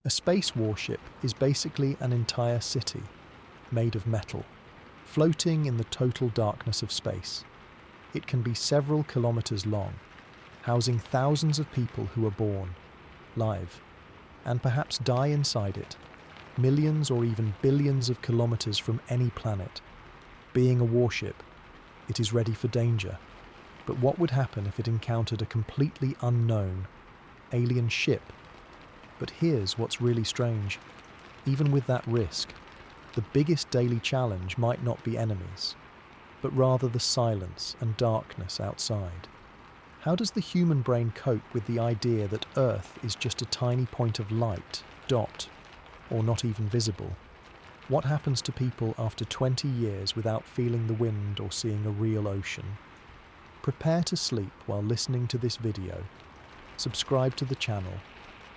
A space warship is basically an entire city, made of metal, floating in the total darkness of space. It can be several kilometers long, housing thousands of people who are born, live, and perhaps die inside it, millions or even billions of kilometers from any planet. Being a warship, it is ready for danger. But what would happen if it encountered a completely unknown, alien ship? But here's what's really strange. Even with that risk, the biggest daily challenge might not be enemies, but rather the silence and darkness outside. How does the human brain cope with the idea that Earth is just a tiny point of light, dot, or not even visible? What happens to people after 20 years without feeling the wind or seeing a real ocean? Prepare to sleep while listening to this video. Subscribe to the channel,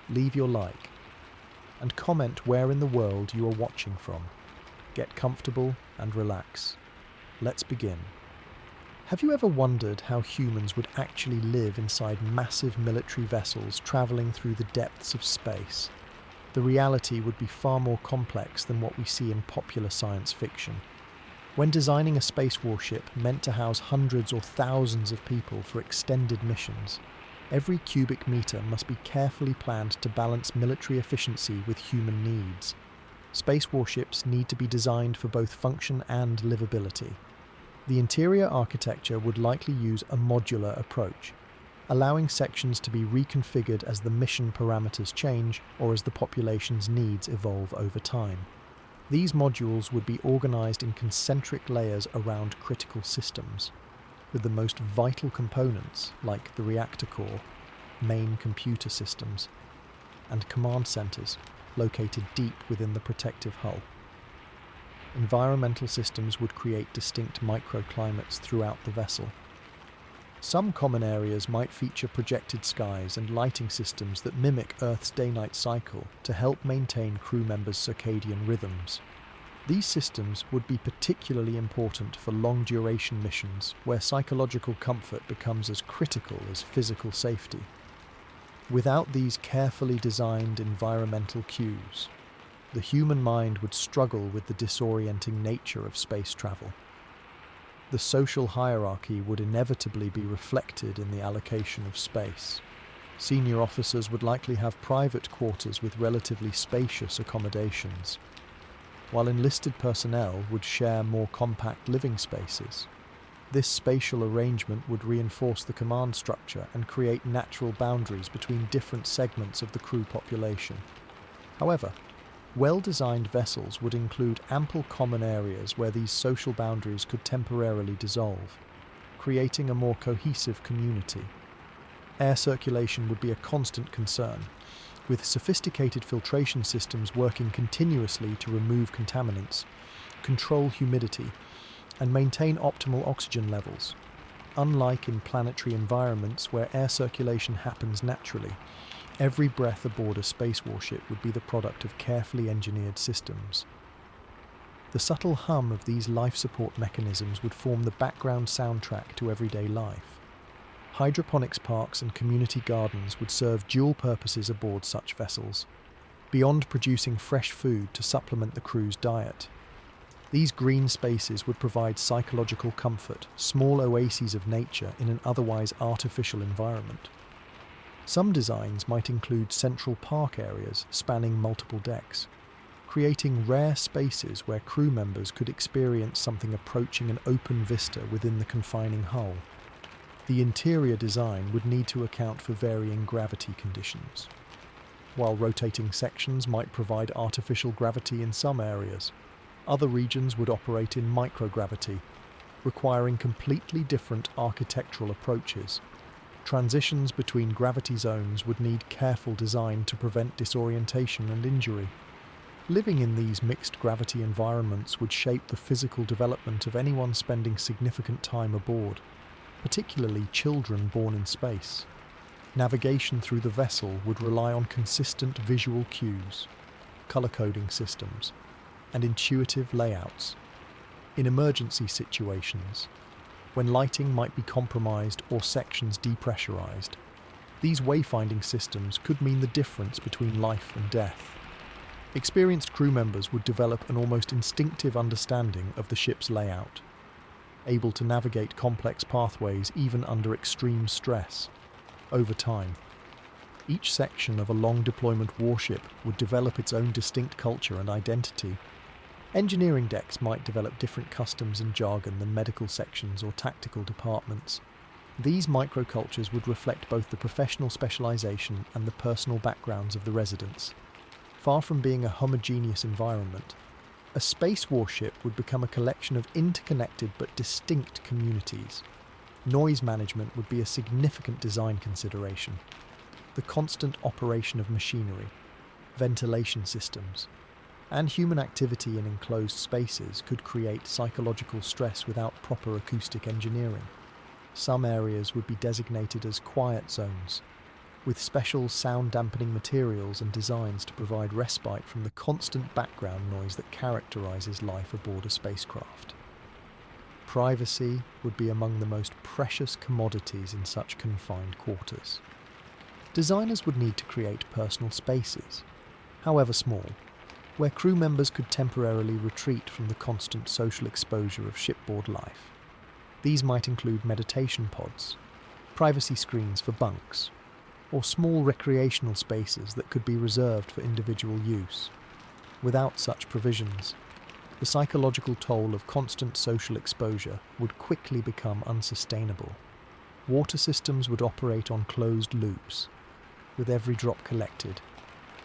leave your like, and comment where in the world you are watching from. Get comfortable and relax. Let's begin. Have you ever wondered how humans would actually live inside massive military vessels traveling through the depths of space? The reality would be far more complex than what we see in popular science fiction. When designing a space warship meant to house hundreds or thousands of people for extended missions, every cubic meter must be carefully planned to balance military efficiency with human needs. Space warships need to be designed for both function and livability. The interior architecture would likely use a modular approach, allowing sections to be reconfigured as the mission parameters change or as the population's needs evolve over time. These modules would be organized in concentric layers around critical systems, with the most vital components like the reactor core, main computer systems, and command centers located deep within the protective hull. Environmental systems would create distinct microclimates throughout the vessel. Some common areas might feature projected skies and lighting systems that mimic Earth's day-night cycle to help maintain crew members' circadian rhythms. These systems would be particularly important for long-duration missions where psychological comfort becomes as critical as physical safety. Without these carefully designed environmental cues, the human mind would struggle with the disorienting nature of space travel. The social hierarchy would inevitably be reflected in the allocation of space. Senior officers would likely have private quarters with relatively spacious accommodations, while enlisted personnel would share more compact living spaces. This spatial arrangement would reinforce the command structure and create natural boundaries between different segments of the crew population. However, well-designed vessels would include ample common areas where these social boundaries could temporarily dissolve, creating a more cohesive community. Air circulation would be a constant concern, with sophisticated filtration systems working continuously to remove contaminants, control humidity, and maintain optimal oxygen levels. Unlike in planetary environments where air circulation happens naturally, every breath aboard a space warship would be the product of carefully engineered systems. The subtle hum of these life support mechanisms would form the background soundtrack to everyday life. Hydroponics parks and community gardens would serve dual purposes aboard such vessels, beyond producing fresh food to supplement the crew's diet. These green spaces would provide psychological comfort, small oases of nature in an otherwise artificial environment. Some designs might include central park areas spanning multiple decks, creating rare spaces where crew members could experience something approaching an open vista within the confining hull. The interior design would need to account for varying gravity conditions. While rotating sections might provide artificial gravity in some areas, other regions would operate in microgravity, requiring completely different architectural approaches. Transitions between gravity zones would need careful design to prevent disorientation and injury. Living in these mixed gravity environments would shape the physical development of anyone spending significant time aboard, particularly children born in space. Navigation through the vessel would rely on consistent visual cues, color coding systems, and intuitive layouts. In emergency situations, when lighting might be compromised or sections depressurized, these wayfinding systems could mean the difference between life and death. Experienced crew members would develop an almost instinctive understanding of the ship's layout, able to navigate complex pathways even under extreme stress. Over time, each section of a long-deployment warship would develop its own distinct culture and identity. Engineering decks might develop different customs and jargon than medical sections or tactical departments. These microcultures would reflect both the professional specialization and the personal backgrounds of the residents. Far from being a homogeneous environment, a space warship would become a collection of interconnected but distinct communities. Noise management would be a significant design consideration. The constant operation of machinery, ventilation systems, and human activity in enclosed spaces could create psychological stress without proper acoustic engineering. Some areas would be designated as quiet zones, with special sound-dampening materials and designs to provide respite from the constant background noise that characterizes life aboard a spacecraft. Privacy would be among the most precious commodities in such confined quarters. Designers would need to create personal spaces, however small, where crew members could temporarily retreat from the constant social exposure of shipboard life. These might include meditation pods, privacy screens for bunks, or small recreational spaces that could be reserved for individual use. Without such provisions, the psychological toll of constant social exposure would quickly become unsustainable. Water systems would operate on closed loops, with every drop collected,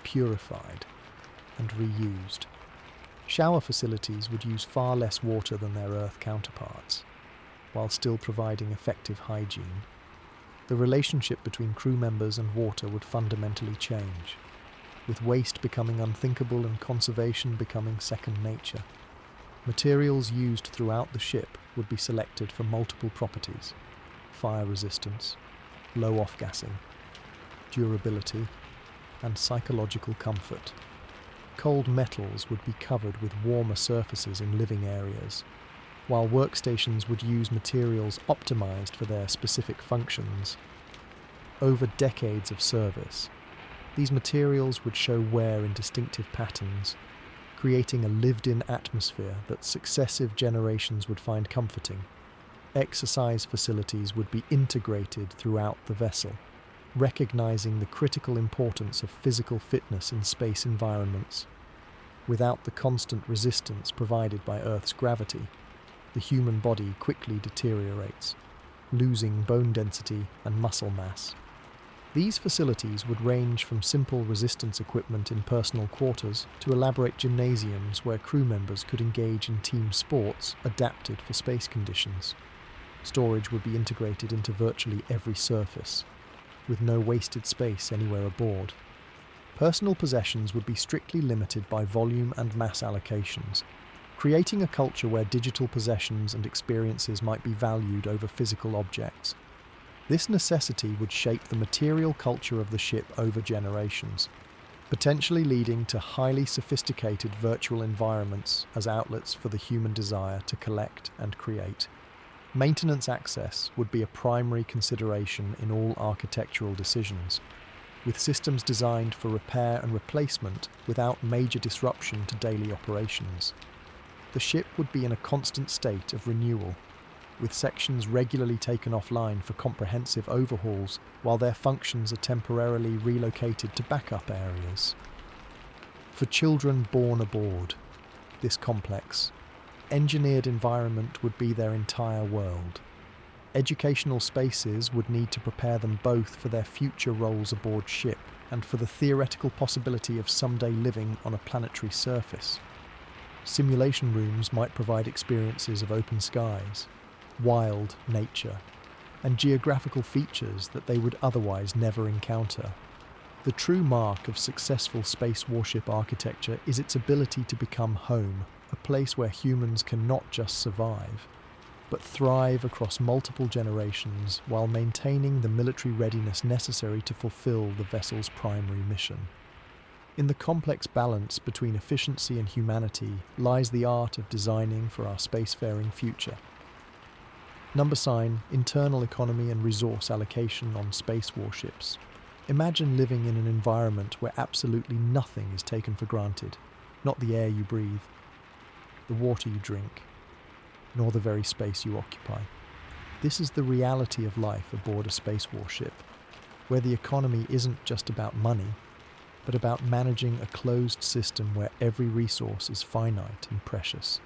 purified, and reused. Shower facilities would use far less water than their Earth counterparts, while still providing effective hygiene. The relationship between crew members and water would fundamentally change, with waste becoming unthinkable and conservation becoming second nature. Materials used throughout the ship would be selected for multiple properties: fire resistance, low off-gassing, durability, and psychological comfort. Cold metals would be covered with warmer surfaces in living areas, while workstations would use materials optimized for their specific functions. Over decades of service, these materials would show wear in distinctive patterns, creating a lived-in atmosphere that successive generations would find comforting. Exercise facilities would be integrated throughout the vessel, recognizing the critical importance of physical fitness in space environments. Without the constant resistance provided by Earth's gravity, the human body quickly deteriorates, losing bone density and muscle mass. These facilities would range from simple resistance equipment in personal quarters to elaborate gymnasiums where crew members could engage in team sports adapted for space conditions. Storage would be integrated into virtually every surface, with no wasted space anywhere aboard. Personal possessions would be strictly limited by volume and mass allocations, creating a culture where digital possessions and experiences might be valued over physical objects. This necessity would shape the material culture of the ship over generations, potentially leading to highly sophisticated virtual environments as outlets for the human desire to collect and create. Maintenance access would be a primary consideration in all architectural decisions, with systems designed for repair and replacement without major disruption to daily operations. The ship would be in a constant state of renewal, with sections regularly taken offline for comprehensive overhauls while their functions are temporarily relocated to backup areas. For children born aboard this complex, engineered environment would be their entire world. Educational spaces would need to prepare them both for their future roles aboard ship and for the theoretical possibility of someday living on a planetary surface. Simulation rooms might provide experiences of open skies, wild nature, and geographical features that they would otherwise never encounter. The true mark of successful space warship architecture is its ability to become home, a place where humans can not just survive, but thrive across multiple generations while maintaining the military readiness necessary to fulfill the vessel's primary mission. In the complex balance between efficiency and humanity lies the art of designing for our spacefaring future. Number sign: internal economy and resource allocation on space warships. Imagine living in an environment where absolutely nothing is taken for granted, not the air you breathe, the water you drink, nor the very space you occupy. This is the reality of life aboard a space warship, where the economy isn't just about money, but about managing a closed system where every resource is finite and precious.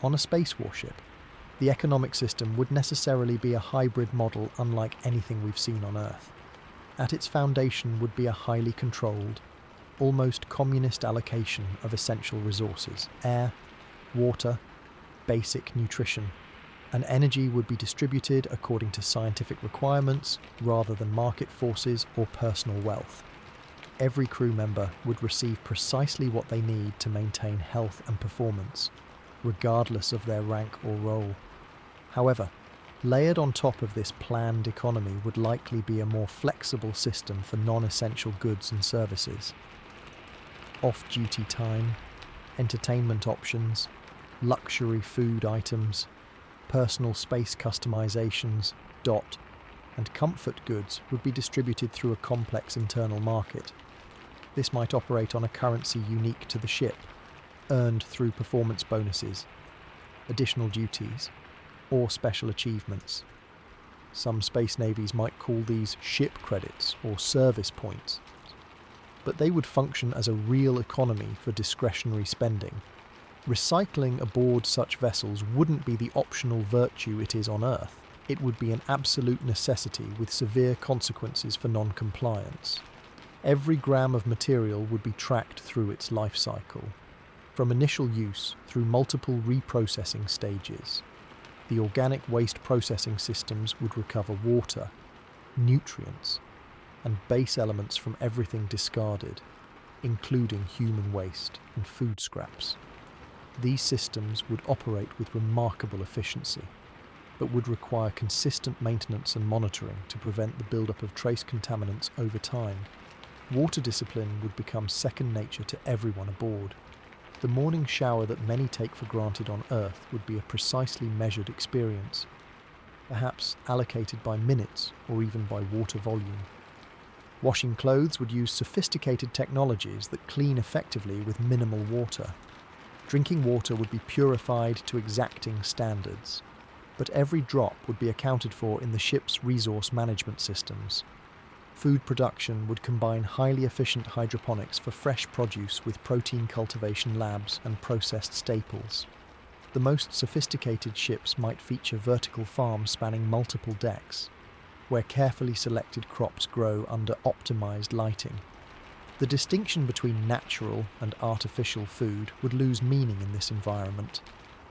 On a space warship, the economic system would necessarily be a hybrid model unlike anything we've seen on Earth. At its foundation would be a highly controlled, almost communist allocation of essential resources: air, water, basic nutrition, and energy would be distributed according to scientific requirements rather than market forces or personal wealth. Every crew member would receive precisely what they need to maintain health and performance, regardless of their rank or role. However, layered on top of this planned economy would likely be a more flexible system for non-essential goods and services. Off-duty time, entertainment options, luxury food items, personal space customizations, and comfort goods would be distributed through a complex internal market. This might operate on a currency unique to the ship, earned through performance bonuses, additional duties, or special achievements. Some space navies might call these ship credits or service points, but they would function as a real economy for discretionary spending. Recycling aboard such vessels wouldn't be the optional virtue it is on Earth. It would be an absolute necessity with severe consequences for non-compliance. Every gram of material would be tracked through its life cycle, from initial use through multiple reprocessing stages. The organic waste processing systems would recover water, nutrients, and base elements from everything discarded, including human waste and food scraps. These systems would operate with remarkable efficiency, but would require consistent maintenance and monitoring to prevent the buildup of trace contaminants over time. Water discipline would become second nature to everyone aboard. The morning shower that many take for granted on Earth would be a precisely measured experience, perhaps allocated by minutes or even by water volume. Washing clothes would use sophisticated technologies that clean effectively with minimal water. Drinking water would be purified to exacting standards, but every drop would be accounted for in the ship's resource management systems. Food production would combine highly efficient hydroponics for fresh produce with protein cultivation labs and processed staples. The most sophisticated ships might feature vertical farms spanning multiple decks, where carefully selected crops grow under optimized lighting. The distinction between natural and artificial food would lose meaning in this environment,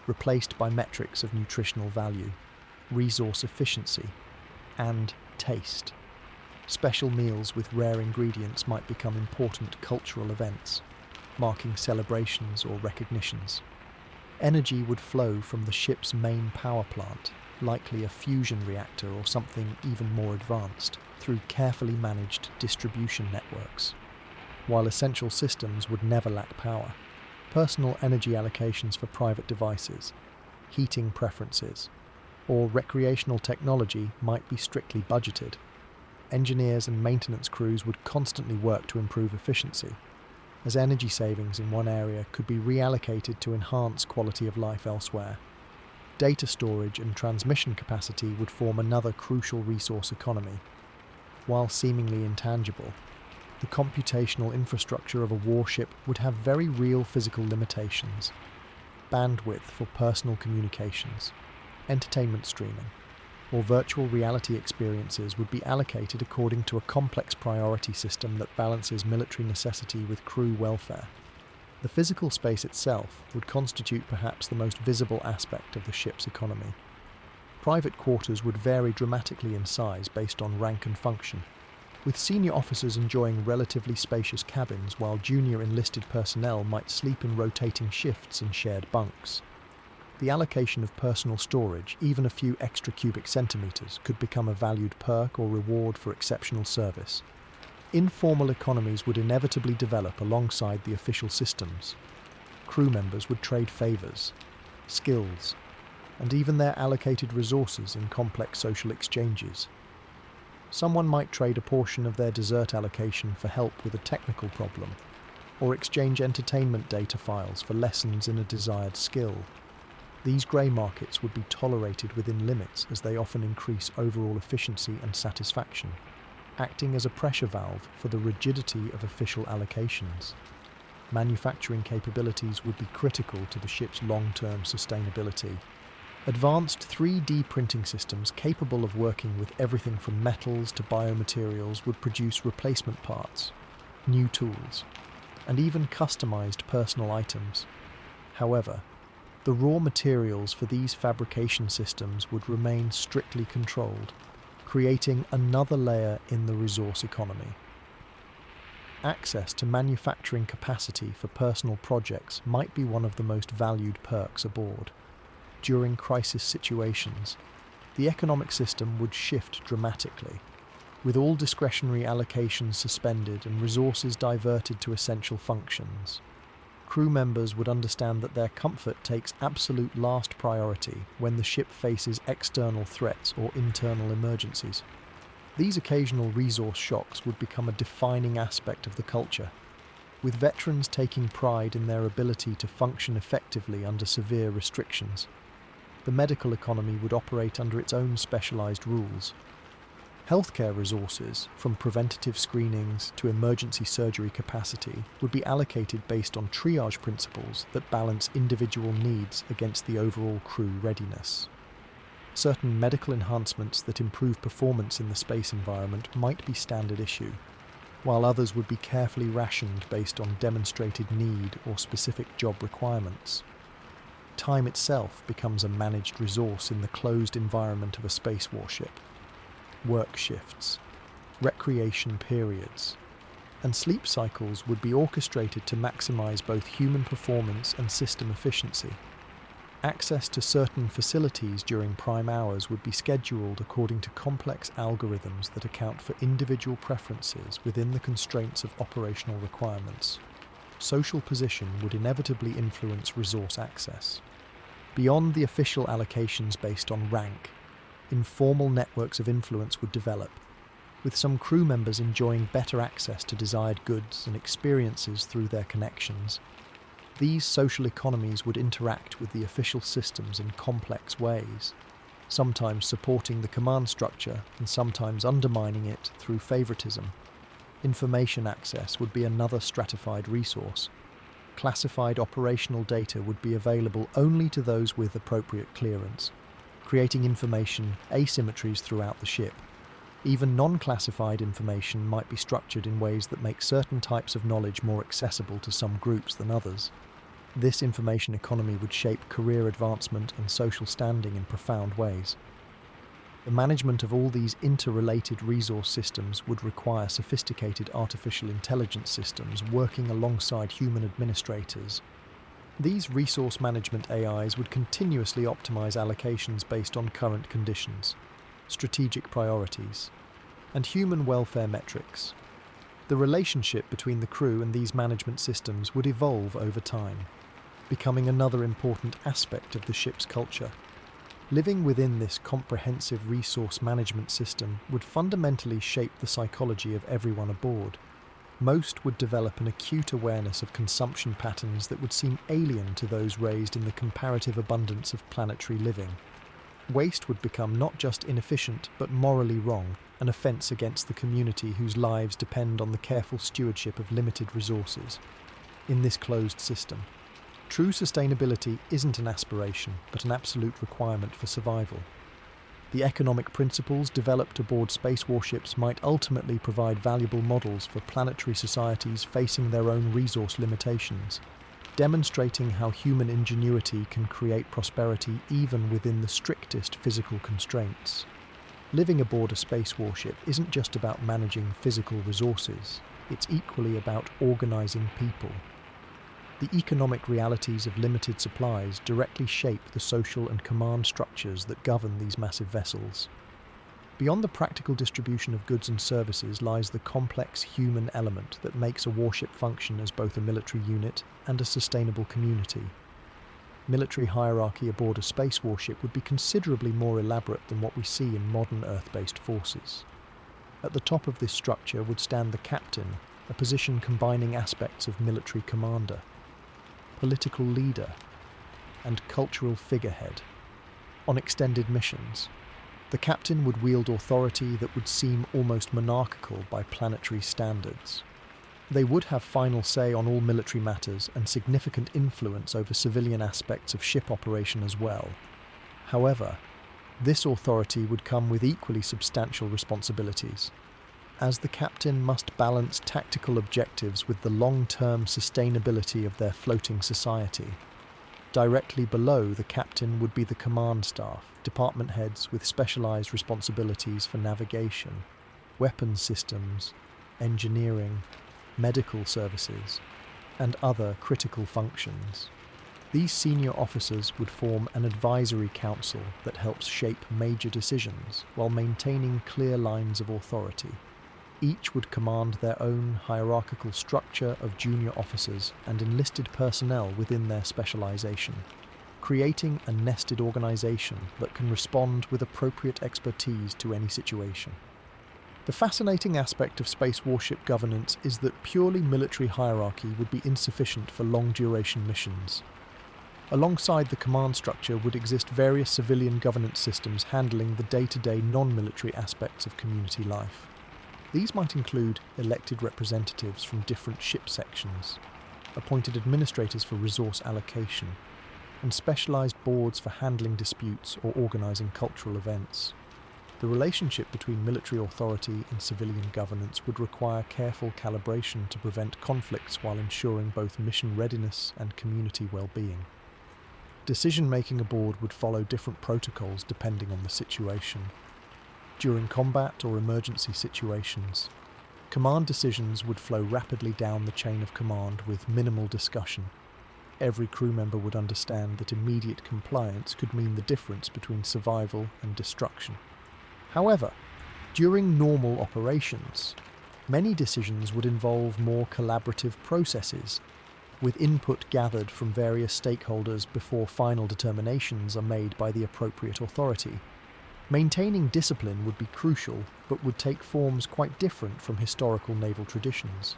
replaced by metrics of nutritional value, resource efficiency, and taste. Special meals with rare ingredients might become important cultural events, marking celebrations or recognitions. Energy would flow from the ship's main power plant, likely a fusion reactor or something even more advanced, through carefully managed distribution networks. While essential systems would never lack power, personal energy allocations for private devices, heating preferences, or recreational technology might be strictly budgeted. Engineers and maintenance crews would constantly work to improve efficiency, as energy savings in one area could be reallocated to enhance quality of life elsewhere. Data storage and transmission capacity would form another crucial resource economy. While seemingly intangible, the computational infrastructure of a warship would have very real physical limitations. Bandwidth for personal communications, entertainment streaming, or virtual reality experiences would be allocated according to a complex priority system that balances military necessity with crew welfare. The physical space itself would constitute perhaps the most visible aspect of the ship's economy. Private quarters would vary dramatically in size based on rank and function, with senior officers enjoying relatively spacious cabins while junior enlisted personnel might sleep in rotating shifts in shared bunks. The allocation of personal storage, even a few extra cubic centimetres, could become a valued perk or reward for exceptional service. Informal economies would inevitably develop alongside the official systems. Crew members would trade favours, skills, and even their allocated resources in complex social exchanges. Someone might trade a portion of their dessert allocation for help with a technical problem, or exchange entertainment data files for lessons in a desired skill. These grey markets would be tolerated within limits as they often increase overall efficiency and satisfaction, acting as a pressure valve for the rigidity of official allocations. Manufacturing capabilities would be critical to the ship's long-term sustainability. Advanced 3D printing systems capable of working with everything from metals to biomaterials would produce replacement parts, new tools, and even customized personal items. However, the raw materials for these fabrication systems would remain strictly controlled, creating another layer in the resource economy. Access to manufacturing capacity for personal projects might be one of the most valued perks aboard. During crisis situations, the economic system would shift dramatically, with all discretionary allocations suspended and resources diverted to essential functions. Crew members would understand that their comfort takes absolute last priority when the ship faces external threats or internal emergencies. These occasional resource shocks would become a defining aspect of the culture, with veterans taking pride in their ability to function effectively under severe restrictions. The medical economy would operate under its own specialized rules. Healthcare resources, from preventative screenings to emergency surgery capacity, would be allocated based on triage principles that balance individual needs against the overall crew readiness. Certain medical enhancements that improve performance in the space environment might be standard issue, while others would be carefully rationed based on demonstrated need or specific job requirements. Time itself becomes a managed resource in the closed environment of a space warship. Work shifts, recreation periods, and sleep cycles would be orchestrated to maximize both human performance and system efficiency. Access to certain facilities during prime hours would be scheduled according to complex algorithms that account for individual preferences within the constraints of operational requirements. Social position would inevitably influence resource access. Beyond the official allocations based on rank, informal networks of influence would develop, with some crew members enjoying better access to desired goods and experiences through their connections. These social economies would interact with the official systems in complex ways, sometimes supporting the command structure and sometimes undermining it through favoritism. Information access would be another stratified resource. Classified operational data would be available only to those with appropriate clearance, creating information asymmetries throughout the ship. Even non-classified information might be structured in ways that make certain types of knowledge more accessible to some groups than others. This information economy would shape career advancement and social standing in profound ways. The management of all these interrelated resource systems would require sophisticated artificial intelligence systems working alongside human administrators. These resource management AIs would continuously optimize allocations based on current conditions, strategic priorities, and human welfare metrics. The relationship between the crew and these management systems would evolve over time, becoming another important aspect of the ship's culture. Living within this comprehensive resource management system would fundamentally shape the psychology of everyone aboard. Most would develop an acute awareness of consumption patterns that would seem alien to those raised in the comparative abundance of planetary living. Waste would become not just inefficient but morally wrong, an offence against the community whose lives depend on the careful stewardship of limited resources. In this closed system, true sustainability isn't an aspiration but an absolute requirement for survival. The economic principles developed aboard space warships might ultimately provide valuable models for planetary societies facing their own resource limitations, demonstrating how human ingenuity can create prosperity even within the strictest physical constraints. Living aboard a space warship isn't just about managing physical resources, it's equally about organizing people. The economic realities of limited supplies directly shape the social and command structures that govern these massive vessels. Beyond the practical distribution of goods and services lies the complex human element that makes a warship function as both a military unit and a sustainable community. Military hierarchy aboard a space warship would be considerably more elaborate than what we see in modern Earth-based forces. At the top of this structure would stand the captain, a position combining aspects of military commander, political leader, and cultural figurehead. On extended missions, the captain would wield authority that would seem almost monarchical by planetary standards. They would have final say on all military matters and significant influence over civilian aspects of ship operation as well. However, this authority would come with equally substantial responsibilities, as the captain must balance tactical objectives with the long-term sustainability of their floating society. Directly below the captain would be the command staff, department heads with specialized responsibilities for navigation, weapons systems, engineering, medical services, and other critical functions. These senior officers would form an advisory council that helps shape major decisions while maintaining clear lines of authority. Each would command their own hierarchical structure of junior officers and enlisted personnel within their specialization, creating a nested organization that can respond with appropriate expertise to any situation. The fascinating aspect of space warship governance is that purely military hierarchy would be insufficient for long-duration missions. Alongside the command structure would exist various civilian governance systems handling the day-to-day non-military aspects of community life. These might include elected representatives from different ship sections, appointed administrators for resource allocation, and specialized boards for handling disputes or organizing cultural events. The relationship between military authority and civilian governance would require careful calibration to prevent conflicts while ensuring both mission readiness and community well-being. Decision-making aboard would follow different protocols depending on the situation. During combat or emergency situations, command decisions would flow rapidly down the chain of command with minimal discussion. Every crew member would understand that immediate compliance could mean the difference between survival and destruction. However, during normal operations, many decisions would involve more collaborative processes, with input gathered from various stakeholders before final determinations are made by the appropriate authority. Maintaining discipline would be crucial, but would take forms quite different from historical naval traditions.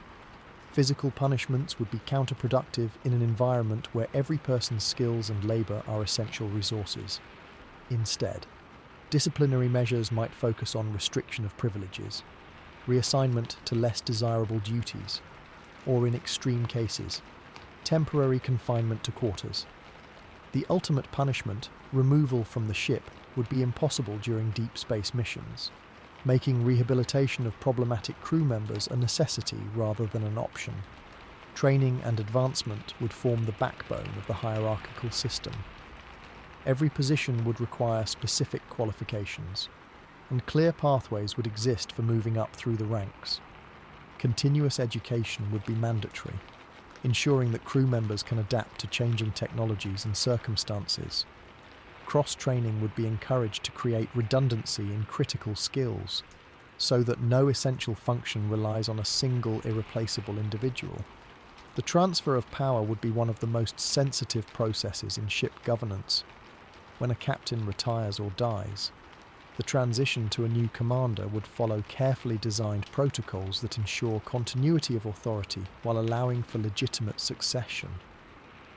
Physical punishments would be counterproductive in an environment where every person's skills and labour are essential resources. Instead, disciplinary measures might focus on restriction of privileges, reassignment to less desirable duties, or in extreme cases, temporary confinement to quarters. The ultimate punishment, removal from the ship, would be impossible during deep space missions, making rehabilitation of problematic crew members a necessity rather than an option. Training and advancement would form the backbone of the hierarchical system. Every position would require specific qualifications, and clear pathways would exist for moving up through the ranks. Continuous education would be mandatory, ensuring that crew members can adapt to changing technologies and circumstances. Cross-training would be encouraged to create redundancy in critical skills, so that no essential function relies on a single irreplaceable individual. The transfer of power would be one of the most sensitive processes in ship governance. When a captain retires or dies, the transition to a new commander would follow carefully designed protocols that ensure continuity of authority while allowing for legitimate succession.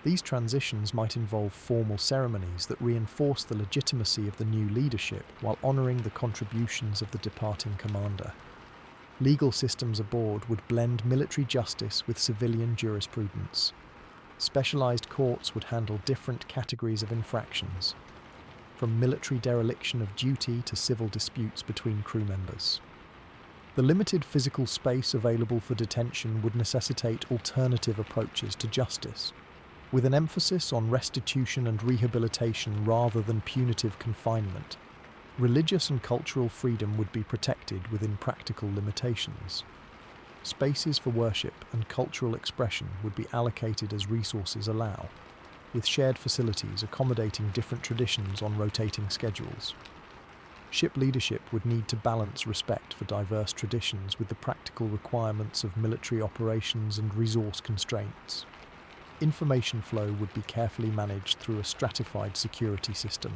These transitions might involve formal ceremonies that reinforce the legitimacy of the new leadership while honouring the contributions of the departing commander. Legal systems aboard would blend military justice with civilian jurisprudence. Specialised courts would handle different categories of infractions, from military dereliction of duty to civil disputes between crew members. The limited physical space available for detention would necessitate alternative approaches to justice, with an emphasis on restitution and rehabilitation rather than punitive confinement. Religious and cultural freedom would be protected within practical limitations. Spaces for worship and cultural expression would be allocated as resources allow, with shared facilities accommodating different traditions on rotating schedules. Ship leadership would need to balance respect for diverse traditions with the practical requirements of military operations and resource constraints. Information flow would be carefully managed through a stratified security system.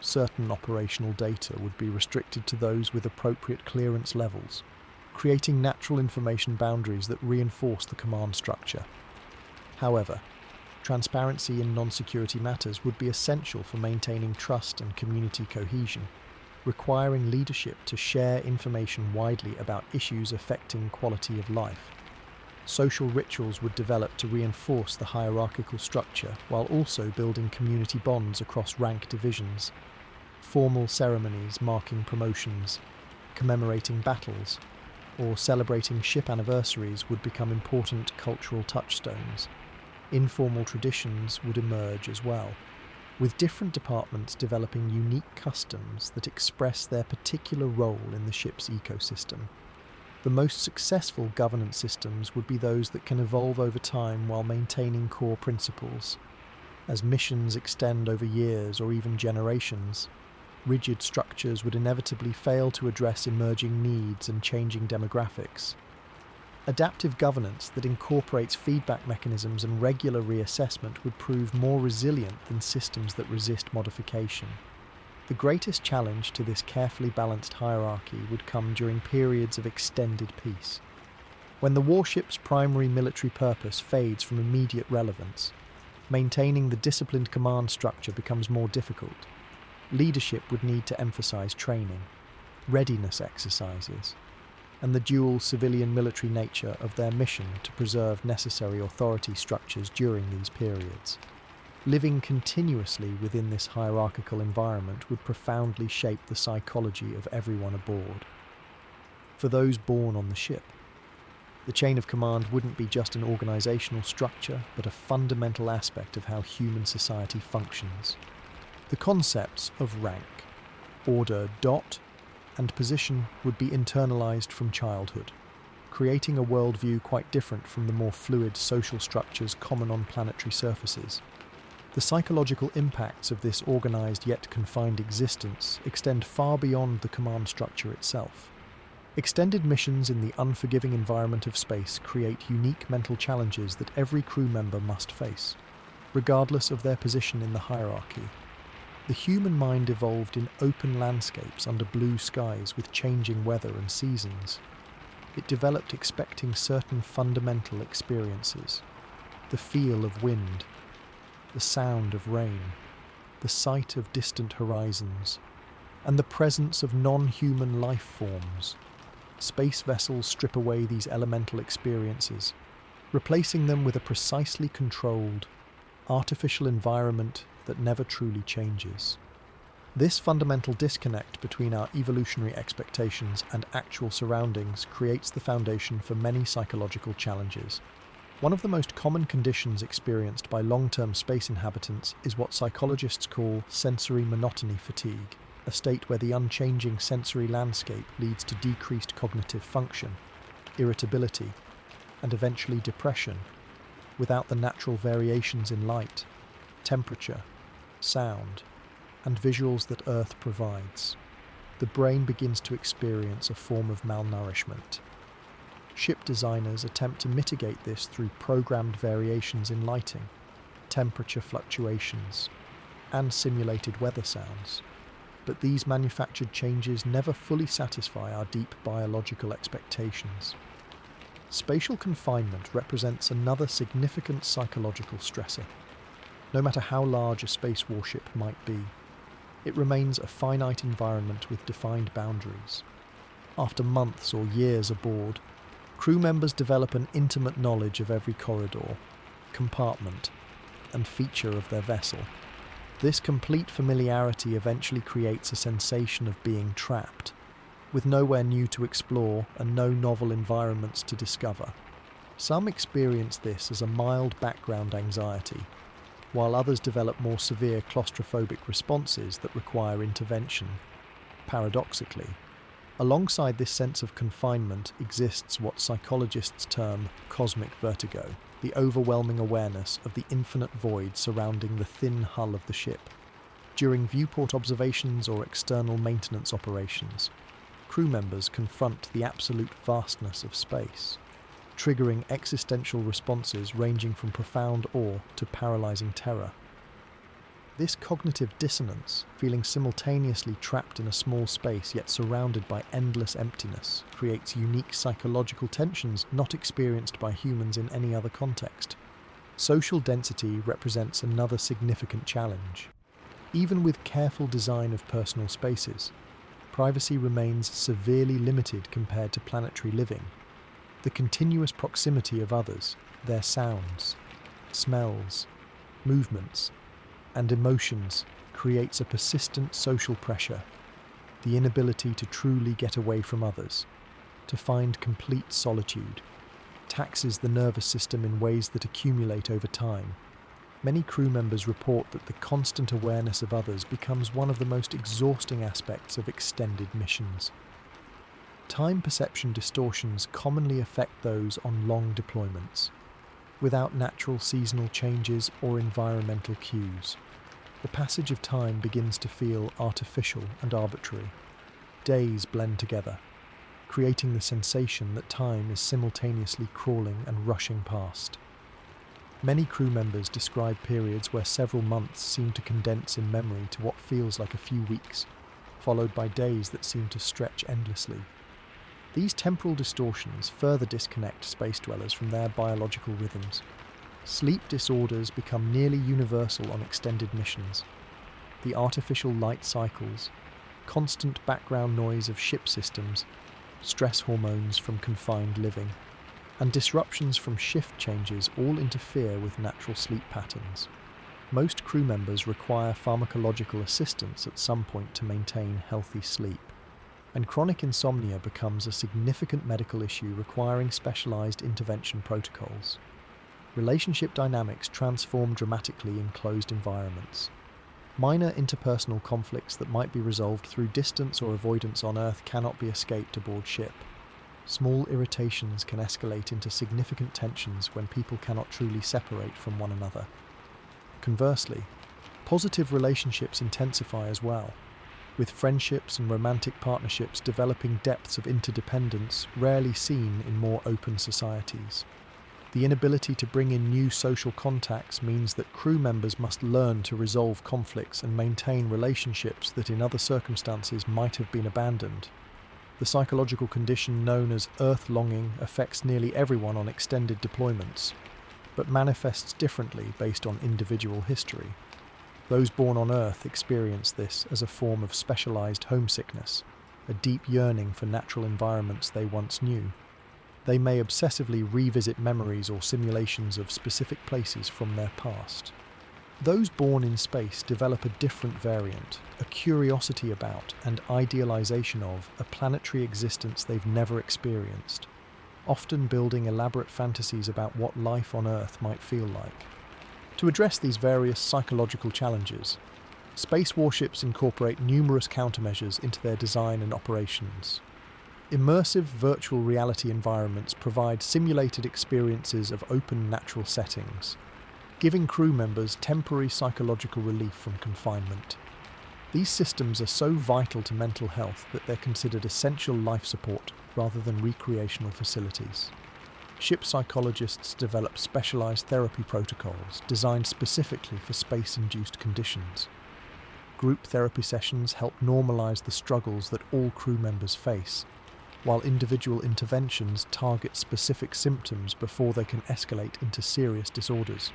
certain operational data would be restricted to those with appropriate clearance levels, creating natural information boundaries that reinforce the command structure. However, transparency in non-security matters would be essential for maintaining trust and community cohesion, requiring leadership to share information widely about issues affecting quality of life. Social rituals would develop to reinforce the hierarchical structure while also building community bonds across rank divisions. Formal ceremonies marking promotions, commemorating battles, or celebrating ship anniversaries would become important cultural touchstones. Informal traditions would emerge as well, with different departments developing unique customs that express their particular role in the ship's ecosystem. The most successful governance systems would be those that can evolve over time while maintaining core principles. As missions extend over years or even generations, rigid structures would inevitably fail to address emerging needs and changing demographics. Adaptive governance that incorporates feedback mechanisms and regular reassessment would prove more resilient than systems that resist modification. The greatest challenge to this carefully balanced hierarchy would come during periods of extended peace. When the warship's primary military purpose fades from immediate relevance, maintaining the disciplined command structure becomes more difficult. Leadership would need to emphasize training, readiness exercises, and the dual civilian-military nature of their mission to preserve necessary authority structures during these periods. Living continuously within this hierarchical environment would profoundly shape the psychology of everyone aboard. For those born on the ship, the chain of command wouldn't be just an organizational structure, but a fundamental aspect of how human society functions. The concepts of rank, order, and position would be internalized from childhood, creating a worldview quite different from the more fluid social structures common on planetary surfaces. The psychological impacts of this organized yet confined existence extend far beyond the command structure itself. Extended missions in the unforgiving environment of space create unique mental challenges that every crew member must face, regardless of their position in the hierarchy. The human mind evolved in open landscapes under blue skies with changing weather and seasons. It developed expecting certain fundamental experiences: the feel of wind, the sound of rain, the sight of distant horizons, and the presence of non-human life forms. Space vessels strip away these elemental experiences, replacing them with a precisely controlled, artificial environment that never truly changes. This fundamental disconnect between our evolutionary expectations and actual surroundings creates the foundation for many psychological challenges. One of the most common conditions experienced by long-term space inhabitants is what psychologists call sensory monotony fatigue, a state where the unchanging sensory landscape leads to decreased cognitive function, irritability, and eventually depression, without the natural variations in light, temperature, sound, and visuals that Earth provides. The brain begins to experience a form of malnourishment. Ship designers attempt to mitigate this through programmed variations in lighting, temperature fluctuations, and simulated weather sounds. But these manufactured changes never fully satisfy our deep biological expectations. Spatial confinement represents another significant psychological stressor. No matter how large a space warship might be, it remains a finite environment with defined boundaries. After months or years aboard, crew members develop an intimate knowledge of every corridor, compartment, and feature of their vessel. This complete familiarity eventually creates a sensation of being trapped, with nowhere new to explore and no novel environments to discover. Some experience this as a mild background anxiety, while others develop more severe claustrophobic responses that require intervention. Paradoxically, alongside this sense of confinement exists what psychologists term cosmic vertigo, the overwhelming awareness of the infinite void surrounding the thin hull of the ship. During viewport observations or external maintenance operations, crew members confront the absolute vastness of space, triggering existential responses ranging from profound awe to paralyzing terror. This cognitive dissonance, feeling simultaneously trapped in a small space yet surrounded by endless emptiness, creates unique psychological tensions not experienced by humans in any other context. Social density represents another significant challenge. Even with careful design of personal spaces, privacy remains severely limited compared to planetary living. The continuous proximity of others, their sounds, smells, movements, and emotions creates a persistent social pressure. The inability to truly get away from others, to find complete solitude, taxes the nervous system in ways that accumulate over time. Many crew members report that the constant awareness of others becomes one of the most exhausting aspects of extended missions. Time perception distortions commonly affect those on long deployments. Without natural seasonal changes or environmental cues, the passage of time begins to feel artificial and arbitrary. Days blend together, creating the sensation that time is simultaneously crawling and rushing past. Many crew members describe periods where several months seem to condense in memory to what feels like a few weeks, followed by days that seem to stretch endlessly. These temporal distortions further disconnect space dwellers from their biological rhythms. Sleep disorders become nearly universal on extended missions. The artificial light cycles, constant background noise of ship systems, stress hormones from confined living, and disruptions from shift changes all interfere with natural sleep patterns. Most crew members require pharmacological assistance at some point to maintain healthy sleep, and chronic insomnia becomes a significant medical issue requiring specialized intervention protocols. Relationship dynamics transform dramatically in closed environments. Minor interpersonal conflicts that might be resolved through distance or avoidance on Earth cannot be escaped aboard ship. Small irritations can escalate into significant tensions when people cannot truly separate from one another. Conversely, positive relationships intensify as well, with friendships and romantic partnerships developing depths of interdependence rarely seen in more open societies. The inability to bring in new social contacts means that crew members must learn to resolve conflicts and maintain relationships that in other circumstances might have been abandoned. The psychological condition known as Earth longing affects nearly everyone on extended deployments, but manifests differently based on individual history. Those born on Earth experience this as a form of specialized homesickness, a deep yearning for natural environments they once knew. They may obsessively revisit memories or simulations of specific places from their past. Those born in space develop a different variant, a curiosity about and idealization of a planetary existence they've never experienced, often building elaborate fantasies about what life on Earth might feel like. To address these various psychological challenges, space warships incorporate numerous countermeasures into their design and operations. Immersive virtual reality environments provide simulated experiences of open natural settings, giving crew members temporary psychological relief from confinement. These systems are so vital to mental health that they're considered essential life support rather than recreational facilities. Ship psychologists develop specialized therapy protocols designed specifically for space-induced conditions. Group therapy sessions help normalize the struggles that all crew members face, while individual interventions target specific symptoms before they can escalate into serious disorders.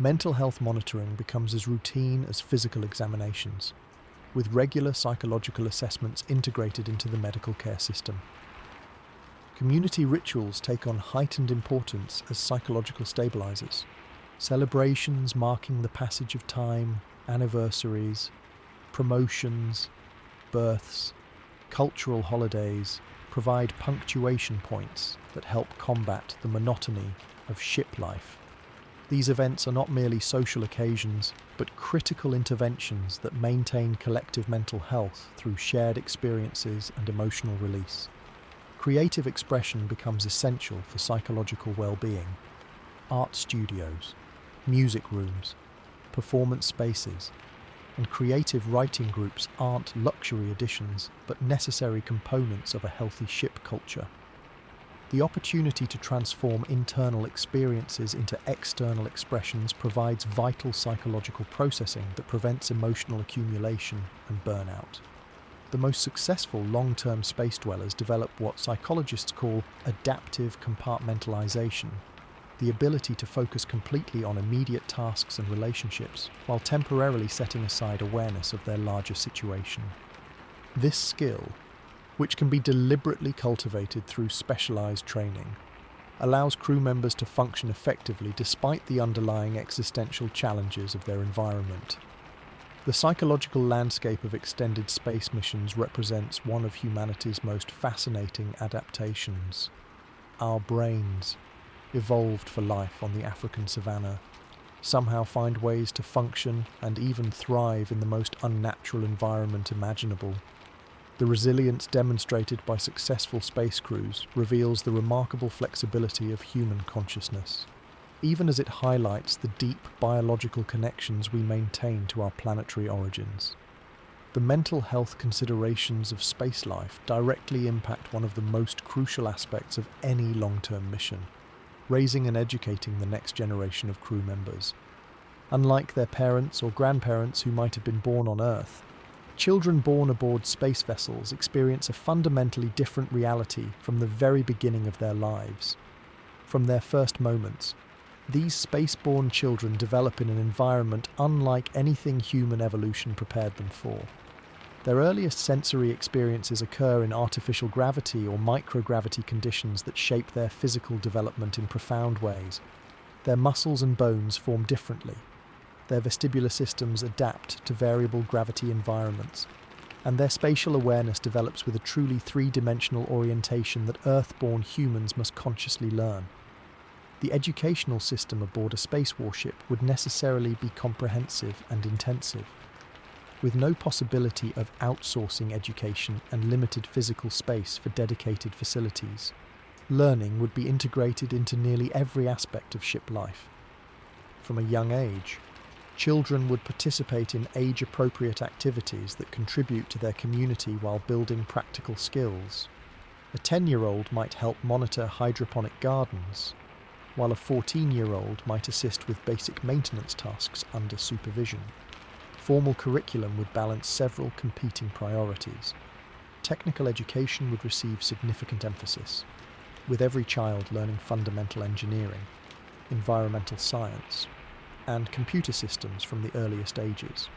Mental health monitoring becomes as routine as physical examinations, with regular psychological assessments integrated into the medical care system. Community rituals take on heightened importance as psychological stabilizers. Celebrations marking the passage of time, anniversaries, promotions, births, cultural holidays provide punctuation points that help combat the monotony of ship life. These events are not merely social occasions, but critical interventions that maintain collective mental health through shared experiences and emotional release. Creative expression becomes essential for psychological well-being. Art studios, music rooms, performance spaces, and creative writing groups aren't luxury additions, but necessary components of a healthy ship culture. The opportunity to transform internal experiences into external expressions provides vital psychological processing that prevents emotional accumulation and burnout. The most successful long-term space dwellers develop what psychologists call adaptive compartmentalization, the ability to focus completely on immediate tasks and relationships while temporarily setting aside awareness of their larger situation. This skill, which can be deliberately cultivated through specialized training, allows crew members to function effectively despite the underlying existential challenges of their environment. The psychological landscape of extended space missions represents one of humanity's most fascinating adaptations. Our brains, evolved for life on the African savanna, somehow find ways to function and even thrive in the most unnatural environment imaginable. The resilience demonstrated by successful space crews reveals the remarkable flexibility of human consciousness, even as it highlights the deep biological connections we maintain to our planetary origins. The mental health considerations of space life directly impact one of the most crucial aspects of any long-term mission: raising and educating the next generation of crew members. Unlike their parents or grandparents who might have been born on Earth, children born aboard space vessels experience a fundamentally different reality from the very beginning of their lives. From their first moments, these space-born children develop in an environment unlike anything human evolution prepared them for. Their earliest sensory experiences occur in artificial gravity or microgravity conditions that shape their physical development in profound ways. Their muscles and bones form differently. Their vestibular systems adapt to variable gravity environments, and their spatial awareness develops with a truly three-dimensional orientation that Earth-born humans must consciously learn. The educational system aboard a space warship would necessarily be comprehensive and intensive. With no possibility of outsourcing education and limited physical space for dedicated facilities, learning would be integrated into nearly every aspect of ship life. From a young age, children would participate in age-appropriate activities that contribute to their community while building practical skills. A 10-year-old might help monitor hydroponic gardens, while a 14-year-old might assist with basic maintenance tasks under supervision. Formal curriculum would balance several competing priorities. Technical education would receive significant emphasis, with every child learning fundamental engineering, environmental science, and computer systems from the earliest ages.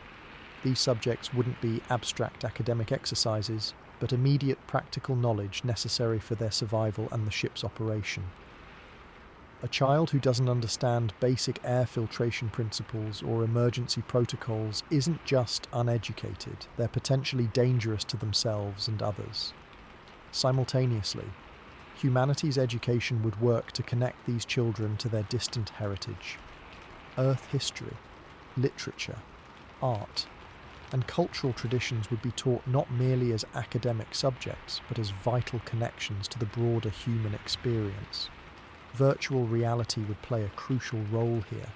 These subjects wouldn't be abstract academic exercises, but immediate practical knowledge necessary for their survival and the ship's operation. A child who doesn't understand basic air filtration principles or emergency protocols isn't just uneducated, they're potentially dangerous to themselves and others. Simultaneously, humanity's education would work to connect these children to their distant heritage. Earth history, literature, art, and cultural traditions would be taught not merely as academic subjects, but as vital connections to the broader human experience. Virtual reality would play a crucial role here,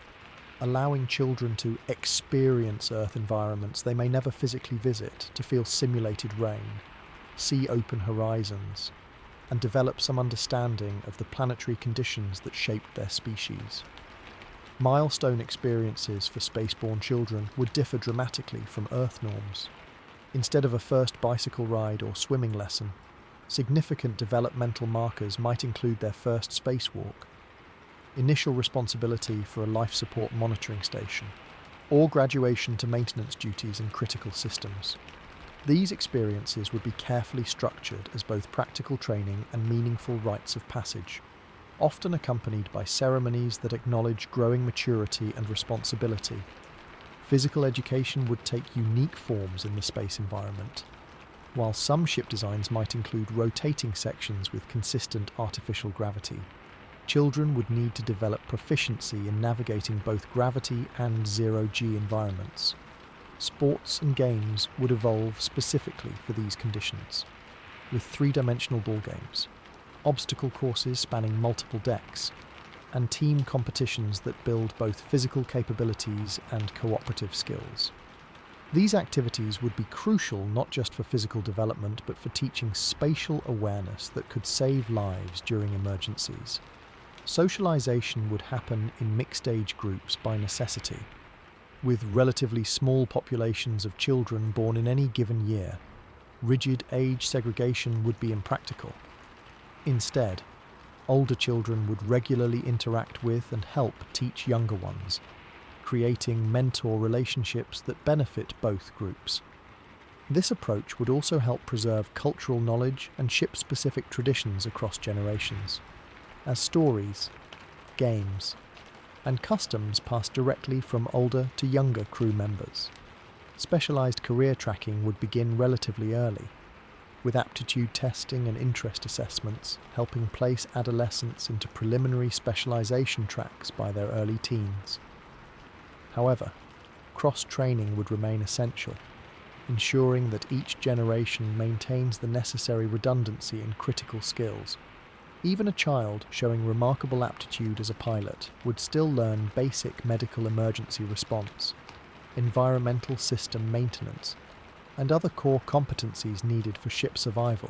allowing children to experience Earth environments they may never physically visit, to feel simulated rain, see open horizons, and develop some understanding of the planetary conditions that shaped their species. Milestone experiences for spaceborne children would differ dramatically from Earth norms. Instead of a first bicycle ride or swimming lesson, significant developmental markers might include their first spacewalk, initial responsibility for a life support monitoring station, or graduation to maintenance duties in critical systems. These experiences would be carefully structured as both practical training and meaningful rites of passage, often accompanied by ceremonies that acknowledge growing maturity and responsibility. Physical education would take unique forms in the space environment. While some ship designs might include rotating sections with consistent artificial gravity, children would need to develop proficiency in navigating both gravity and zero-G environments. Sports and games would evolve specifically for these conditions, with three-dimensional ball games, obstacle courses spanning multiple decks, and team competitions that build both physical capabilities and cooperative skills. These activities would be crucial not just for physical development but for teaching spatial awareness that could save lives during emergencies. Socialization would happen in mixed-age groups by necessity. With relatively small populations of children born in any given year, rigid age segregation would be impractical. Instead, older children would regularly interact with and help teach younger ones, creating mentor relationships that benefit both groups. This approach would also help preserve cultural knowledge and ship-specific traditions across generations, as stories, games, and customs pass directly from older to younger crew members. Specialized career tracking would begin relatively early, with aptitude testing and interest assessments helping place adolescents into preliminary specialization tracks by their early teens. However, cross-training would remain essential, ensuring that each generation maintains the necessary redundancy in critical skills. Even a child showing remarkable aptitude as a pilot would still learn basic medical emergency response, environmental system maintenance, and other core competencies needed for ship survival.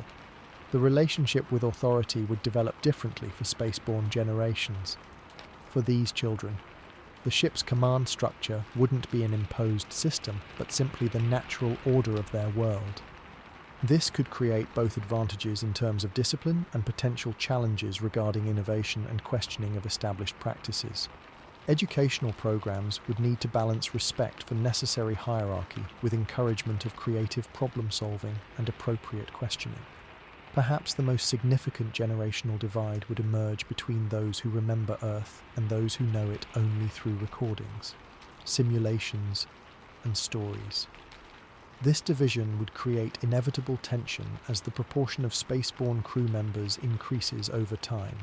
The relationship with authority would develop differently for spaceborne generations. For these children, the ship's command structure wouldn't be an imposed system, but simply the natural order of their world. This could create both advantages in terms of discipline and potential challenges regarding innovation and questioning of established practices. Educational programs would need to balance respect for necessary hierarchy with encouragement of creative problem-solving and appropriate questioning. Perhaps the most significant generational divide would emerge between those who remember Earth and those who know it only through recordings, simulations, and stories. This division would create inevitable tension as the proportion of spaceborne crew members increases over time.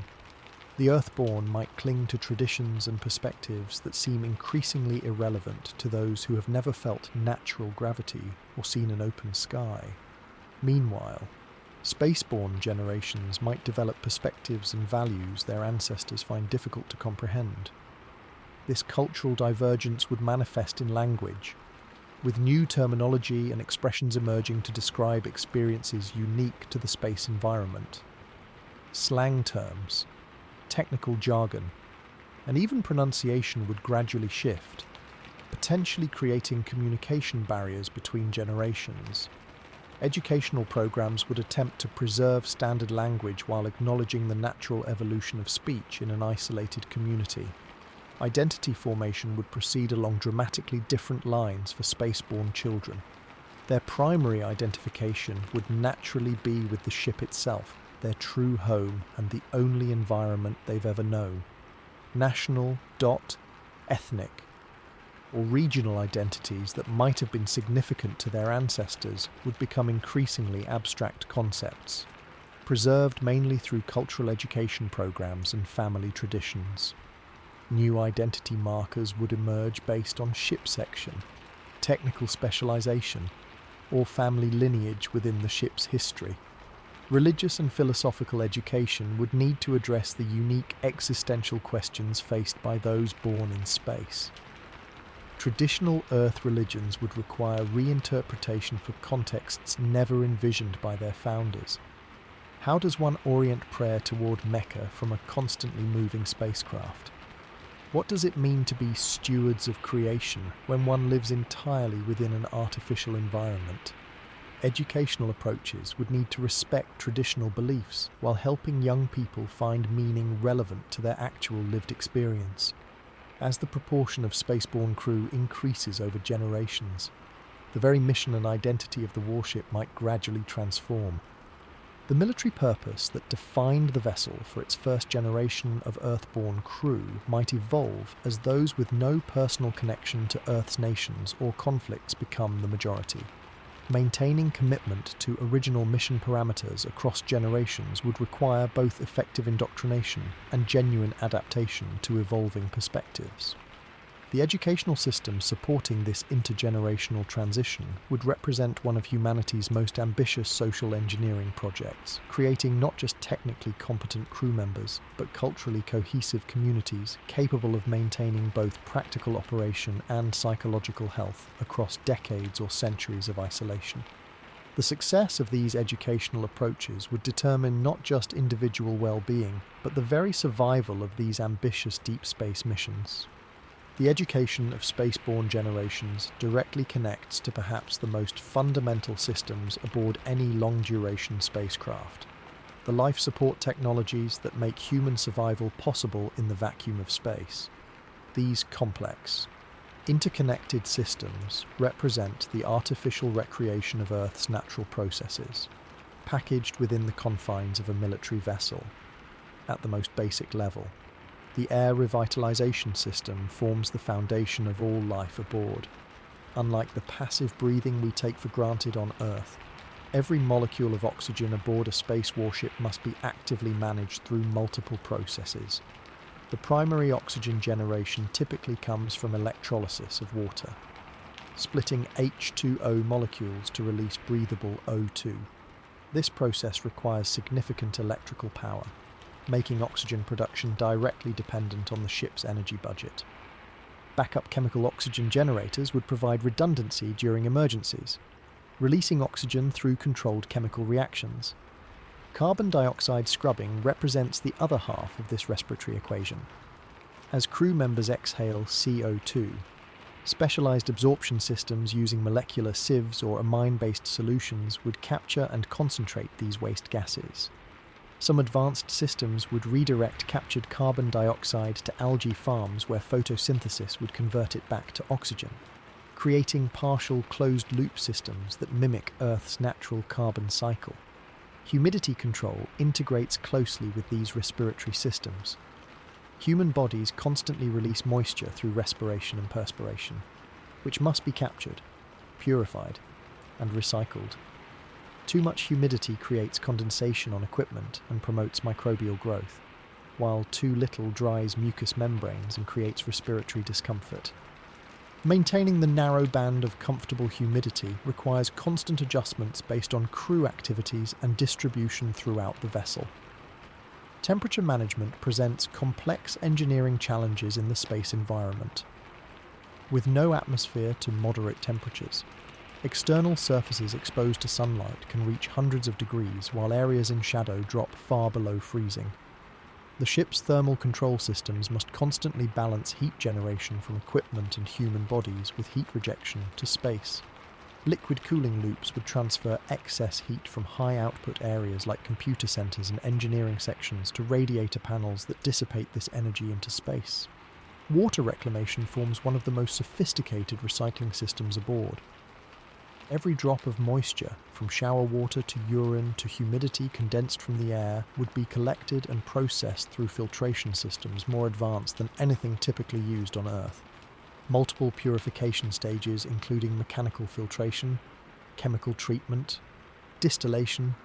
The Earthborn might cling to traditions and perspectives that seem increasingly irrelevant to those who have never felt natural gravity or seen an open sky. Meanwhile, spaceborne generations might develop perspectives and values their ancestors find difficult to comprehend. This cultural divergence would manifest in language, with new terminology and expressions emerging to describe experiences unique to the space environment. Slang terms, technical jargon, and even pronunciation would gradually shift, potentially creating communication barriers between generations. Educational programs would attempt to preserve standard language while acknowledging the natural evolution of speech in an isolated community. Identity formation would proceed along dramatically different lines for spaceborne children. Their primary identification would naturally be with the ship itself, their true home and the only environment they've ever known. National, ethnic, or regional identities that might have been significant to their ancestors would become increasingly abstract concepts, preserved mainly through cultural education programs and family traditions. New identity markers would emerge based on ship section, technical specialization, or family lineage within the ship's history. Religious and philosophical education would need to address the unique existential questions faced by those born in space. Traditional Earth religions would require reinterpretation for contexts never envisioned by their founders. How does one orient prayer toward Mecca from a constantly moving spacecraft? What does it mean to be stewards of creation when one lives entirely within an artificial environment? Educational approaches would need to respect traditional beliefs while helping young people find meaning relevant to their actual lived experience. As the proportion of spaceborne crew increases over generations, the very mission and identity of the warship might gradually transform. The military purpose that defined the vessel for its first generation of Earthborn crew might evolve as those with no personal connection to Earth's nations or conflicts become the majority. Maintaining commitment to original mission parameters across generations would require both effective indoctrination and genuine adaptation to evolving perspectives. The educational system supporting this intergenerational transition would represent one of humanity's most ambitious social engineering projects, creating not just technically competent crew members, but culturally cohesive communities capable of maintaining both practical operation and psychological health across decades or centuries of isolation. The success of these educational approaches would determine not just individual well-being, but the very survival of these ambitious deep space missions. The education of spaceborne generations directly connects to perhaps the most fundamental systems aboard any long-duration spacecraft, the life support technologies that make human survival possible in the vacuum of space. These complex, interconnected systems represent the artificial recreation of Earth's natural processes, packaged within the confines of a military vessel. At the most basic level, the air revitalization system forms the foundation of all life aboard. Unlike the passive breathing we take for granted on Earth, every molecule of oxygen aboard a space warship must be actively managed through multiple processes. The primary oxygen generation typically comes from electrolysis of water, splitting H2O molecules to release breathable O2. This process requires significant electrical power, making oxygen production directly dependent on the ship's energy budget. Backup chemical oxygen generators would provide redundancy during emergencies, releasing oxygen through controlled chemical reactions. Carbon dioxide scrubbing represents the other half of this respiratory equation. As crew members exhale CO2, specialized absorption systems using molecular sieves or amine-based solutions would capture and concentrate these waste gases. Some advanced systems would redirect captured carbon dioxide to algae farms where photosynthesis would convert it back to oxygen, creating partial closed-loop systems that mimic Earth's natural carbon cycle. Humidity control integrates closely with these respiratory systems. Human bodies constantly release moisture through respiration and perspiration, which must be captured, purified, and recycled. Too much humidity creates condensation on equipment and promotes microbial growth, while too little dries mucous membranes and creates respiratory discomfort. Maintaining the narrow band of comfortable humidity requires constant adjustments based on crew activities and distribution throughout the vessel. Temperature management presents complex engineering challenges in the space environment. With no atmosphere to moderate temperatures, external surfaces exposed to sunlight can reach hundreds of degrees, while areas in shadow drop far below freezing. The ship's thermal control systems must constantly balance heat generation from equipment and human bodies with heat rejection to space. Liquid cooling loops would transfer excess heat from high-output areas like computer centers and engineering sections to radiator panels that dissipate this energy into space. Water reclamation forms one of the most sophisticated recycling systems aboard. Every drop of moisture, from shower water to urine to humidity condensed from the air, would be collected and processed through filtration systems more advanced than anything typically used on Earth. Multiple purification stages, including mechanical filtration, chemical treatment, distillation,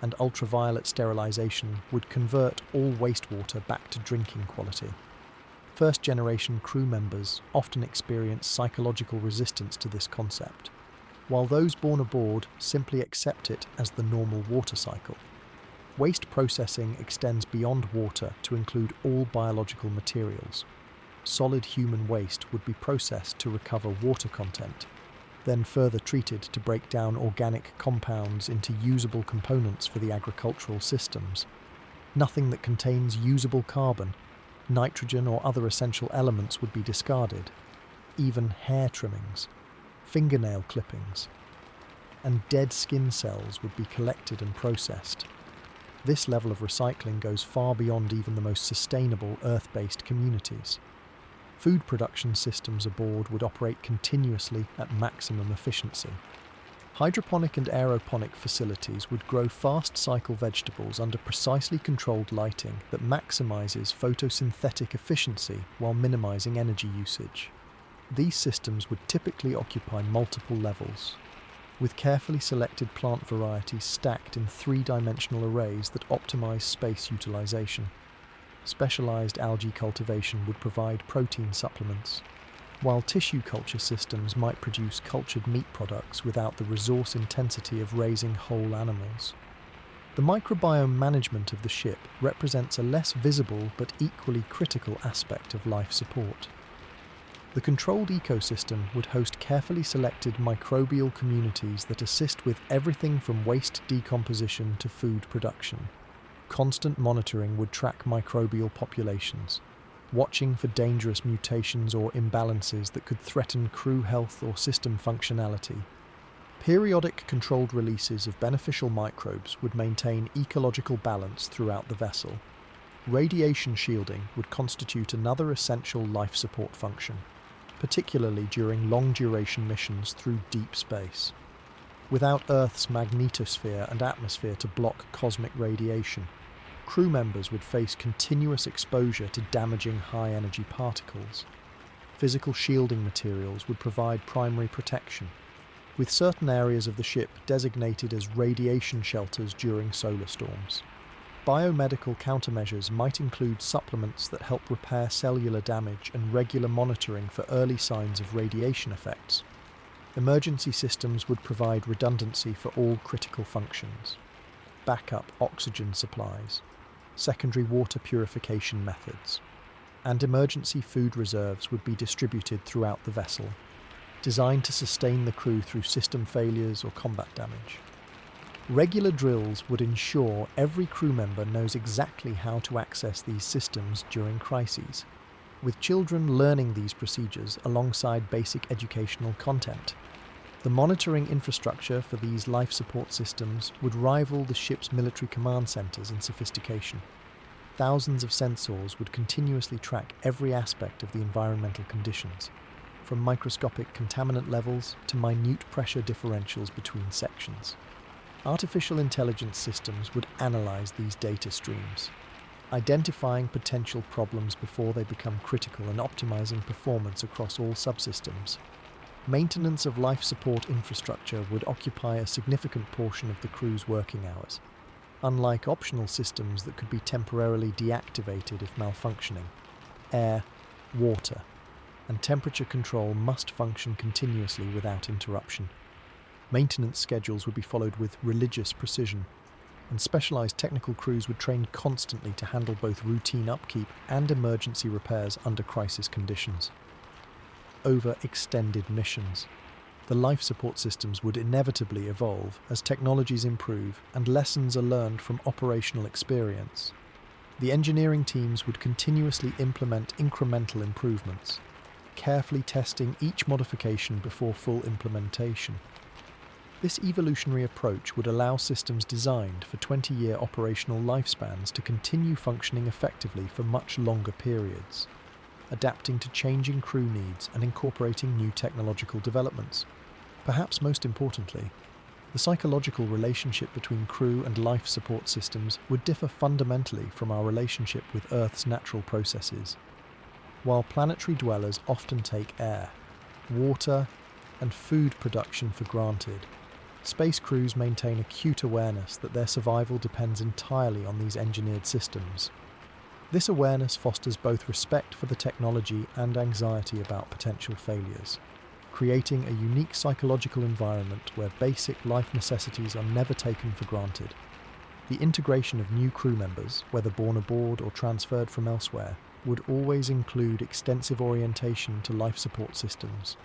and ultraviolet sterilization, would convert all wastewater back to drinking quality. First-generation crew members often experience psychological resistance to this concept, while those born aboard simply accept it as the normal water cycle. Waste processing extends beyond water to include all biological materials. Solid human waste would be processed to recover water content, then further treated to break down organic compounds into usable components for the agricultural systems. Nothing that contains usable carbon, nitrogen, or other essential elements would be discarded. Even hair trimmings, fingernail clippings, and dead skin cells would be collected and processed. This level of recycling goes far beyond even the most sustainable Earth-based communities. Food production systems aboard would operate continuously at maximum efficiency. Hydroponic and aeroponic facilities would grow fast-cycle vegetables under precisely controlled lighting that maximizes photosynthetic efficiency while minimizing energy usage. These systems would typically occupy multiple levels, with carefully selected plant varieties stacked in three-dimensional arrays that optimize space utilization. Specialized algae cultivation would provide protein supplements, while tissue culture systems might produce cultured meat products without the resource intensity of raising whole animals. The microbiome management of the ship represents a less visible but equally critical aspect of life support. The controlled ecosystem would host carefully selected microbial communities that assist with everything from waste decomposition to food production. Constant monitoring would track microbial populations, watching for dangerous mutations or imbalances that could threaten crew health or system functionality. Periodic controlled releases of beneficial microbes would maintain ecological balance throughout the vessel. Radiation shielding would constitute another essential life support function, particularly during long-duration missions through deep space. Without Earth's magnetosphere and atmosphere to block cosmic radiation, crew members would face continuous exposure to damaging high-energy particles. Physical shielding materials would provide primary protection, with certain areas of the ship designated as radiation shelters during solar storms. Biomedical countermeasures might include supplements that help repair cellular damage and regular monitoring for early signs of radiation effects. Emergency systems would provide redundancy for all critical functions, backup oxygen supplies, secondary water purification methods, and emergency food reserves would be distributed throughout the vessel, designed to sustain the crew through system failures or combat damage. Regular drills would ensure every crew member knows exactly how to access these systems during crises, with children learning these procedures alongside basic educational content. The monitoring infrastructure for these life support systems would rival the ship's military command centers in sophistication. Thousands of sensors would continuously track every aspect of the environmental conditions, from microscopic contaminant levels to minute pressure differentials between sections. Artificial intelligence systems would analyze these data streams, identifying potential problems before they become critical and optimizing performance across all subsystems. Maintenance of life support infrastructure would occupy a significant portion of the crew's working hours, unlike optional systems that could be temporarily deactivated if malfunctioning. Air, water, and temperature control must function continuously without interruption. Maintenance schedules would be followed with religious precision, and specialized technical crews would train constantly to handle both routine upkeep and emergency repairs under crisis conditions. Over extended missions, the life support systems would inevitably evolve as technologies improve and lessons are learned from operational experience. The engineering teams would continuously implement incremental improvements, carefully testing each modification before full implementation. This evolutionary approach would allow systems designed for 20-year operational lifespans to continue functioning effectively for much longer periods, adapting to changing crew needs and incorporating new technological developments. Perhaps most importantly, the psychological relationship between crew and life support systems would differ fundamentally from our relationship with Earth's natural processes. While planetary dwellers often take air, water, and food production for granted, space crews maintain acute awareness that their survival depends entirely on these engineered systems. This awareness fosters both respect for the technology and anxiety about potential failures, creating a unique psychological environment where basic life necessities are never taken for granted. The integration of new crew members, whether born aboard or transferred from elsewhere, would always include extensive orientation to life support systems.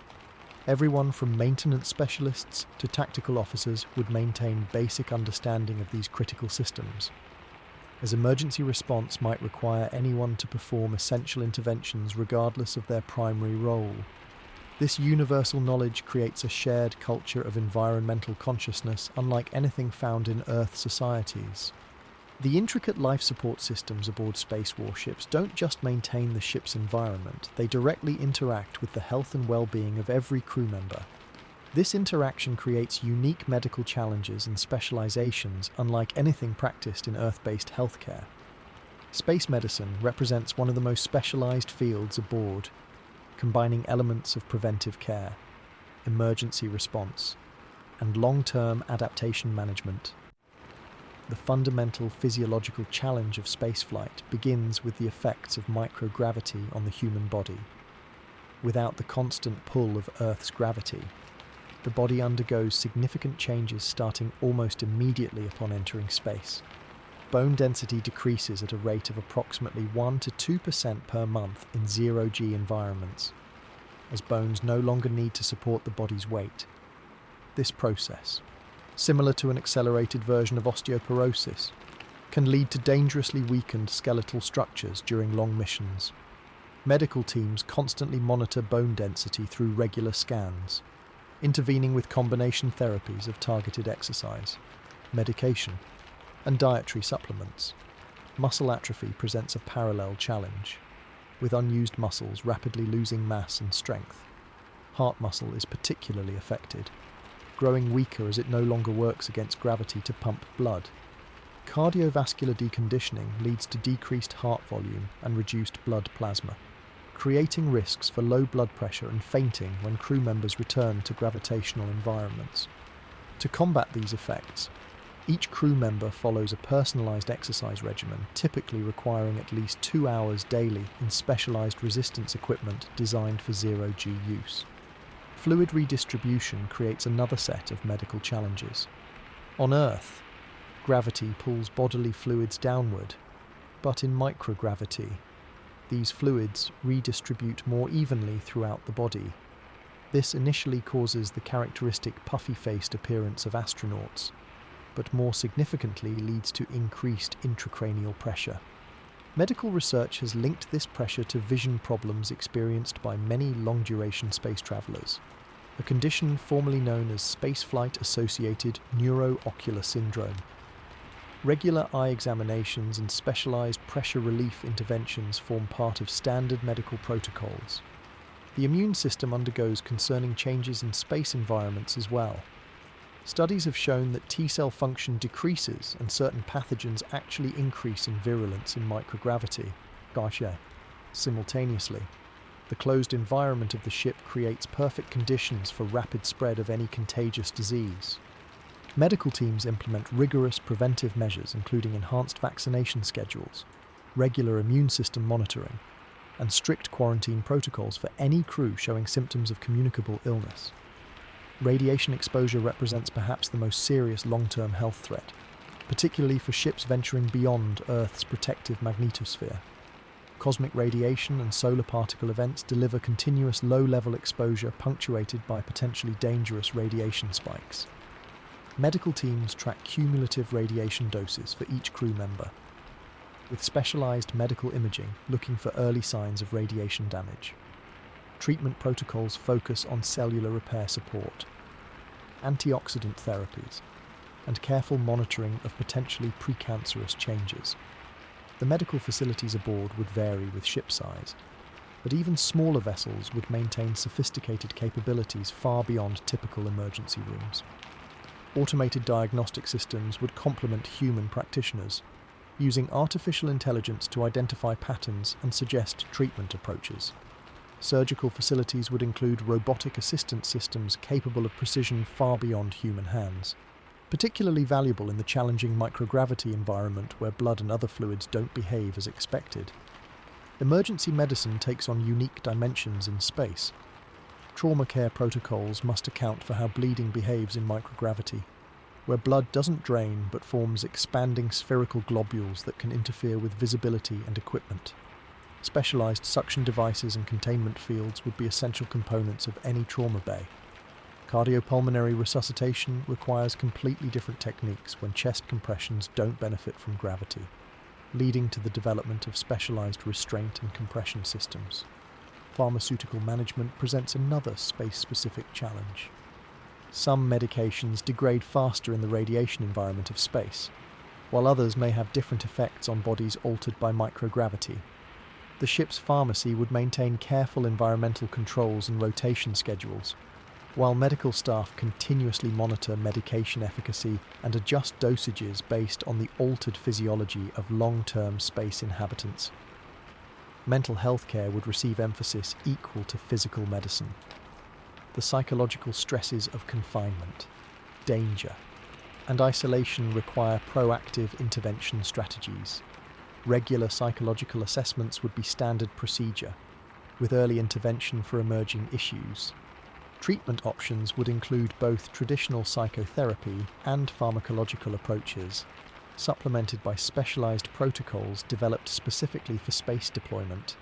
Everyone from maintenance specialists to tactical officers would maintain basic understanding of these critical systems, as emergency response might require anyone to perform essential interventions regardless of their primary role. This universal knowledge creates a shared culture of environmental consciousness unlike anything found in Earth societies. The intricate life support systems aboard space warships don't just maintain the ship's environment, they directly interact with the health and well-being of every crew member. This interaction creates unique medical challenges and specializations unlike anything practiced in Earth-based healthcare. Space medicine represents one of the most specialized fields aboard, combining elements of preventive care, emergency response, and long-term adaptation management. The fundamental physiological challenge of spaceflight begins with the effects of microgravity on the human body. Without the constant pull of Earth's gravity, the body undergoes significant changes starting almost immediately upon entering space. Bone density decreases at a rate of approximately 1 to 2% per month in zero-G environments, as bones no longer need to support the body's weight. This process, similar to an accelerated version of osteoporosis, can lead to dangerously weakened skeletal structures during long missions. Medical teams constantly monitor bone density through regular scans, intervening with combination therapies of targeted exercise, medication, and dietary supplements. Muscle atrophy presents a parallel challenge, with unused muscles rapidly losing mass and strength. Heart muscle is particularly affected, growing weaker as it no longer works against gravity to pump blood. Cardiovascular deconditioning leads to decreased heart volume and reduced blood plasma, creating risks for low blood pressure and fainting when crew members return to gravitational environments. To combat these effects, each crew member follows a personalized exercise regimen, typically requiring at least 2 hours daily in specialized resistance equipment designed for zero-G use. Fluid redistribution creates another set of medical challenges. On Earth, gravity pulls bodily fluids downward, but in microgravity, these fluids redistribute more evenly throughout the body. This initially causes the characteristic puffy-faced appearance of astronauts, but more significantly leads to increased intracranial pressure. Medical research has linked this pressure to vision problems experienced by many long-duration space travelers, a condition formerly known as spaceflight-associated neuroocular syndrome. Regular eye examinations and specialized pressure relief interventions form part of standard medical protocols. The immune system undergoes concerning changes in space environments as well. Studies have shown that T-cell function decreases and certain pathogens actually increase in virulence in microgravity. Simultaneously, the closed environment of the ship creates perfect conditions for rapid spread of any contagious disease. Medical teams implement rigorous preventive measures, including enhanced vaccination schedules, regular immune system monitoring, and strict quarantine protocols for any crew showing symptoms of communicable illness. Radiation exposure represents perhaps the most serious long-term health threat, particularly for ships venturing beyond Earth's protective magnetosphere. Cosmic radiation and solar particle events deliver continuous low-level exposure punctuated by potentially dangerous radiation spikes. Medical teams track cumulative radiation doses for each crew member, with specialized medical imaging looking for early signs of radiation damage. Treatment protocols focus on cellular repair support, antioxidant therapies, and careful monitoring of potentially precancerous changes. The medical facilities aboard would vary with ship size, but even smaller vessels would maintain sophisticated capabilities far beyond typical emergency rooms. Automated diagnostic systems would complement human practitioners, using artificial intelligence to identify patterns and suggest treatment approaches. Surgical facilities would include robotic assistance systems capable of precision far beyond human hands, particularly valuable in the challenging microgravity environment where blood and other fluids don't behave as expected. Emergency medicine takes on unique dimensions in space. Trauma care protocols must account for how bleeding behaves in microgravity, where blood doesn't drain but forms expanding spherical globules that can interfere with visibility and equipment. Specialized suction devices and containment fields would be essential components of any trauma bay. Cardiopulmonary resuscitation requires completely different techniques when chest compressions don't benefit from gravity, leading to the development of specialized restraint and compression systems. Pharmaceutical management presents another space-specific challenge. Some medications degrade faster in the radiation environment of space, while others may have different effects on bodies altered by microgravity. The ship's pharmacy would maintain careful environmental controls and rotation schedules, while medical staff continuously monitor medication efficacy and adjust dosages based on the altered physiology of long-term space inhabitants. Mental health care would receive emphasis equal to physical medicine. The psychological stresses of confinement, danger, and isolation require proactive intervention strategies. Regular psychological assessments would be standard procedure, with early intervention for emerging issues. Treatment options would include both traditional psychotherapy and pharmacological approaches, supplemented by specialized protocols developed specifically for space deployment,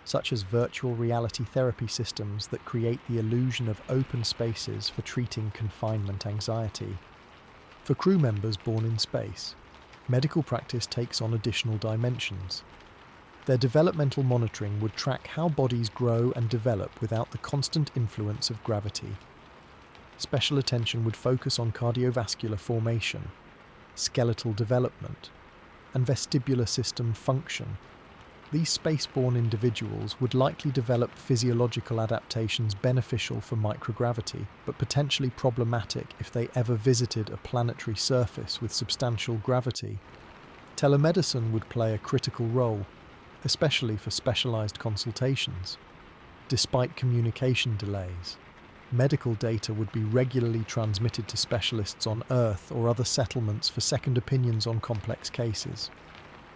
such as virtual reality therapy systems that create the illusion of open spaces for treating confinement anxiety. For crew members born in space, medical practice takes on additional dimensions. Their developmental monitoring would track how bodies grow and develop without the constant influence of gravity. Special attention would focus on cardiovascular formation, skeletal development, and vestibular system function. These spaceborne individuals would likely develop physiological adaptations beneficial for microgravity, but potentially problematic if they ever visited a planetary surface with substantial gravity. Telemedicine would play a critical role, especially for specialized consultations. Despite communication delays, medical data would be regularly transmitted to specialists on Earth or other settlements for second opinions on complex cases.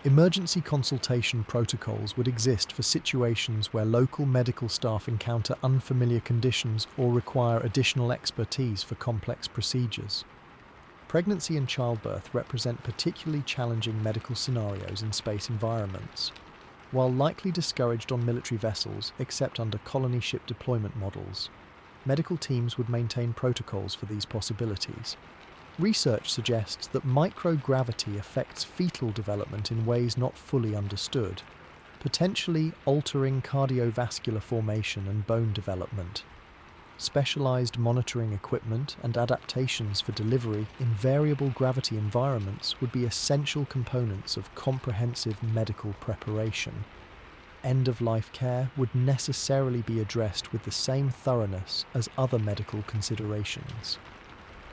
Emergency consultation protocols would exist for situations where local medical staff encounter unfamiliar conditions or require additional expertise for complex procedures. Pregnancy and childbirth represent particularly challenging medical scenarios in space environments. While likely discouraged on military vessels, except under colony ship deployment models, medical teams would maintain protocols for these possibilities. Research suggests that microgravity affects fetal development in ways not fully understood, potentially altering cardiovascular formation and bone development. Specialized monitoring equipment and adaptations for delivery in variable gravity environments would be essential components of comprehensive medical preparation. End-of-life care would necessarily be addressed with the same thoroughness as other medical considerations.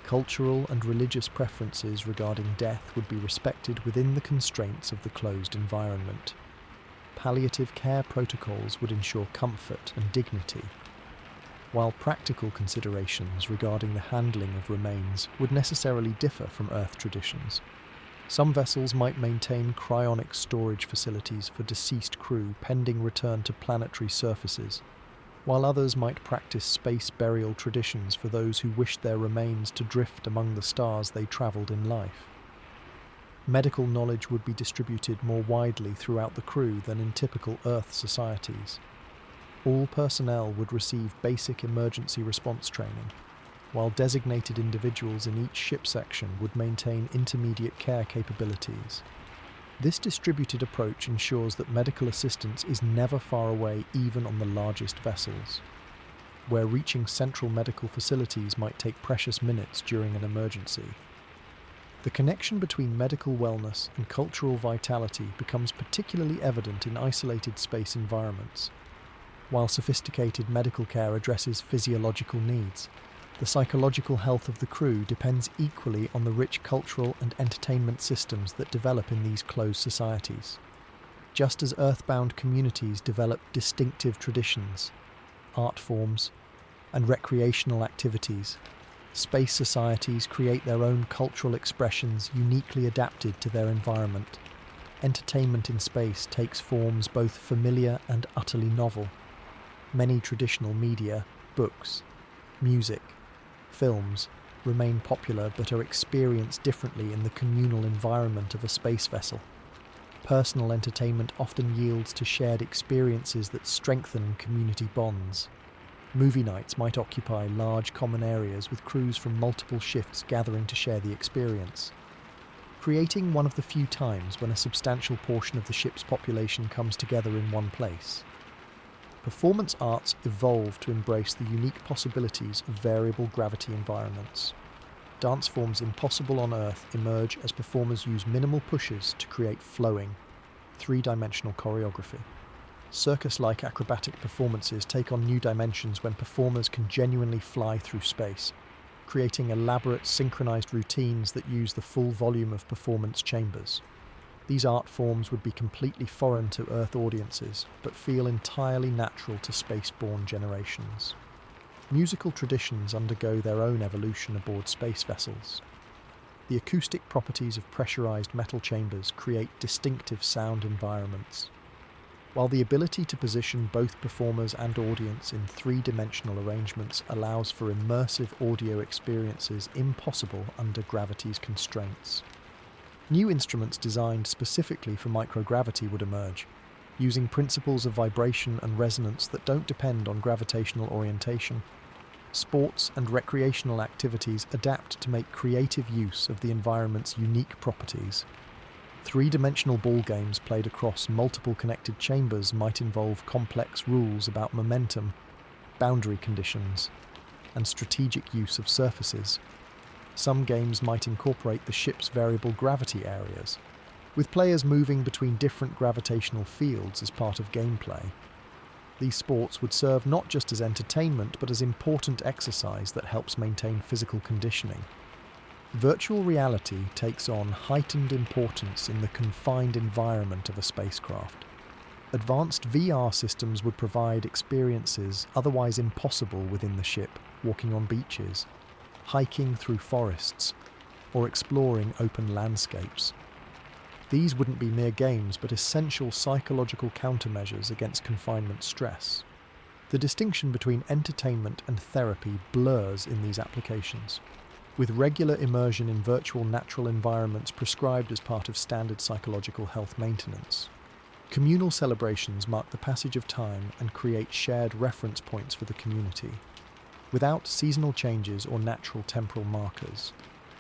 Cultural and religious preferences regarding death would be respected within the constraints of the closed environment. Palliative care protocols would ensure comfort and dignity, while practical considerations regarding the handling of remains would necessarily differ from Earth traditions. Some vessels might maintain cryonic storage facilities for deceased crew pending return to planetary surfaces, while others might practice space burial traditions for those who wished their remains to drift among the stars they travelled in life. Medical knowledge would be distributed more widely throughout the crew than in typical Earth societies. All personnel would receive basic emergency response training, while designated individuals in each ship section would maintain intermediate care capabilities. This distributed approach ensures that medical assistance is never far away even on the largest vessels, where reaching central medical facilities might take precious minutes during an emergency. The connection between medical wellness and cultural vitality becomes particularly evident in isolated space environments. While sophisticated medical care addresses physiological needs, the psychological health of the crew depends equally on the rich cultural and entertainment systems that develop in these closed societies. Just as earthbound communities develop distinctive traditions, art forms, and recreational activities, space societies create their own cultural expressions uniquely adapted to their environment. Entertainment in space takes forms both familiar and utterly novel. Many traditional media, books, music, films, remain popular but are experienced differently in the communal environment of a space vessel. Personal entertainment often yields to shared experiences that strengthen community bonds. Movie nights might occupy large common areas with crews from multiple shifts gathering to share the experience, creating one of the few times when a substantial portion of the ship's population comes together in one place. Performance arts evolved to embrace the unique possibilities of variable gravity environments. Dance forms impossible on Earth emerge as performers use minimal pushes to create flowing, three-dimensional choreography. Circus-like acrobatic performances take on new dimensions when performers can genuinely fly through space, creating elaborate synchronized routines that use the full volume of performance chambers. These art forms would be completely foreign to Earth audiences, but feel entirely natural to space-borne generations. Musical traditions undergo their own evolution aboard space vessels. The acoustic properties of pressurized metal chambers create distinctive sound environments. while the ability to position both performers and audience in three-dimensional arrangements allows for immersive audio experiences impossible under gravity's constraints. New instruments designed specifically for microgravity would emerge, using principles of vibration and resonance that don't depend on gravitational orientation. Sports and recreational activities adapt to make creative use of the environment's unique properties. Three-dimensional ball games played across multiple connected chambers might involve complex rules about momentum, boundary conditions, and strategic use of surfaces. Some games might incorporate the ship's variable gravity areas, with players moving between different gravitational fields as part of gameplay. These sports would serve not just as entertainment but as important exercise that helps maintain physical conditioning. Virtual reality takes on heightened importance in the confined environment of a spacecraft. Advanced VR systems would provide experiences otherwise impossible within the ship, walking on beaches, hiking through forests, or exploring open landscapes. These wouldn't be mere games but essential psychological countermeasures against confinement stress. The distinction between entertainment and therapy blurs in these applications, with regular immersion in virtual natural environments prescribed as part of standard psychological health maintenance. Communal celebrations mark the passage of time and create shared reference points for the community, without seasonal changes or natural temporal markers.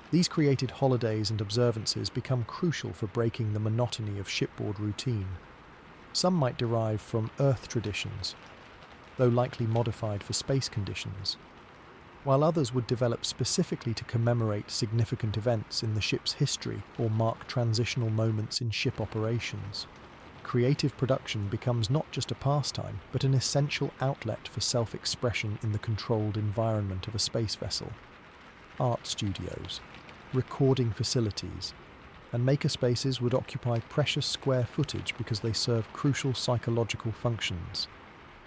These created holidays and observances become crucial for breaking the monotony of shipboard routine. Some might derive from Earth traditions, though likely modified for space conditions, while others would develop specifically to commemorate significant events in the ship's history or mark transitional moments in ship operations. Creative production becomes not just a pastime, but an essential outlet for self-expression in the controlled environment of a space vessel. Art studios, recording facilities, and makerspaces would occupy precious square footage because they serve crucial psychological functions.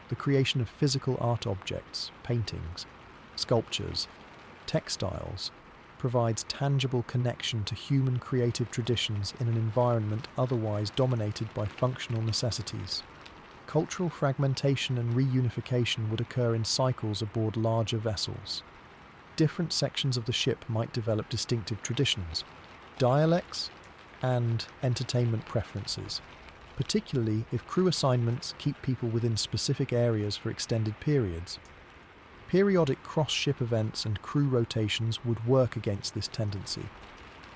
The creation of physical art objects, paintings, sculptures, textiles, provides tangible connection to human creative traditions in an environment otherwise dominated by functional necessities. Cultural fragmentation and reunification would occur in cycles aboard larger vessels. Different sections of the ship might develop distinctive traditions, dialects, and entertainment preferences, particularly if crew assignments keep people within specific areas for extended periods. Periodic cross-ship events and crew rotations would work against this tendency,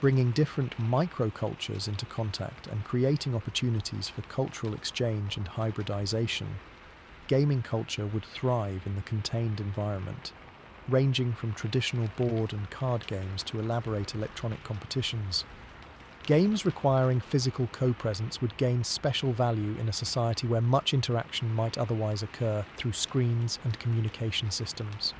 bringing different microcultures into contact and creating opportunities for cultural exchange and hybridization. Gaming culture would thrive in the contained environment, ranging from traditional board and card games to elaborate electronic competitions. Games requiring physical co-presence would gain special value in a society where much interaction might otherwise occur through screens and communication systems.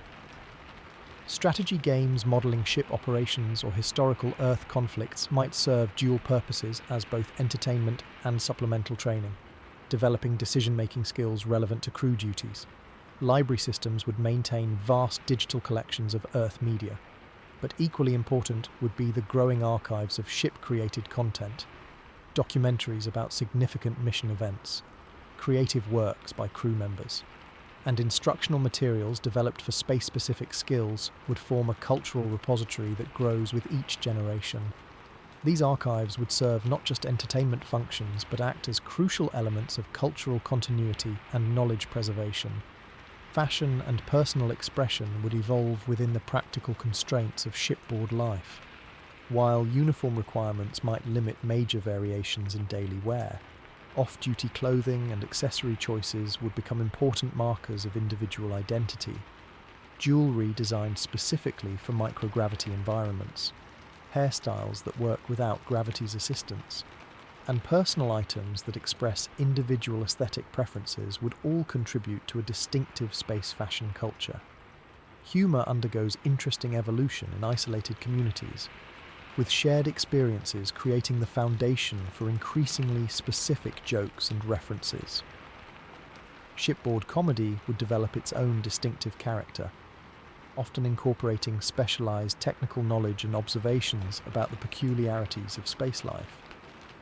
Strategy games modelling ship operations or historical Earth conflicts might serve dual purposes as both entertainment and supplemental training, developing decision-making skills relevant to crew duties. Library systems would maintain vast digital collections of Earth media, but equally important would be the growing archives of ship-created content, documentaries about significant mission events, creative works by crew members, and instructional materials developed for space-specific skills would form a cultural repository that grows with each generation. These archives would serve not just entertainment functions but act as crucial elements of cultural continuity and knowledge preservation. Fashion and personal expression would evolve within the practical constraints of shipboard life. While uniform requirements might limit major variations in daily wear, off-duty clothing and accessory choices would become important markers of individual identity. Jewellery designed specifically for microgravity environments, hairstyles that work without gravity's assistance, and personal items that express individual aesthetic preferences would all contribute to a distinctive space fashion culture. Humour undergoes interesting evolution in isolated communities, with shared experiences creating the foundation for increasingly specific jokes and references. Shipboard comedy would develop its own distinctive character, often incorporating specialised technical knowledge and observations about the peculiarities of space life.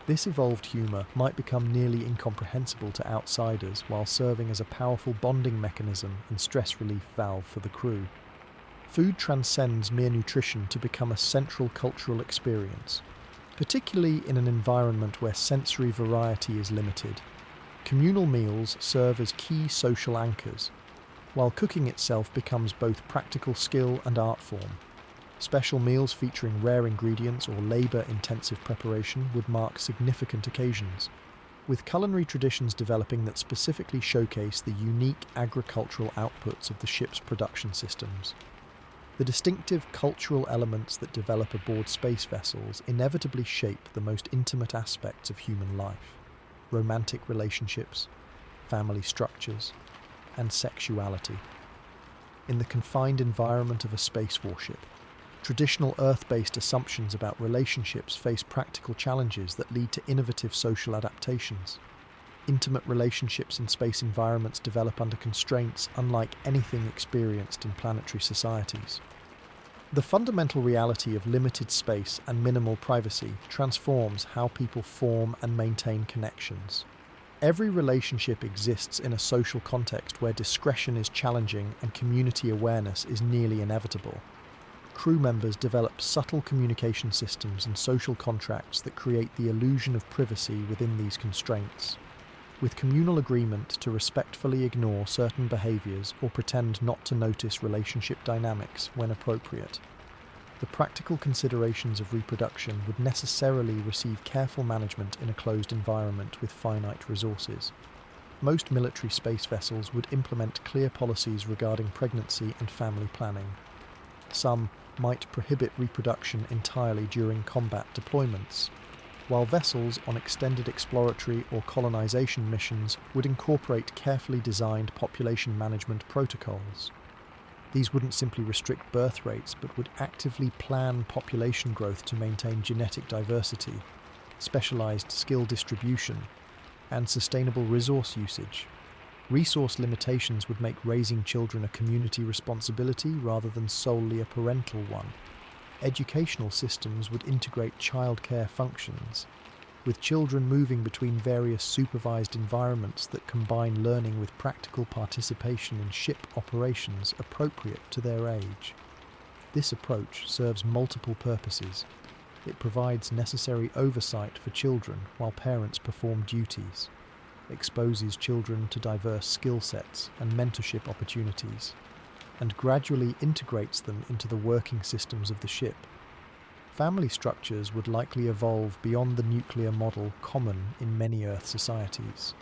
This evolved humour might become nearly incomprehensible to outsiders while serving as a powerful bonding mechanism and stress relief valve for the crew. Food transcends mere nutrition to become a central cultural experience, particularly in an environment where sensory variety is limited. Communal meals serve as key social anchors, while cooking itself becomes both practical skill and art form. Special meals featuring rare ingredients or labour-intensive preparation would mark significant occasions, with culinary traditions developing that specifically showcase the unique agricultural outputs of the ship's production systems. The distinctive cultural elements that develop aboard space vessels inevitably shape the most intimate aspects of human life: romantic relationships, family structures, and sexuality. In the confined environment of a space warship, traditional Earth-based assumptions about relationships face practical challenges that lead to innovative social adaptations. Intimate relationships in space environments develop under constraints unlike anything experienced in planetary societies. The fundamental reality of limited space and minimal privacy transforms how people form and maintain connections. Every relationship exists in a social context where discretion is challenging and community awareness is nearly inevitable. Crew members develop subtle communication systems and social contracts that create the illusion of privacy within these constraints, with communal agreement to respectfully ignore certain behaviours or pretend not to notice relationship dynamics when appropriate. The practical considerations of reproduction would necessarily receive careful management in a closed environment with finite resources. Most military space vessels would implement clear policies regarding pregnancy and family planning. Some might prohibit reproduction entirely during combat deployments, while vessels on extended exploratory or colonization missions would incorporate carefully designed population management protocols. These wouldn't simply restrict birth rates, but would actively plan population growth to maintain genetic diversity, specialized skill distribution, and sustainable resource usage. Resource limitations would make raising children a community responsibility rather than solely a parental one. Educational systems would integrate childcare functions, with children moving between various supervised environments that combine learning with practical participation in ship operations appropriate to their age. This approach serves multiple purposes. It provides necessary oversight for children while parents perform duties, exposes children to diverse skill sets and mentorship opportunities, and gradually integrates them into the working systems of the ship. Family structures would likely evolve beyond the nuclear model common in many Earth societies.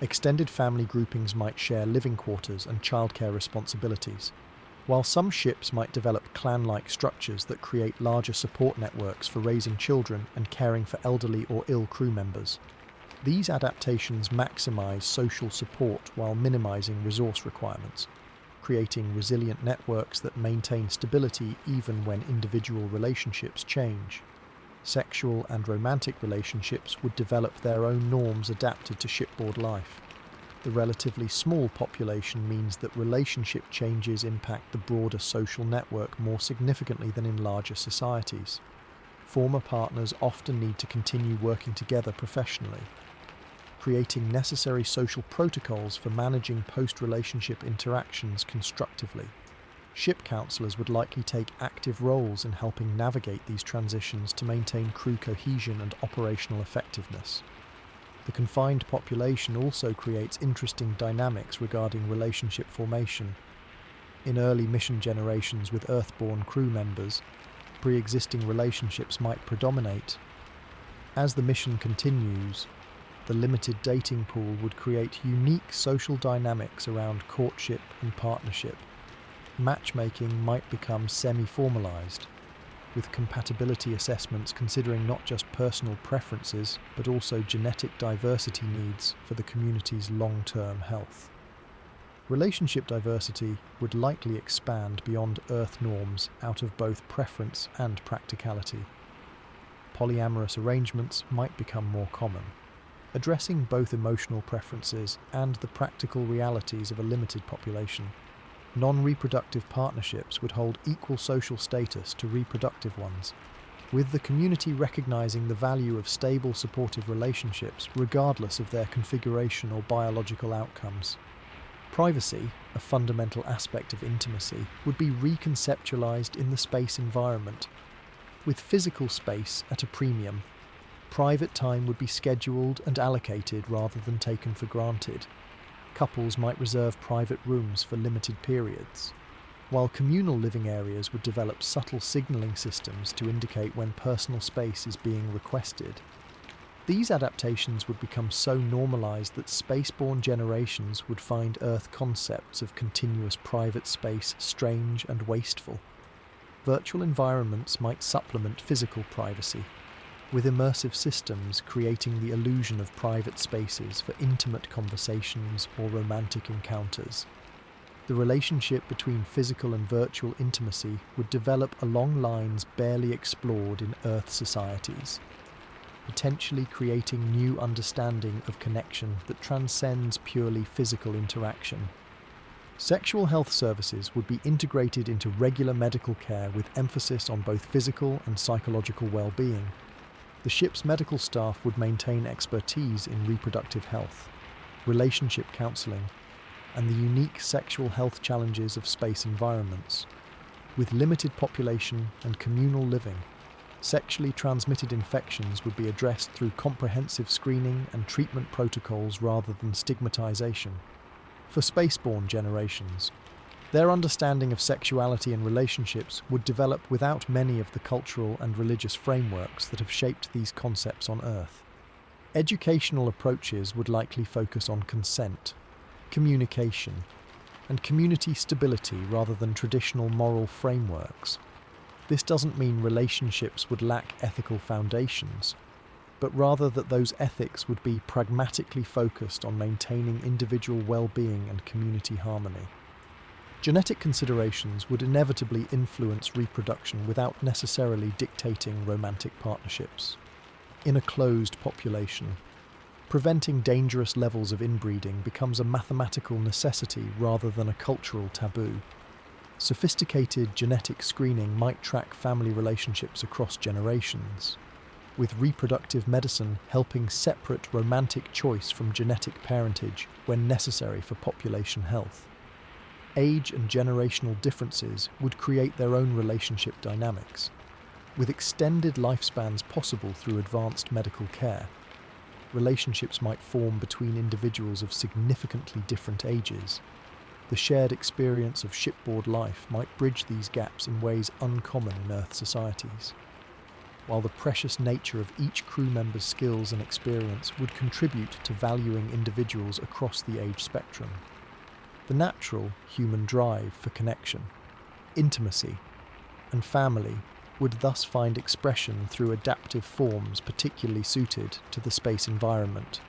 Extended family groupings might share living quarters and childcare responsibilities, while some ships might develop clan-like structures that create larger support networks for raising children and caring for elderly or ill crew members. These adaptations maximize social support while minimizing resource requirements, creating resilient networks that maintain stability even when individual relationships change. Sexual and romantic relationships would develop their own norms adapted to shipboard life. The relatively small population means that relationship changes impact the broader social network more significantly than in larger societies. Former partners often need to continue working together professionally, creating necessary social protocols for managing post-relationship interactions constructively. Ship counselors would likely take active roles in helping navigate these transitions to maintain crew cohesion and operational effectiveness. The confined population also creates interesting dynamics regarding relationship formation. In early mission generations with Earthborn crew members, pre-existing relationships might predominate. As the mission continues, the limited dating pool would create unique social dynamics around courtship and partnership. Matchmaking might become semi-formalized, with compatibility assessments considering not just personal preferences, but also genetic diversity needs for the community's long-term health. Relationship diversity would likely expand beyond Earth norms out of both preference and practicality. Polyamorous arrangements might become more common, addressing both emotional preferences and the practical realities of a limited population. Non-reproductive partnerships would hold equal social status to reproductive ones, with the community recognizing the value of stable, supportive relationships regardless of their configuration or biological outcomes. Privacy, a fundamental aspect of intimacy, would be reconceptualized in the space environment. With physical space at a premium, private time would be scheduled and allocated rather than taken for granted. Couples might reserve private rooms for limited periods, while communal living areas would develop subtle signaling systems to indicate when personal space is being requested. These adaptations would become so normalized that spaceborne generations would find Earth concepts of continuous private space strange and wasteful. Virtual environments might supplement physical privacy, with immersive systems creating the illusion of private spaces for intimate conversations or romantic encounters. The relationship between physical and virtual intimacy would develop along lines barely explored in Earth societies, potentially creating new understanding of connection that transcends purely physical interaction. Sexual health services would be integrated into regular medical care with emphasis on both physical and psychological well-being. The ship's medical staff would maintain expertise in reproductive health, relationship counselling, and the unique sexual health challenges of space environments. With limited population and communal living, sexually transmitted infections would be addressed through comprehensive screening and treatment protocols rather than stigmatization. For spaceborne generations, their understanding of sexuality and relationships would develop without many of the cultural and religious frameworks that have shaped these concepts on Earth. Educational approaches would likely focus on consent, communication, and community stability rather than traditional moral frameworks. This doesn't mean relationships would lack ethical foundations, but rather that those ethics would be pragmatically focused on maintaining individual well-being and community harmony. Genetic considerations would inevitably influence reproduction without necessarily dictating romantic partnerships. In a closed population, preventing dangerous levels of inbreeding becomes a mathematical necessity rather than a cultural taboo. Sophisticated genetic screening might track family relationships across generations, with reproductive medicine helping separate romantic choice from genetic parentage when necessary for population health. Age and generational differences would create their own relationship dynamics, with extended lifespans possible through advanced medical care. Relationships might form between individuals of significantly different ages. The shared experience of shipboard life might bridge these gaps in ways uncommon in Earth societies, while the precious nature of each crew member's skills and experience would contribute to valuing individuals across the age spectrum. The natural human drive for connection, intimacy, and family would thus find expression through adaptive forms particularly suited to the space environment.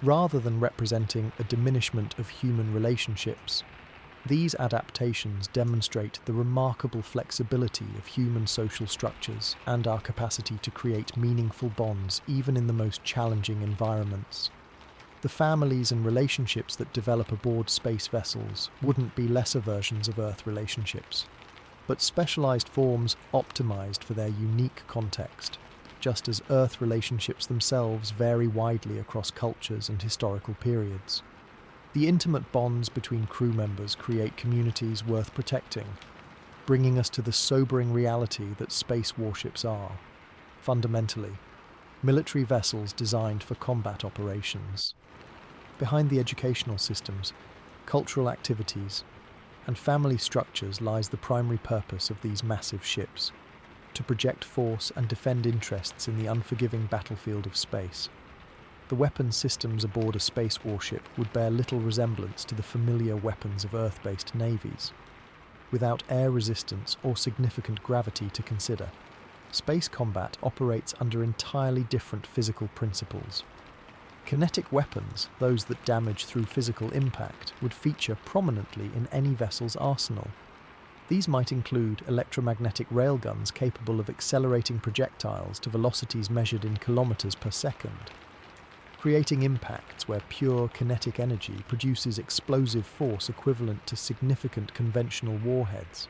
Rather than representing a diminishment of human relationships, these adaptations demonstrate the remarkable flexibility of human social structures and our capacity to create meaningful bonds even in the most challenging environments. The families and relationships that develop aboard space vessels wouldn't be lesser versions of Earth relationships, but specialized forms optimized for their unique context, just as Earth relationships themselves vary widely across cultures and historical periods. The intimate bonds between crew members create communities worth protecting, bringing us to the sobering reality that space warships are, fundamentally, military vessels designed for combat operations. Behind the educational systems, cultural activities, and family structures lies the primary purpose of these massive ships: to project force and defend interests in the unforgiving battlefield of space. The weapons systems aboard a space warship would bear little resemblance to the familiar weapons of Earth-based navies. Without air resistance or significant gravity to consider, space combat operates under entirely different physical principles. Kinetic weapons, those that damage through physical impact, would feature prominently in any vessel's arsenal. These might include electromagnetic railguns capable of accelerating projectiles to velocities measured in kilometers per second, creating impacts where pure kinetic energy produces explosive force equivalent to significant conventional warheads.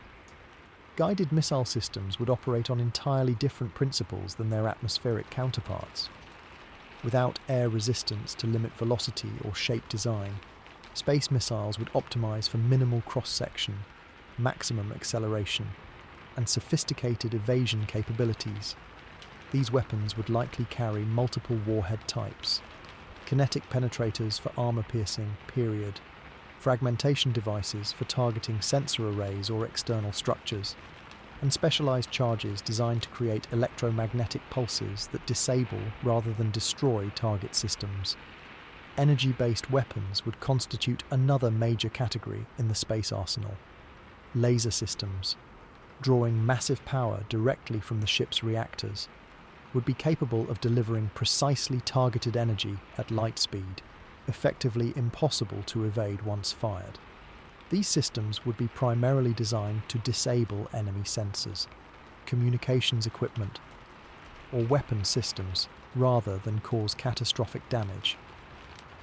Guided missile systems would operate on entirely different principles than their atmospheric counterparts. Without air resistance to limit velocity or shape design, space missiles would optimize for minimal cross-section, maximum acceleration, and sophisticated evasion capabilities. These weapons would likely carry multiple warhead types, kinetic penetrators for armor-piercing, fragmentation devices for targeting sensor arrays or external structures, and specialized charges designed to create electromagnetic pulses that disable rather than destroy target systems. Energy-based weapons would constitute another major category in the space arsenal. Laser systems, drawing massive power directly from the ship's reactors, would be capable of delivering precisely targeted energy at light speed, effectively impossible to evade once fired. These systems would be primarily designed to disable enemy sensors, communications equipment, or weapon systems rather than cause catastrophic damage,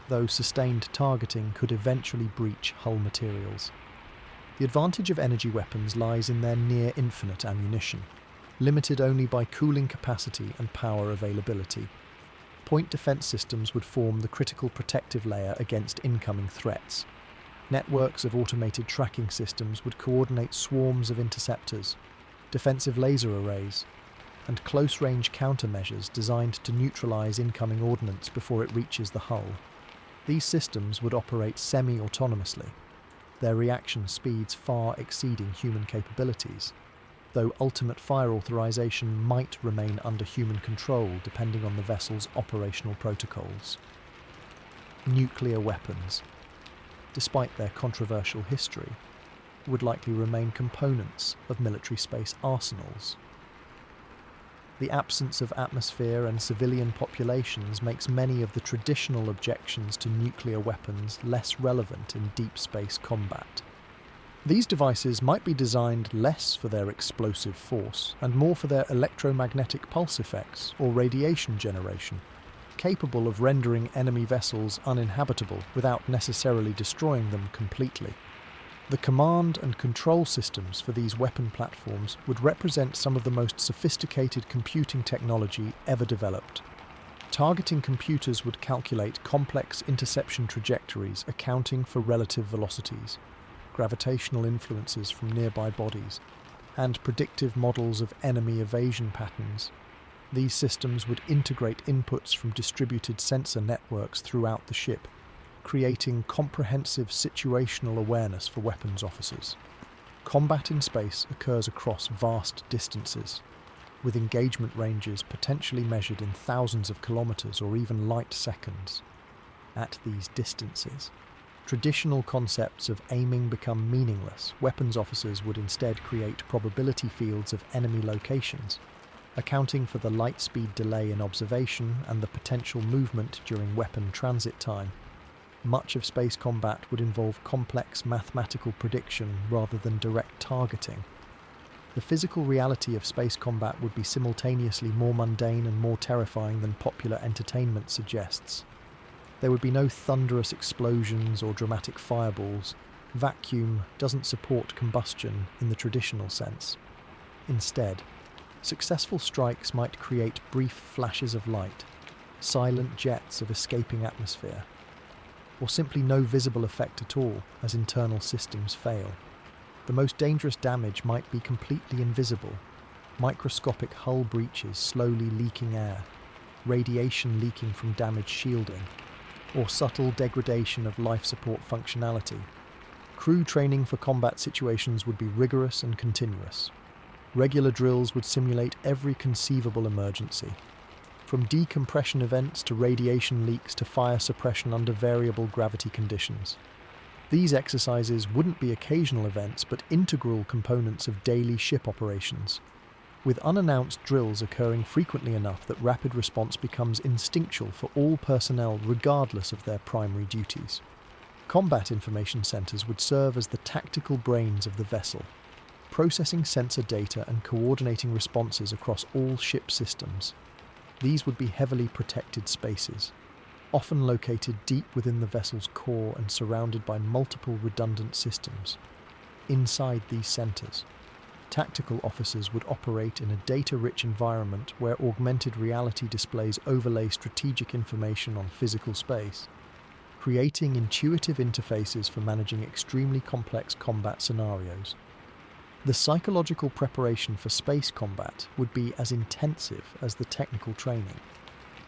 though sustained targeting could eventually breach hull materials. The advantage of energy weapons lies in their near-infinite ammunition, limited only by cooling capacity and power availability. Point defense systems would form the critical protective layer against incoming threats. Networks of automated tracking systems would coordinate swarms of interceptors, defensive laser arrays, and close-range countermeasures designed to neutralize incoming ordnance before it reaches the hull. These systems would operate semi-autonomously, their reaction speeds far exceeding human capabilities, though ultimate fire authorization might remain under human control depending on the vessel's operational protocols. Nuclear weapons, despite their controversial history, would likely remain components of military space arsenals. The absence of atmosphere and civilian populations makes many of the traditional objections to nuclear weapons less relevant in deep space combat. These devices might be designed less for their explosive force and more for their electromagnetic pulse effects or radiation generation, capable of rendering enemy vessels uninhabitable without necessarily destroying them completely. The command and control systems for these weapon platforms would represent some of the most sophisticated computing technology ever developed. Targeting computers would calculate complex interception trajectories accounting for relative velocities, gravitational influences from nearby bodies, and predictive models of enemy evasion patterns. These systems would integrate inputs from distributed sensor networks throughout the ship, creating comprehensive situational awareness for weapons officers. Combat in space occurs across vast distances, with engagement ranges potentially measured in thousands of kilometers or even light seconds. At these distances, traditional concepts of aiming become meaningless. Weapons officers would instead create probability fields of enemy locations, accounting for the light speed delay in observation and the potential movement during weapon transit time. Much of space combat would involve complex mathematical prediction rather than direct targeting. The physical reality of space combat would be simultaneously more mundane and more terrifying than popular entertainment suggests. There would be no thunderous explosions or dramatic fireballs. Vacuum doesn't support combustion in the traditional sense. Instead, successful strikes might create brief flashes of light, silent jets of escaping atmosphere, or simply no visible effect at all as internal systems fail. The most dangerous damage might be completely invisible, microscopic hull breaches slowly leaking air, radiation leaking from damaged shielding, or subtle degradation of life support functionality. Crew training for combat situations would be rigorous and continuous. Regular drills would simulate every conceivable emergency, from decompression events to radiation leaks to fire suppression under variable gravity conditions. These exercises wouldn't be occasional events but integral components of daily ship operations, with unannounced drills occurring frequently enough that rapid response becomes instinctual for all personnel regardless of their primary duties. Combat information centers would serve as the tactical brains of the vessel, processing sensor data and coordinating responses across all ship systems. These would be heavily protected spaces, often located deep within the vessel's core and surrounded by multiple redundant systems. Inside these centers, Tactical officers would operate in a data-rich environment where augmented reality displays overlay strategic information on physical space, creating intuitive interfaces for managing extremely complex combat scenarios. The psychological preparation for space combat would be as intensive as the technical training.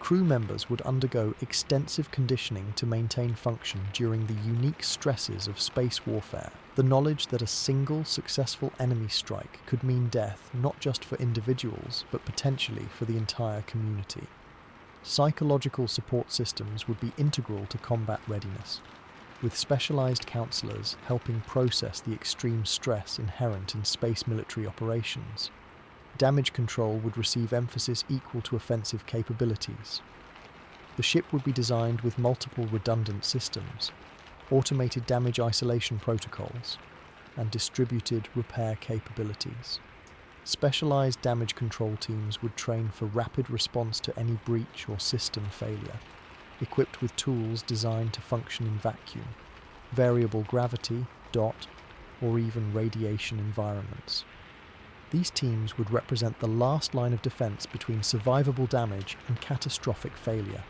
Crew members would undergo extensive conditioning to maintain function during the unique stresses of space warfare. The knowledge that a single successful enemy strike could mean death not just for individuals, but potentially for the entire community. Psychological support systems would be integral to combat readiness, with specialized counselors helping process the extreme stress inherent in space military operations. Damage control would receive emphasis equal to offensive capabilities. The ship would be designed with multiple redundant systems, automated damage isolation protocols, and distributed repair capabilities. Specialized damage control teams would train for rapid response to any breach or system failure, equipped with tools designed to function in vacuum, variable gravity, dot, or even radiation environments. These teams would represent the last line of defense between survivable damage and catastrophic failure.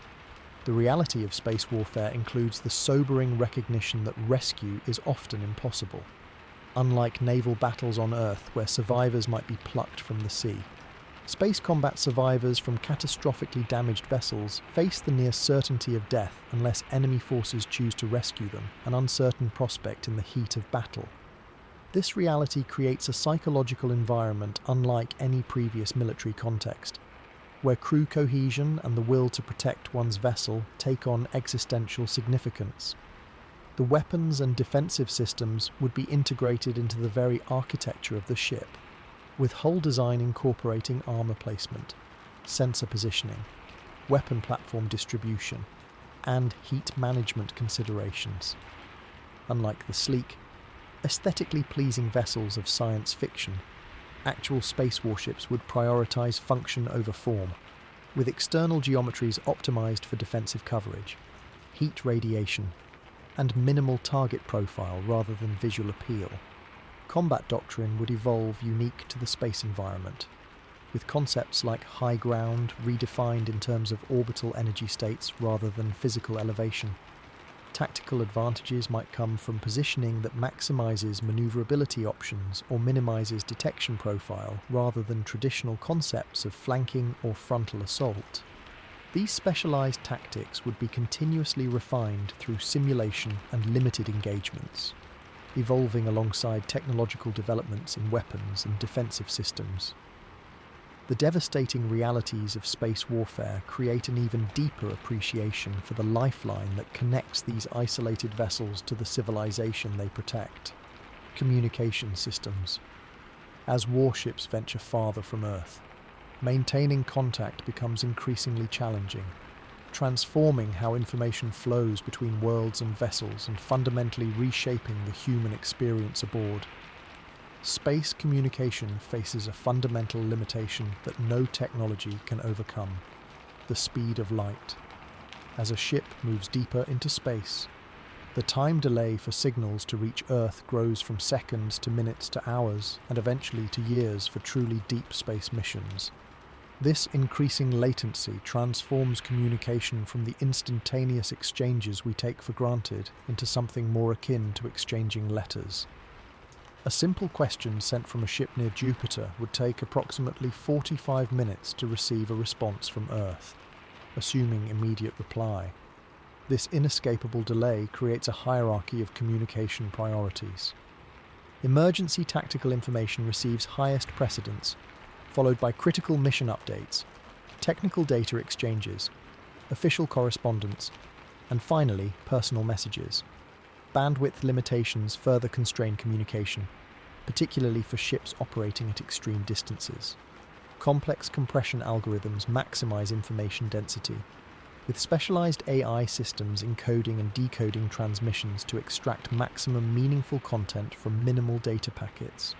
The reality of space warfare includes the sobering recognition that rescue is often impossible. Unlike naval battles on Earth where survivors might be plucked from the sea, space combat survivors from catastrophically damaged vessels face the near certainty of death unless enemy forces choose to rescue them, an uncertain prospect in the heat of battle. This reality creates a psychological environment unlike any previous military context, where crew cohesion and the will to protect one's vessel take on existential significance. The weapons and defensive systems would be integrated into the very architecture of the ship, with hull design incorporating armor placement, sensor positioning, weapon platform distribution, and heat management considerations. Unlike the sleek, aesthetically pleasing vessels of science fiction, actual space warships would prioritize function over form, with external geometries optimized for defensive coverage, heat radiation, and minimal target profile rather than visual appeal. Combat doctrine would evolve unique to the space environment, with concepts like high ground redefined in terms of orbital energy states rather than physical elevation. Tactical advantages might come from positioning that maximizes maneuverability options or minimizes detection profile rather than traditional concepts of flanking or frontal assault. These specialized tactics would be continuously refined through simulation and limited engagements, evolving alongside technological developments in weapons and defensive systems. The devastating realities of space warfare create an even deeper appreciation for the lifeline that connects these isolated vessels to the civilization they protect. Communication systems. As warships venture farther from Earth, maintaining contact becomes increasingly challenging, transforming how information flows between worlds and vessels and fundamentally reshaping the human experience aboard. Space communication faces a fundamental limitation that no technology can overcome: the speed of light. As a ship moves deeper into space, the time delay for signals to reach Earth grows from seconds to minutes to hours, and eventually to years for truly deep space missions. This increasing latency transforms communication from the instantaneous exchanges we take for granted into something more akin to exchanging letters. A simple question sent from a ship near Jupiter would take approximately 45 minutes to receive a response from Earth, assuming immediate reply. This inescapable delay creates a hierarchy of communication priorities. Emergency tactical information receives highest precedence, followed by critical mission updates, technical data exchanges, official correspondence, and finally, personal messages. Bandwidth limitations further constrain communication, particularly for ships operating at extreme distances. Complex compression algorithms maximize information density, with specialized AI systems encoding and decoding transmissions to extract maximum meaningful content from minimal data packets.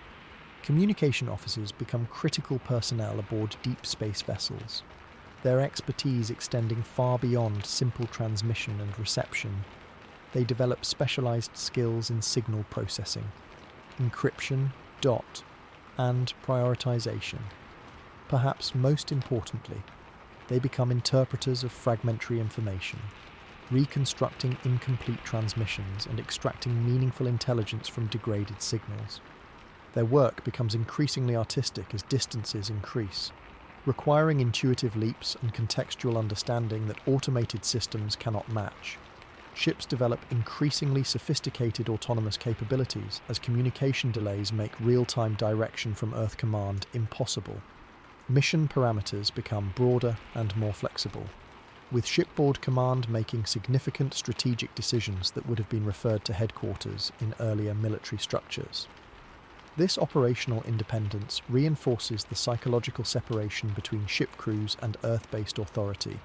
Communication officers become critical personnel aboard deep space vessels, their expertise extending far beyond simple transmission and reception. They develop specialized skills in signal processing, encryption, dot, and prioritization. Perhaps most importantly, they become interpreters of fragmentary information, reconstructing incomplete transmissions and extracting meaningful intelligence from degraded signals. Their work becomes increasingly artistic as distances increase, requiring intuitive leaps and contextual understanding that automated systems cannot match. Ships develop increasingly sophisticated autonomous capabilities as communication delays make real-time direction from Earth Command impossible. Mission parameters become broader and more flexible, with shipboard command making significant strategic decisions that would have been referred to headquarters in earlier military structures. This operational independence reinforces the psychological separation between ship crews and Earth-based authority,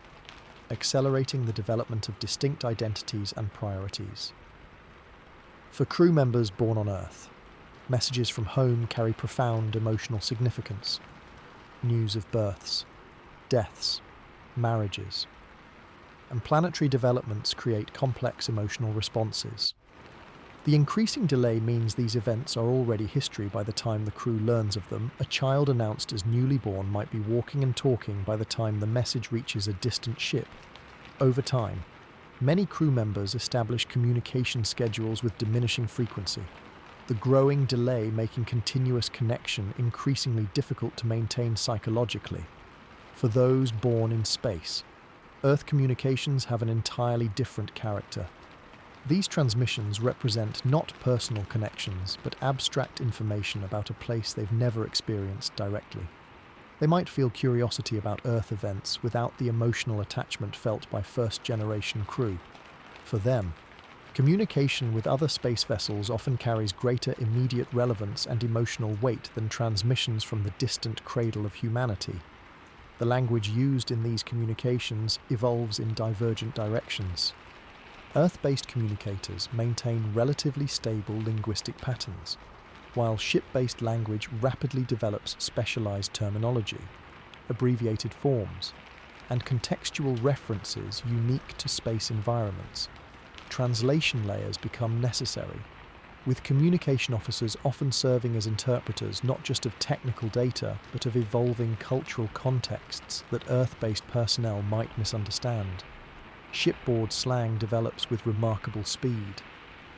accelerating the development of distinct identities and priorities. For crew members born on Earth, messages from home carry profound emotional significance. News of births, deaths, marriages, and planetary developments create complex emotional responses. The increasing delay means these events are already history by the time the crew learns of them. A child announced as newly born might be walking and talking by the time the message reaches a distant ship. Over time, many crew members establish communication schedules with diminishing frequency, the growing delay making continuous connection increasingly difficult to maintain psychologically. For those born in space, Earth communications have an entirely different character. These transmissions represent not personal connections, but abstract information about a place they've never experienced directly. They might feel curiosity about Earth events without the emotional attachment felt by first-generation crew. For them, communication with other space vessels often carries greater immediate relevance and emotional weight than transmissions from the distant cradle of humanity. The language used in these communications evolves in divergent directions. Earth-based communicators maintain relatively stable linguistic patterns, while ship-based language rapidly develops specialized terminology, abbreviated forms, and contextual references unique to space environments. Translation layers become necessary, with communication officers often serving as interpreters not just of technical data, but of evolving cultural contexts that Earth-based personnel might misunderstand. Shipboard slang develops with remarkable speed,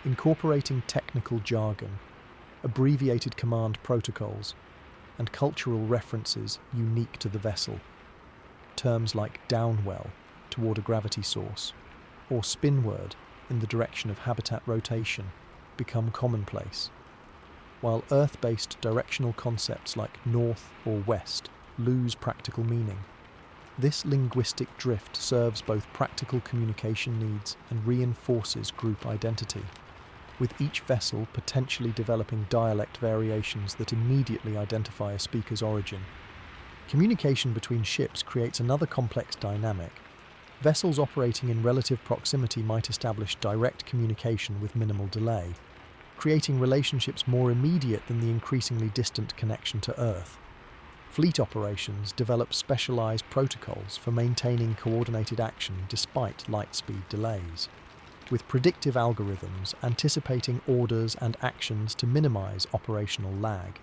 incorporating technical jargon, abbreviated command protocols, and cultural references unique to the vessel. Terms like downwell, toward a gravity source, or spinward, in the direction of habitat rotation, become commonplace, while Earth-based directional concepts like north or west lose practical meaning. This linguistic drift serves both practical communication needs and reinforces group identity, with each vessel potentially developing dialect variations that immediately identify a speaker's origin. Communication between ships creates another complex dynamic. Vessels operating in relative proximity might establish direct communication with minimal delay, creating relationships more immediate than the increasingly distant connection to Earth. Fleet operations develop specialized protocols for maintaining coordinated action despite light speed delays, with predictive algorithms anticipating orders and actions to minimize operational lag.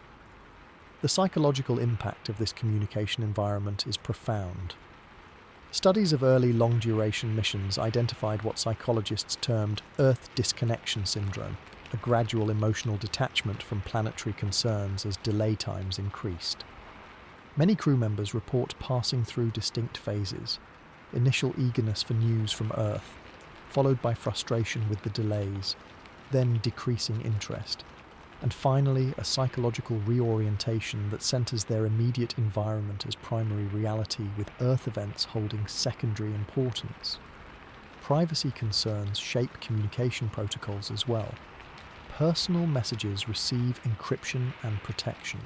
The psychological impact of this communication environment is profound. Studies of early long-duration missions identified what psychologists termed Earth disconnection syndrome, a gradual emotional detachment from planetary concerns as delay times increased. Many crew members report passing through distinct phases: initial eagerness for news from Earth, followed by frustration with the delays, then decreasing interest, and finally a psychological reorientation that centers their immediate environment as primary reality, with Earth events holding secondary importance. Privacy concerns shape communication protocols as well. Personal messages receive encryption and protection,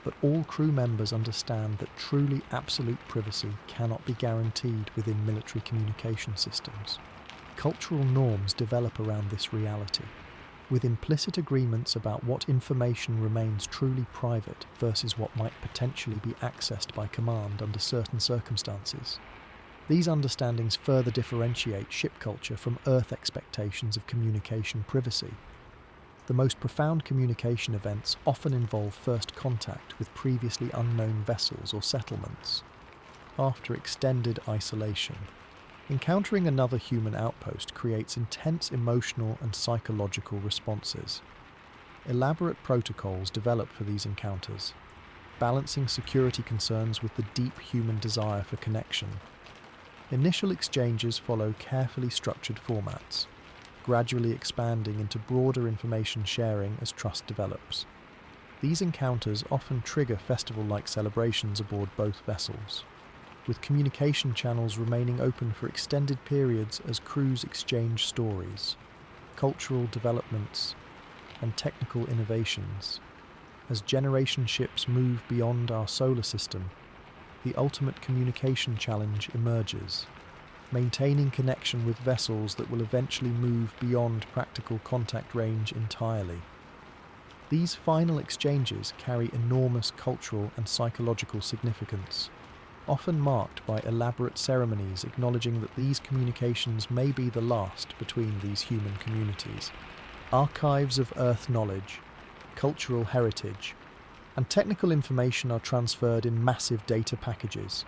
but all crew members understand that truly absolute privacy cannot be guaranteed within military communication systems. Cultural norms develop around this reality, with implicit agreements about what information remains truly private versus what might potentially be accessed by command under certain circumstances. These understandings further differentiate ship culture from Earth expectations of communication privacy. The most profound communication events often involve first contact with previously unknown vessels or settlements. After extended isolation, encountering another human outpost creates intense emotional and psychological responses. Elaborate protocols develop for these encounters, balancing security concerns with the deep human desire for connection. Initial exchanges follow carefully structured formats, gradually expanding into broader information sharing as trust develops. These encounters often trigger festival-like celebrations aboard both vessels, with communication channels remaining open for extended periods as crews exchange stories, cultural developments, and technical innovations. As generation ships move beyond our solar system, the ultimate communication challenge emerges, maintaining connection with vessels that will eventually move beyond practical contact range entirely. These final exchanges carry enormous cultural and psychological significance, often marked by elaborate ceremonies acknowledging that these communications may be the last between these human communities. Archives of Earth knowledge, cultural heritage, and technical information are transferred in massive data packages,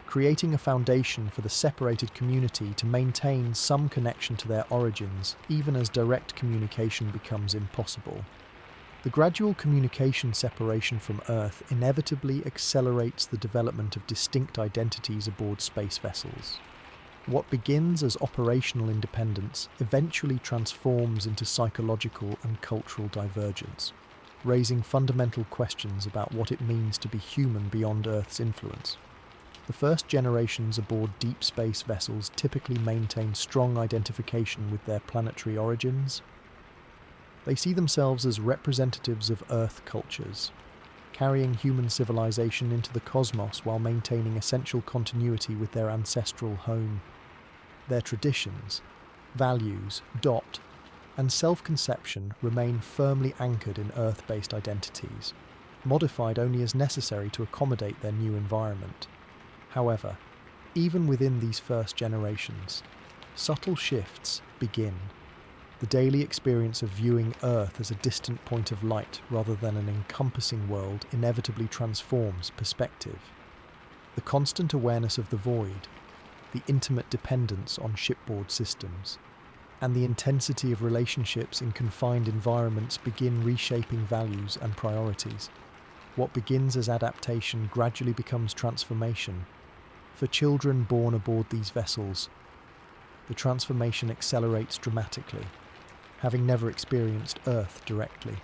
creating a foundation for the separated community to maintain some connection to their origins, even as direct communication becomes impossible. The gradual communication separation from Earth inevitably accelerates the development of distinct identities aboard space vessels. What begins as operational independence eventually transforms into psychological and cultural divergence, raising fundamental questions about what it means to be human beyond Earth's influence. The first generations aboard deep space vessels typically maintain strong identification with their planetary origins. They see themselves as representatives of Earth cultures, carrying human civilization into the cosmos while maintaining essential continuity with their ancestral home. Their traditions, values, and self-conception remain firmly anchored in Earth-based identities, modified only as necessary to accommodate their new environment. However, even within these first generations, subtle shifts begin. The daily experience of viewing Earth as a distant point of light rather than an encompassing world inevitably transforms perspective. The constant awareness of the void, the intimate dependence on shipboard systems, and the intensity of relationships in confined environments begin reshaping values and priorities. What begins as adaptation gradually becomes transformation. For children born aboard these vessels, the transformation accelerates dramatically, having never experienced Earth directly.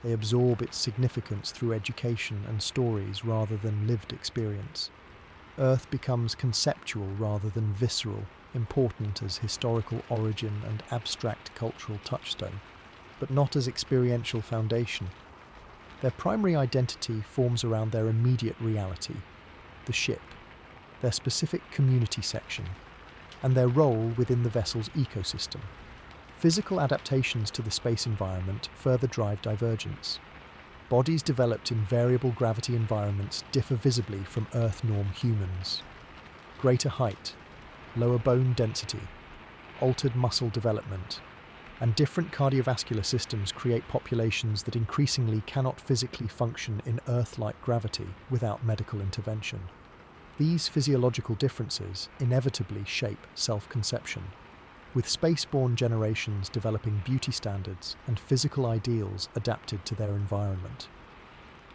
They absorb its significance through education and stories rather than lived experience. Earth becomes conceptual rather than visceral, important as historical origin and abstract cultural touchstone, but not as experiential foundation. Their primary identity forms around their immediate reality, the ship, their specific community section, and their role within the vessel's ecosystem. Physical adaptations to the space environment further drive divergence. Bodies developed in variable gravity environments differ visibly from Earth-norm humans. Greater height, lower bone density, altered muscle development, and different cardiovascular systems create populations that increasingly cannot physically function in Earth-like gravity without medical intervention. These physiological differences inevitably shape self-conception, with spaceborne generations developing beauty standards and physical ideals adapted to their environment.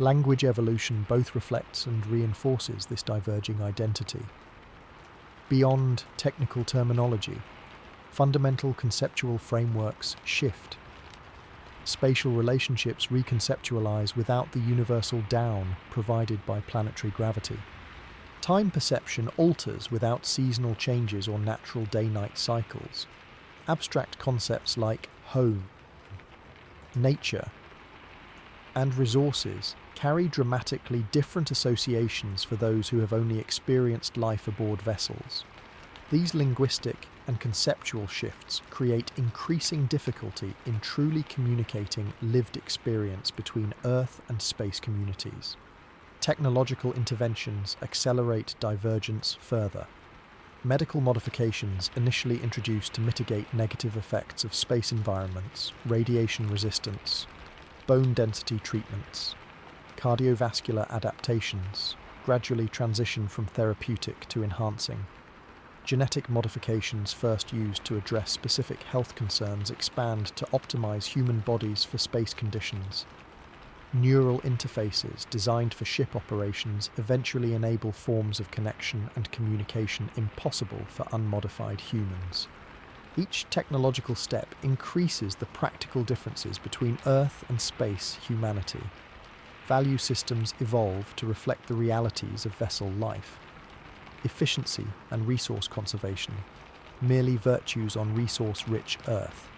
Language evolution both reflects and reinforces this diverging identity. Beyond technical terminology, fundamental conceptual frameworks shift. Spatial relationships reconceptualize without the universal down provided by planetary gravity. Time perception alters without seasonal changes or natural day-night cycles. Abstract concepts like home, nature, and resources carry dramatically different associations for those who have only experienced life aboard vessels. These linguistic and conceptual shifts create increasing difficulty in truly communicating lived experience between Earth and space communities. Technological interventions accelerate divergence further. medical modifications initially introduced to mitigate negative effects of space environments, radiation resistance, bone density treatments, cardiovascular adaptations, gradually transition from therapeutic to enhancing. Genetic modifications first used to address specific health concerns expand to optimize human bodies for space conditions. Neural interfaces designed for ship operations eventually enable forms of connection and communication impossible for unmodified humans. Each technological step increases the practical differences between Earth and space humanity. Value systems evolve to reflect the realities of vessel life. Efficiency and resource conservation, merely virtues on resource-rich Earth,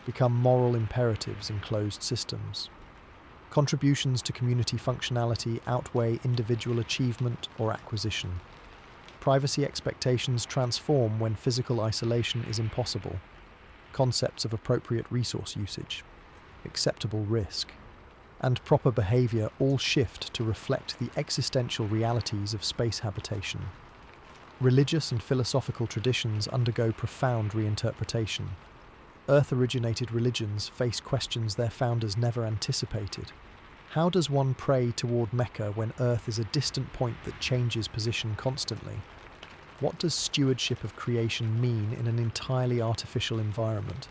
become moral imperatives in closed systems. Contributions to community functionality outweigh individual achievement or acquisition. Privacy expectations transform when physical isolation is impossible. Concepts of appropriate resource usage, acceptable risk, and proper behavior all shift to reflect the existential realities of space habitation. Religious and philosophical traditions undergo profound reinterpretation. Earth-originated religions face questions their founders never anticipated. How does one pray toward Mecca when Earth is a distant point that changes position constantly? What does stewardship of creation mean in an entirely artificial environment?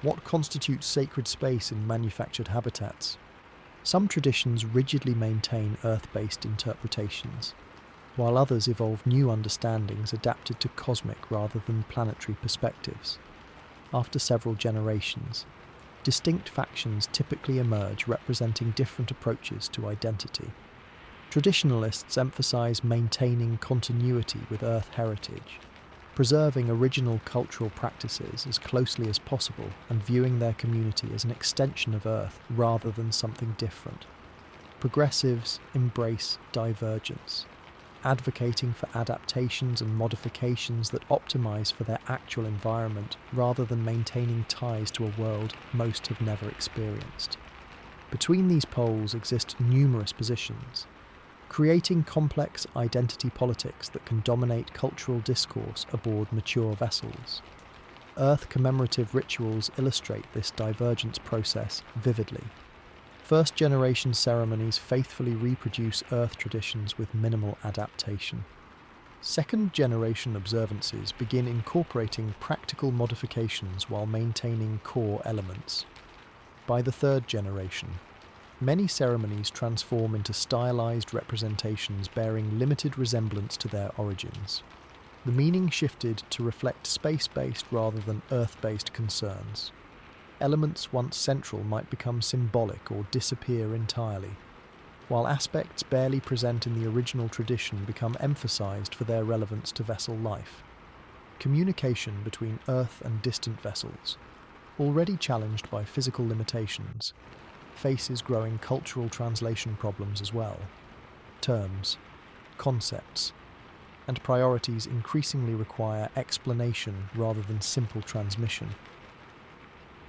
What constitutes sacred space in manufactured habitats? Some traditions rigidly maintain Earth-based interpretations, while others evolve new understandings adapted to cosmic rather than planetary perspectives. After several generations, distinct factions typically emerge representing different approaches to identity. Traditionalists emphasize maintaining continuity with Earth heritage, preserving original cultural practices as closely as possible and viewing their community as an extension of Earth rather than something different. Progressives embrace divergence, advocating for adaptations and modifications that optimize for their actual environment rather than maintaining ties to a world most have never experienced. Between these poles exist numerous positions, creating complex identity politics that can dominate cultural discourse aboard mature vessels. Earth commemorative rituals illustrate this divergence process vividly. First-generation ceremonies faithfully reproduce Earth traditions with minimal adaptation. Second-generation observances begin incorporating practical modifications while maintaining core elements. By the third generation, many ceremonies transform into stylized representations bearing limited resemblance to their origins. The meaning shifted to reflect space-based rather than Earth-based concerns. Elements once central might become symbolic or disappear entirely, while aspects barely present in the original tradition become emphasized for their relevance to vessel life. Communication between Earth and distant vessels, already challenged by physical limitations, faces growing cultural translation problems as well. Terms, concepts, and priorities increasingly require explanation rather than simple transmission.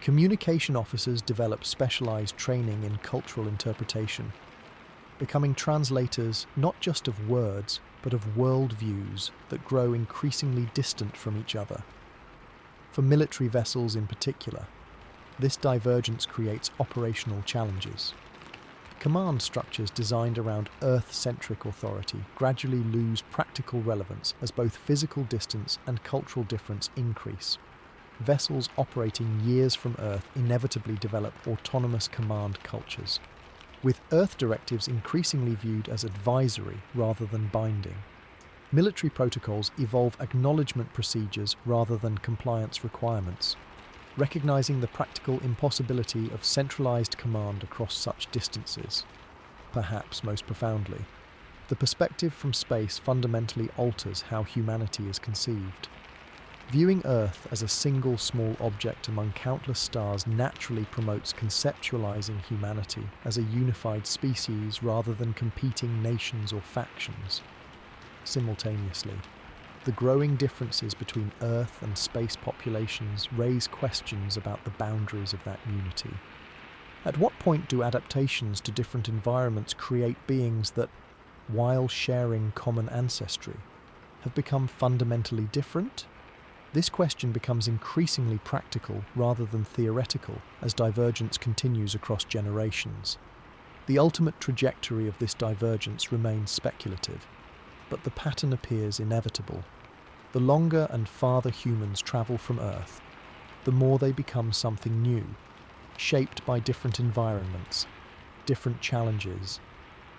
Communication officers develop specialized training in cultural interpretation, becoming translators not just of words, but of worldviews that grow increasingly distant from each other. For military vessels in particular, this divergence creates operational challenges. Command structures designed around Earth-centric authority gradually lose practical relevance as both physical distance and cultural difference increase. Vessels operating years from Earth inevitably develop autonomous command cultures, with Earth directives increasingly viewed as advisory rather than binding. Military protocols evolve acknowledgement procedures rather than compliance requirements, recognizing the practical impossibility of centralized command across such distances. Perhaps most profoundly, the perspective from space fundamentally alters how humanity is conceived. Viewing Earth as a single small object among countless stars naturally promotes conceptualizing humanity as a unified species rather than competing nations or factions. Simultaneously, the growing differences between Earth and space populations raise questions about the boundaries of that unity. At what point do adaptations to different environments create beings that, while sharing common ancestry, have become fundamentally different? This question becomes increasingly practical rather than theoretical as divergence continues across generations. The ultimate trajectory of this divergence remains speculative, but the pattern appears inevitable. The longer and farther humans travel from Earth, the more they become something new, shaped by different environments, different challenges,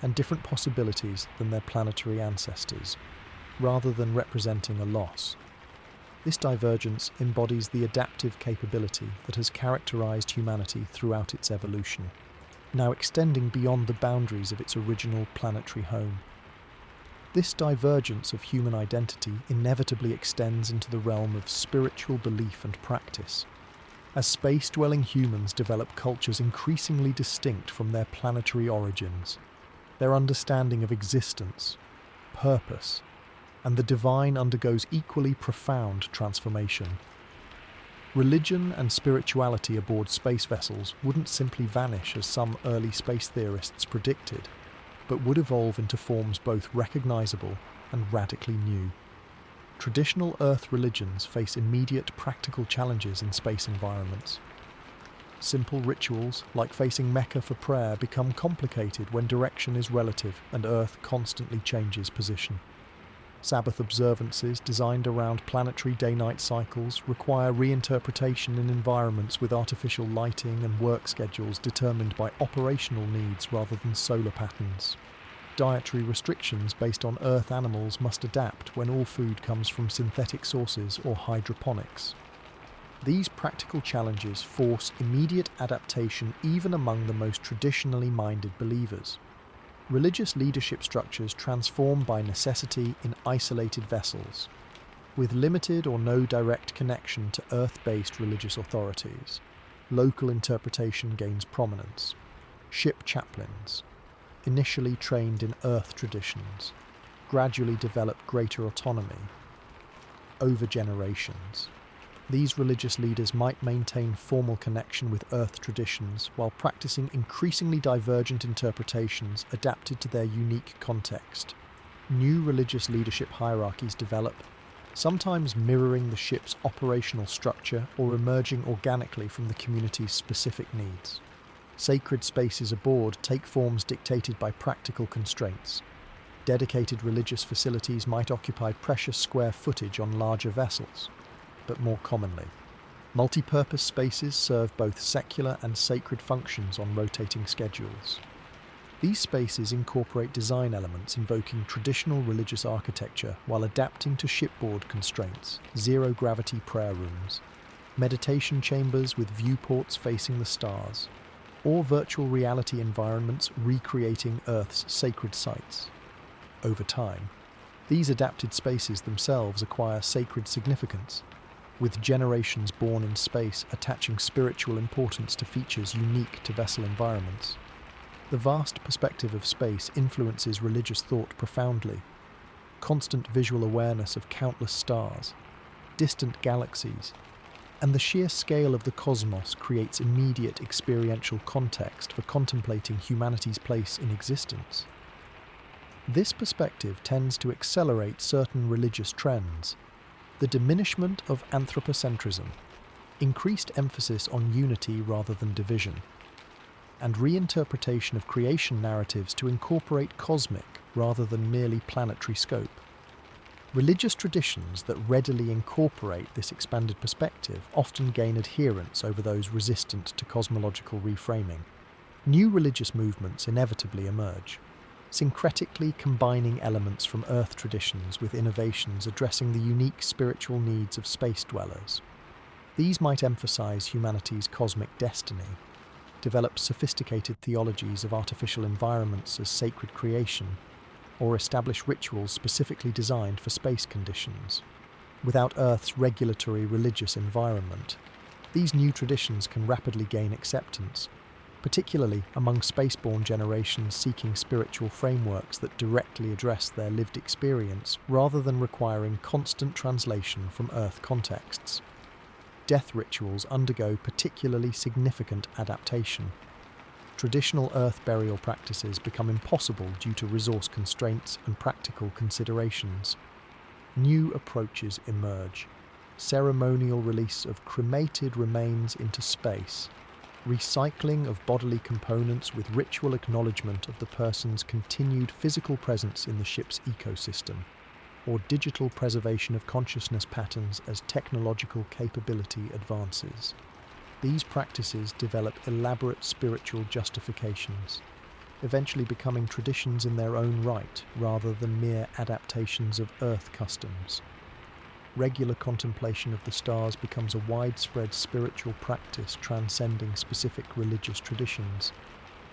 and different possibilities than their planetary ancestors, rather than representing a loss. This divergence embodies the adaptive capability that has characterized humanity throughout its evolution, now extending beyond the boundaries of its original planetary home. This divergence of human identity inevitably extends into the realm of spiritual belief and practice. As space-dwelling humans develop cultures increasingly distinct from their planetary origins, their understanding of existence, purpose, and the divine undergoes equally profound transformation. Religion and spirituality aboard space vessels wouldn't simply vanish as some early space theorists predicted, but would evolve into forms both recognizable and radically new. Traditional Earth religions face immediate practical challenges in space environments. Simple rituals, like facing Mecca for prayer, become complicated when direction is relative and Earth constantly changes position. Sabbath observances designed around planetary day-night cycles require reinterpretation in environments with artificial lighting and work schedules determined by operational needs rather than solar patterns. Dietary restrictions based on Earth animals must adapt when all food comes from synthetic sources or hydroponics. These practical challenges force immediate adaptation even among the most traditionally minded believers. Religious leadership structures transform by necessity in isolated vessels, with limited or no direct connection to Earth-based religious authorities. Local interpretation gains prominence. Ship chaplains, initially trained in Earth traditions, gradually develop greater autonomy over generations. These religious leaders might maintain formal connection with Earth traditions while practicing increasingly divergent interpretations adapted to their unique context. New religious leadership hierarchies develop, sometimes mirroring the ship's operational structure or emerging organically from the community's specific needs. Sacred spaces aboard take forms dictated by practical constraints. Dedicated religious facilities might occupy precious square footage on larger vessels. But more commonly, multi-purpose spaces serve both secular and sacred functions on rotating schedules. These spaces incorporate design elements invoking traditional religious architecture while adapting to shipboard constraints, zero-gravity prayer rooms, meditation chambers with viewports facing the stars, or virtual reality environments recreating Earth's sacred sites. Over time, these adapted spaces themselves acquire sacred significance, with generations born in space attaching spiritual importance to features unique to vessel environments. The vast perspective of space influences religious thought profoundly. Constant visual awareness of countless stars, distant galaxies, and the sheer scale of the cosmos creates immediate experiential context for contemplating humanity's place in existence. This perspective tends to accelerate certain religious trends. The diminishment of anthropocentrism, increased emphasis on unity rather than division, and reinterpretation of creation narratives to incorporate cosmic rather than merely planetary scope. Religious traditions that readily incorporate this expanded perspective often gain adherents over those resistant to cosmological reframing. New religious movements inevitably emerge, syncretically combining elements from Earth traditions with innovations addressing the unique spiritual needs of space dwellers. These might emphasize humanity's cosmic destiny, develop sophisticated theologies of artificial environments as sacred creation, or establish rituals specifically designed for space conditions. Without Earth's regulatory religious environment, these new traditions can rapidly gain acceptance, particularly among spaceborne generations seeking spiritual frameworks that directly address their lived experience rather than requiring constant translation from Earth contexts. Death rituals undergo particularly significant adaptation. Traditional Earth burial practices become impossible due to resource constraints and practical considerations. new approaches emerge. Ceremonial release of cremated remains into space, recycling of bodily components with ritual acknowledgement of the person's continued physical presence in the ship's ecosystem, or digital preservation of consciousness patterns as technological capability advances. These practices develop elaborate spiritual justifications, eventually becoming traditions in their own right rather than mere adaptations of Earth customs. Regular contemplation of the stars becomes a widespread spiritual practice transcending specific religious traditions.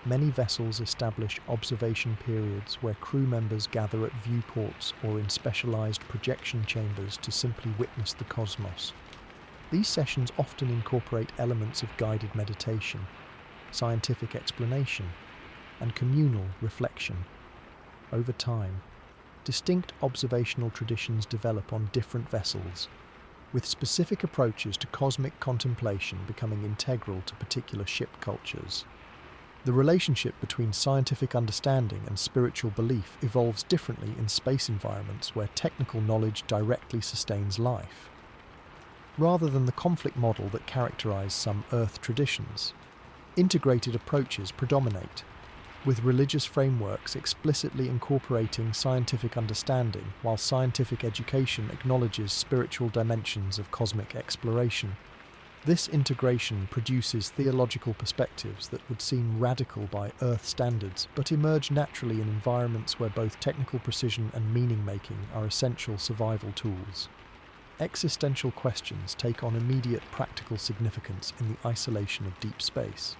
Many vessels establish observation periods where crew members gather at viewports or in specialized projection chambers to simply witness the cosmos. These sessions often incorporate elements of guided meditation, scientific explanation, and communal reflection. Over time, distinct observational traditions develop on different vessels, with specific approaches to cosmic contemplation becoming integral to particular ship cultures. The relationship between scientific understanding and spiritual belief evolves differently in space environments where technical knowledge directly sustains life. Rather than the conflict model that characterized some Earth traditions, integrated approaches predominate, with religious frameworks explicitly incorporating scientific understanding, while scientific education acknowledges spiritual dimensions of cosmic exploration. This integration produces theological perspectives that would seem radical by Earth standards, but emerge naturally in environments where both technical precision and meaning-making are essential survival tools. Existential questions take on immediate practical significance in the isolation of deep space.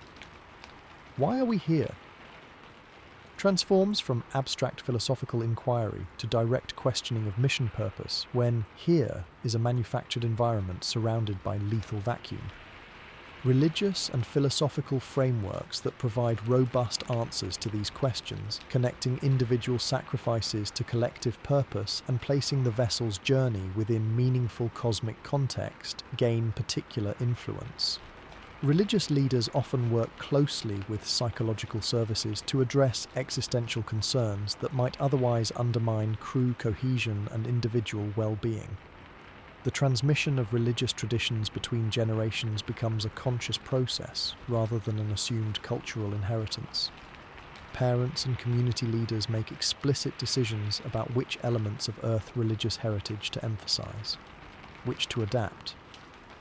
Why are we here? Transforms from abstract philosophical inquiry to direct questioning of mission purpose when here is a manufactured environment surrounded by lethal vacuum. Religious and philosophical frameworks that provide robust answers to these questions, connecting individual sacrifices to collective purpose and placing the vessel's journey within meaningful cosmic context, gain particular influence. Religious leaders often work closely with psychological services to address existential concerns that might otherwise undermine crew cohesion and individual well-being. The transmission of religious traditions between generations becomes a conscious process rather than an assumed cultural inheritance. Parents and community leaders make explicit decisions about which elements of Earth religious heritage to emphasize, which to adapt,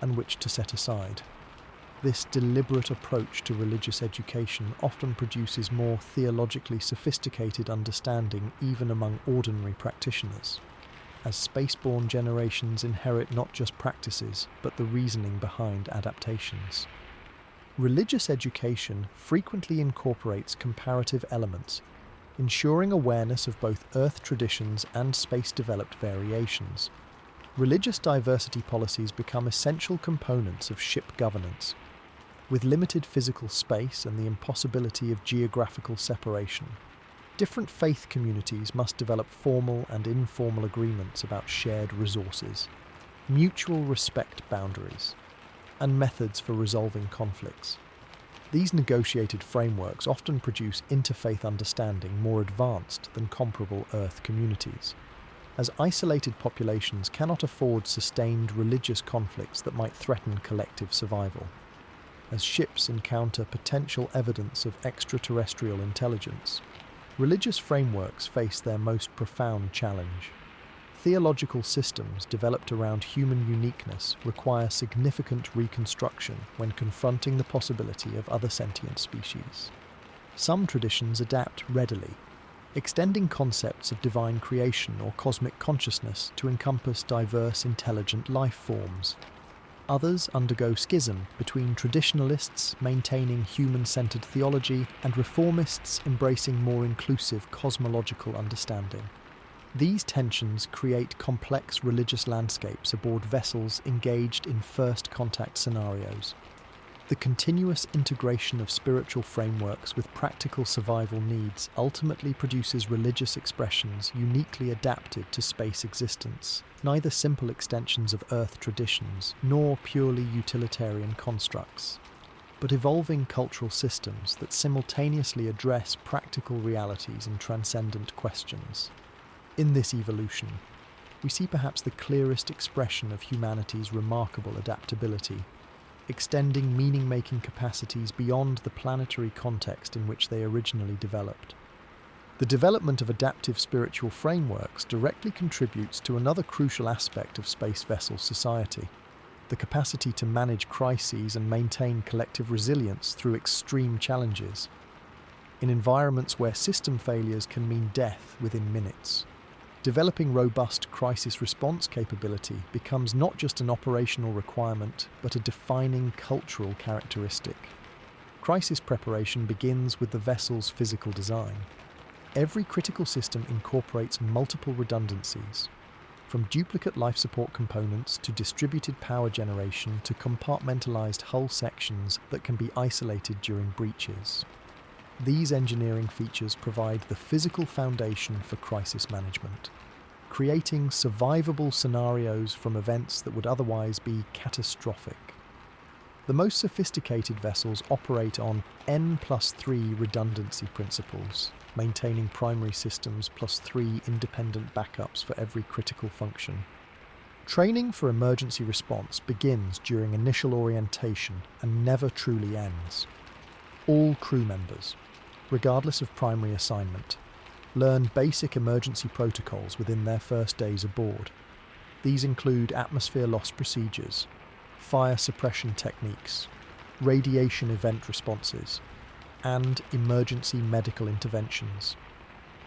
and which to set aside. This deliberate approach to religious education often produces more theologically sophisticated understanding even among ordinary practitioners, as spaceborne generations inherit not just practices, but the reasoning behind adaptations. Religious education frequently incorporates comparative elements, ensuring awareness of both Earth traditions and space-developed variations. Religious diversity policies become essential components of ship governance, with limited physical space and the impossibility of geographical separation. Different faith communities must develop formal and informal agreements about shared resources, mutual respect boundaries, and methods for resolving conflicts. These negotiated frameworks often produce interfaith understanding more advanced than comparable Earth communities, as isolated populations cannot afford sustained religious conflicts that might threaten collective survival. As ships encounter potential evidence of extraterrestrial intelligence, religious frameworks face their most profound challenge. Theological systems developed around human uniqueness require significant reconstruction when confronting the possibility of other sentient species. Some traditions adapt readily, extending concepts of divine creation or cosmic consciousness to encompass diverse intelligent life forms. Others undergo schism between traditionalists maintaining human-centered theology and reformists embracing more inclusive cosmological understanding. These tensions create complex religious landscapes aboard vessels engaged in first contact scenarios. The continuous integration of spiritual frameworks with practical survival needs ultimately produces religious expressions uniquely adapted to space existence, neither simple extensions of Earth traditions nor purely utilitarian constructs, but evolving cultural systems that simultaneously address practical realities and transcendent questions. In this evolution, we see perhaps the clearest expression of humanity's remarkable adaptability, extending meaning-making capacities beyond the planetary context in which they originally developed. The development of adaptive spiritual frameworks directly contributes to another crucial aspect of space vessel society: the capacity to manage crises and maintain collective resilience through extreme challenges. In environments where system failures can mean death within minutes, developing robust crisis response capability becomes not just an operational requirement, but a defining cultural characteristic. Crisis preparation begins with the vessel's physical design. Every critical system incorporates multiple redundancies, from duplicate life support components to distributed power generation to compartmentalized hull sections that can be isolated during breaches. These engineering features provide the physical foundation for crisis management, creating survivable scenarios from events that would otherwise be catastrophic. The most sophisticated vessels operate on N+3 redundancy principles, maintaining primary systems plus 3 independent backups for every critical function. Training for emergency response begins during initial orientation and never truly ends. All crew members, regardless of primary assignment, learn basic emergency protocols within their first days aboard. These include atmosphere loss procedures, fire suppression techniques, radiation event responses, and emergency medical interventions.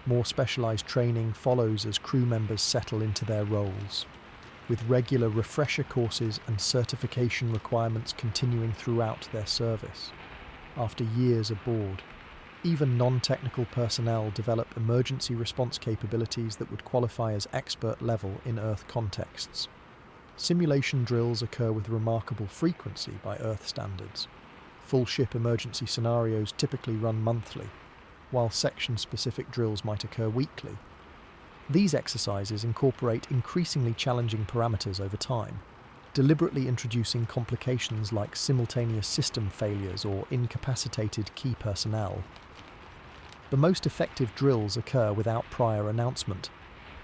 More specialized training follows as crew members settle into their roles, with regular refresher courses and certification requirements continuing throughout their service. After years aboard, even non-technical personnel develop emergency response capabilities that would qualify as expert level in Earth contexts. Simulation drills occur with remarkable frequency by Earth standards. Full ship emergency scenarios typically run monthly, while section-specific drills might occur weekly. These exercises incorporate increasingly challenging parameters over time, deliberately introducing complications like simultaneous system failures or incapacitated key personnel. The most effective drills occur without prior announcement,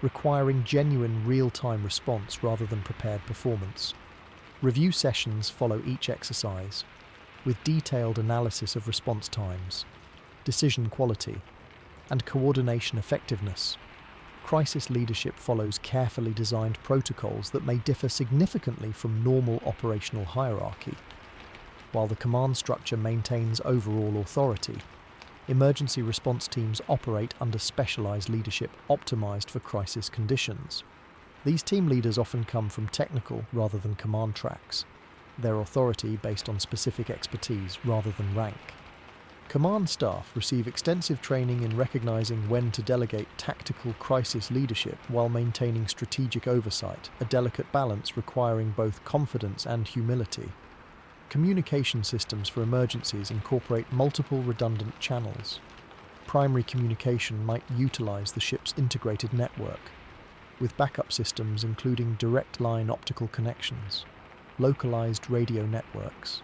requiring genuine real-time response rather than prepared performance. Review sessions follow each exercise, with detailed analysis of response times, decision quality, and coordination effectiveness. Crisis leadership follows carefully designed protocols that may differ significantly from normal operational hierarchy. While the command structure maintains overall authority, emergency response teams operate under specialized leadership optimized for crisis conditions. These team leaders often come from technical rather than command tracks, their authority based on specific expertise rather than rank. Command staff receive extensive training in recognizing when to delegate tactical crisis leadership while maintaining strategic oversight, a delicate balance requiring both confidence and humility. Communication systems for emergencies incorporate multiple redundant channels. Primary communication might utilize the ship's integrated network, with backup systems including direct line optical connections, localized radio networks,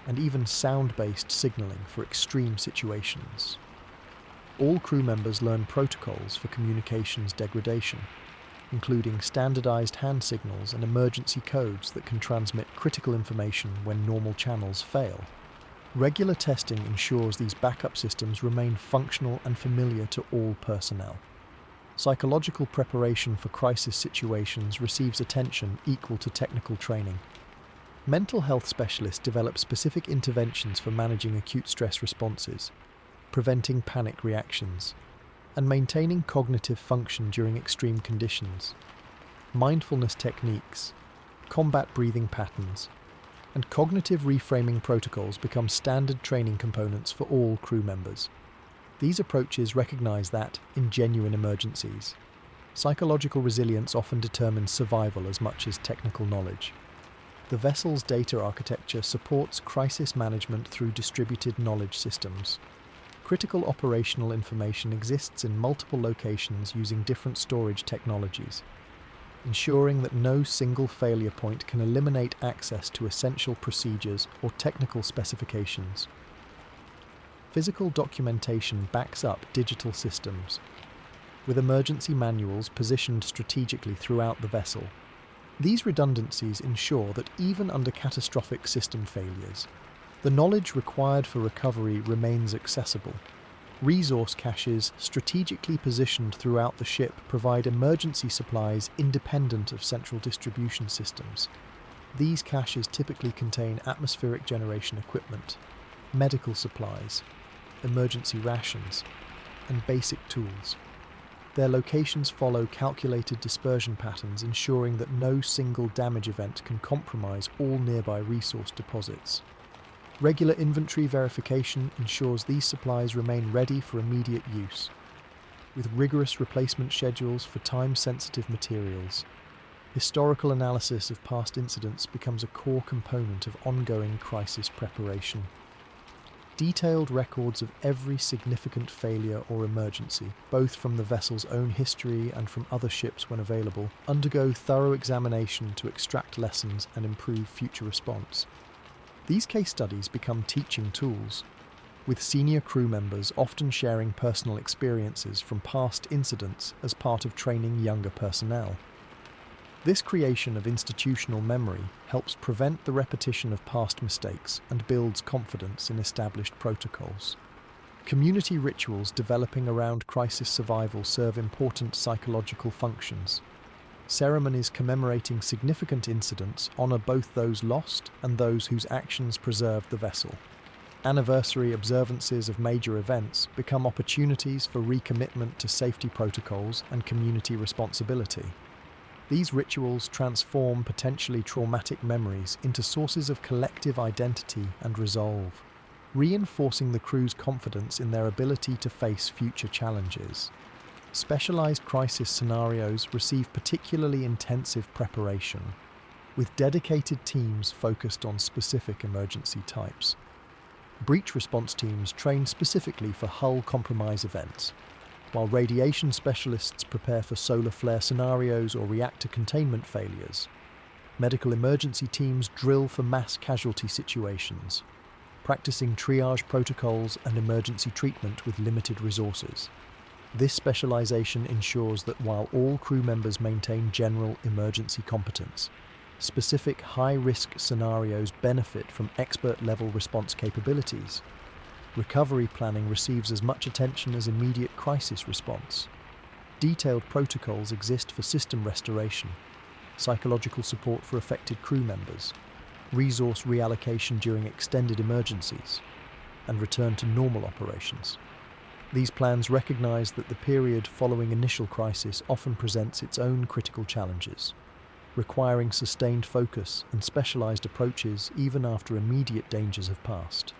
and even sound-based signaling for extreme situations. All crew members learn protocols for communications degradation, including standardized hand signals and emergency codes that can transmit critical information when normal channels fail. Regular testing ensures these backup systems remain functional and familiar to all personnel. Psychological preparation for crisis situations receives attention equal to technical training. Mental health specialists develop specific interventions for managing acute stress responses, preventing panic reactions, and maintaining cognitive function during extreme conditions. Mindfulness techniques, combat breathing patterns, and cognitive reframing protocols become standard training components for all crew members. These approaches recognize that, in genuine emergencies, psychological resilience often determines survival as much as technical knowledge. The vessel's data architecture supports crisis management through distributed knowledge systems. Critical operational information exists in multiple locations using different storage technologies, ensuring that no single failure point can eliminate access to essential procedures or technical specifications. Physical documentation backs up digital systems. with emergency manuals positioned strategically throughout the vessel. These redundancies ensure that even under catastrophic system failures, the knowledge required for recovery remains accessible. Resource caches strategically positioned throughout the ship provide emergency supplies independent of central distribution systems. These caches typically contain atmospheric generation equipment, medical supplies, emergency rations, and basic tools. Their locations follow calculated dispersion patterns, ensuring that no single damage event can compromise all nearby resource deposits. Regular inventory verification ensures these supplies remain ready for immediate use, with rigorous replacement schedules for time-sensitive materials. Historical analysis of past incidents becomes a core component of ongoing crisis preparation. Detailed records of every significant failure or emergency, both from the vessel's own history and from other ships when available, undergo thorough examination to extract lessons and improve future response. These case studies become teaching tools, with senior crew members often sharing personal experiences from past incidents as part of training younger personnel. This creation of institutional memory helps prevent the repetition of past mistakes and builds confidence in established protocols. Community rituals developing around crisis survival serve important psychological functions. Ceremonies commemorating significant incidents honour both those lost and those whose actions preserved the vessel. Anniversary observances of major events become opportunities for recommitment to safety protocols and community responsibility. These rituals transform potentially traumatic memories into sources of collective identity and resolve, reinforcing the crew's confidence in their ability to face future challenges. Specialized crisis scenarios receive particularly intensive preparation, with dedicated teams focused on specific emergency types. Breach response teams train specifically for hull compromise events, while radiation specialists prepare for solar flare scenarios or reactor containment failures. Medical emergency teams drill for mass casualty situations, practicing triage protocols and emergency treatment with limited resources. This specialization ensures that while all crew members maintain general emergency competence, specific high-risk scenarios benefit from expert-level response capabilities. Recovery planning receives as much attention as immediate crisis response. Detailed protocols exist for system restoration, psychological support for affected crew members, resource reallocation during extended emergencies, and return to normal operations. These plans recognize that the period following initial crisis often presents its own critical challenges, requiring sustained focus and specialized approaches even after immediate dangers have passed.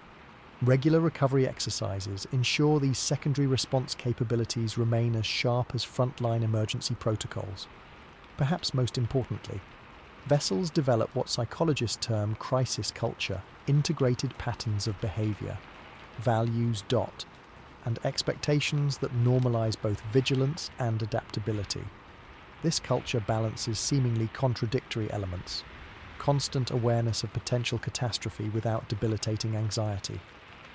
Regular recovery exercises ensure these secondary response capabilities remain as sharp as frontline emergency protocols. Perhaps most importantly, vessels develop what psychologists term crisis culture, integrated patterns of behavior, values, and expectations that normalize both vigilance and adaptability. This culture balances seemingly contradictory elements: constant awareness of potential catastrophe without debilitating anxiety,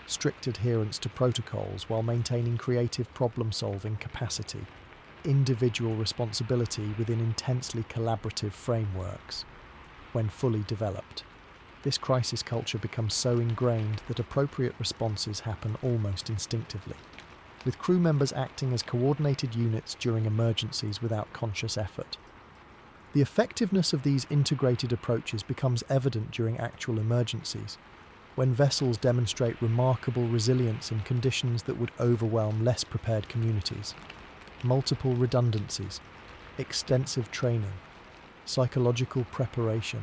strict adherence to protocols while maintaining creative problem-solving capacity, individual responsibility within intensely collaborative frameworks. When fully developed, this crisis culture becomes so ingrained that appropriate responses happen almost instinctively, with crew members acting as coordinated units during emergencies without conscious effort. The effectiveness of these integrated approaches becomes evident during actual emergencies, when vessels demonstrate remarkable resilience in conditions that would overwhelm less prepared communities. Multiple redundancies, extensive training, psychological preparation,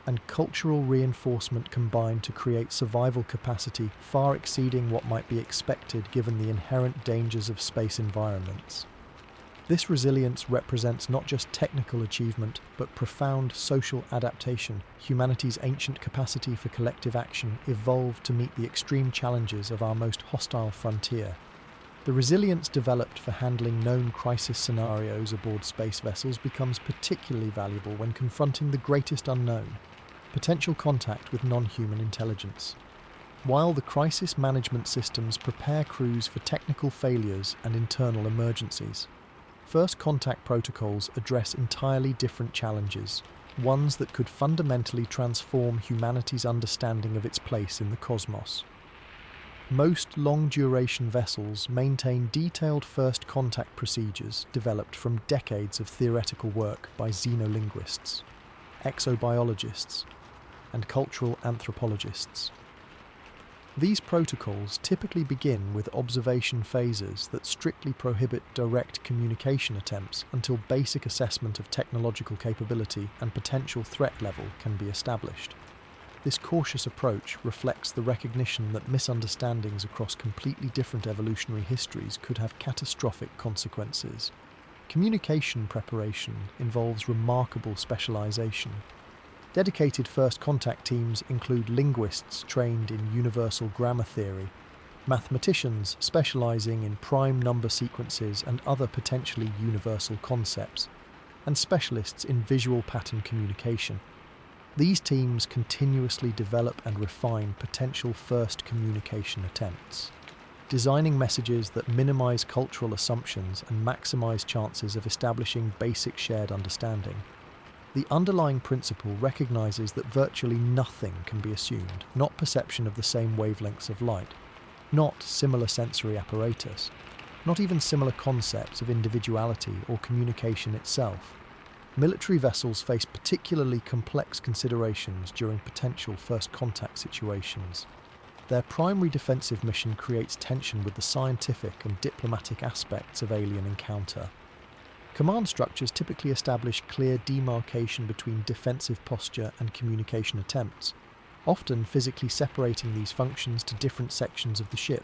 and cultural reinforcement combine to create survival capacity far exceeding what might be expected given the inherent dangers of space environments. This resilience represents not just technical achievement, but profound social adaptation. Humanity's ancient capacity for collective action evolved to meet the extreme challenges of our most hostile frontier. The resilience developed for handling known crisis scenarios aboard space vessels becomes particularly valuable when confronting the greatest unknown: potential contact with non-human intelligence. While the crisis management systems prepare crews for technical failures and internal emergencies, First contact protocols address entirely different challenges, ones that could fundamentally transform humanity's understanding of its place in the cosmos. Most long-duration vessels maintain detailed first contact procedures developed from decades of theoretical work by xenolinguists, exobiologists, and cultural anthropologists. These protocols typically begin with observation phases that strictly prohibit direct communication attempts until basic assessment of technological capability and potential threat level can be established. This cautious approach reflects the recognition that misunderstandings across completely different evolutionary histories could have catastrophic consequences. Communication preparation involves remarkable specialization. Dedicated first contact teams include linguists trained in universal grammar theory, mathematicians specializing in prime number sequences and other potentially universal concepts, and specialists in visual pattern communication. These teams continuously develop and refine potential first communication attempts, designing messages that minimize cultural assumptions and maximize chances of establishing basic shared understanding. The underlying principle recognizes that virtually nothing can be assumed, not perception of the same wavelengths of light, not similar sensory apparatus, not even similar concepts of individuality or communication itself. Military vessels face particularly complex considerations during potential first contact situations. Their primary defensive mission creates tension with the scientific and diplomatic aspects of alien encounter. Command structures typically establish clear demarcation between defensive posture and communication attempts, often physically separating these functions to different sections of the ship.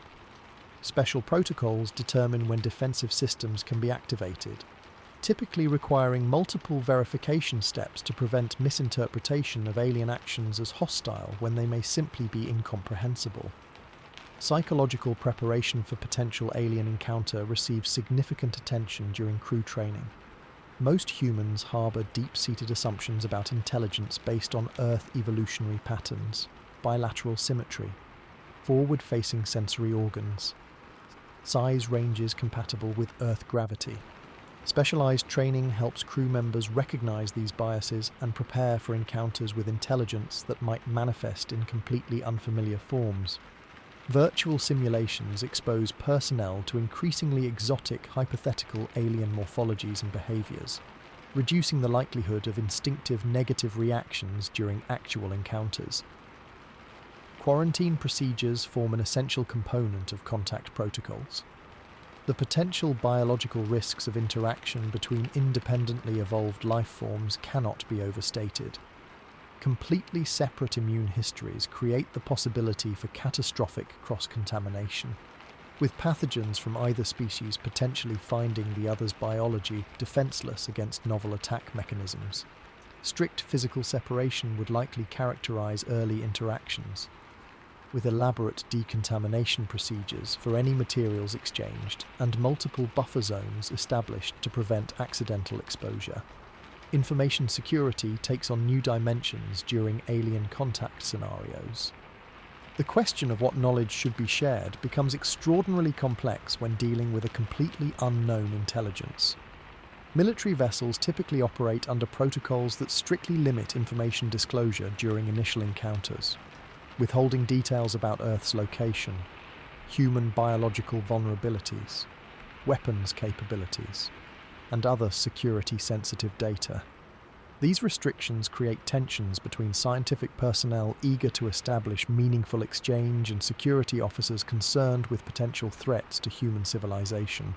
Special protocols determine when defensive systems can be activated, typically requiring multiple verification steps to prevent misinterpretation of alien actions as hostile when they may simply be incomprehensible. Psychological preparation for potential alien encounter receives significant attention during crew training. Most humans harbour deep-seated assumptions about intelligence based on Earth evolutionary patterns, bilateral symmetry, forward-facing sensory organs, size ranges compatible with Earth gravity. Specialized training helps crew members recognize these biases and prepare for encounters with intelligence that might manifest in completely unfamiliar forms. Virtual simulations expose personnel to increasingly exotic hypothetical alien morphologies and behaviors, reducing the likelihood of instinctive negative reactions during actual encounters. Quarantine procedures form an essential component of contact protocols. The potential biological risks of interaction between independently evolved life forms cannot be overstated. Completely separate immune histories create the possibility for catastrophic cross-contamination, with pathogens from either species potentially finding the other's biology defenseless against novel attack mechanisms. Strict physical separation would likely characterize early interactions, with elaborate decontamination procedures for any materials exchanged and multiple buffer zones established to prevent accidental exposure. Information security takes on new dimensions during alien contact scenarios. The question of what knowledge should be shared becomes extraordinarily complex when dealing with a completely unknown intelligence. Military vessels typically operate under protocols that strictly limit information disclosure during initial encounters, withholding details about Earth's location, human biological vulnerabilities, weapons capabilities, and other security-sensitive data. These restrictions create tensions between scientific personnel eager to establish meaningful exchange and security officers concerned with potential threats to human civilization.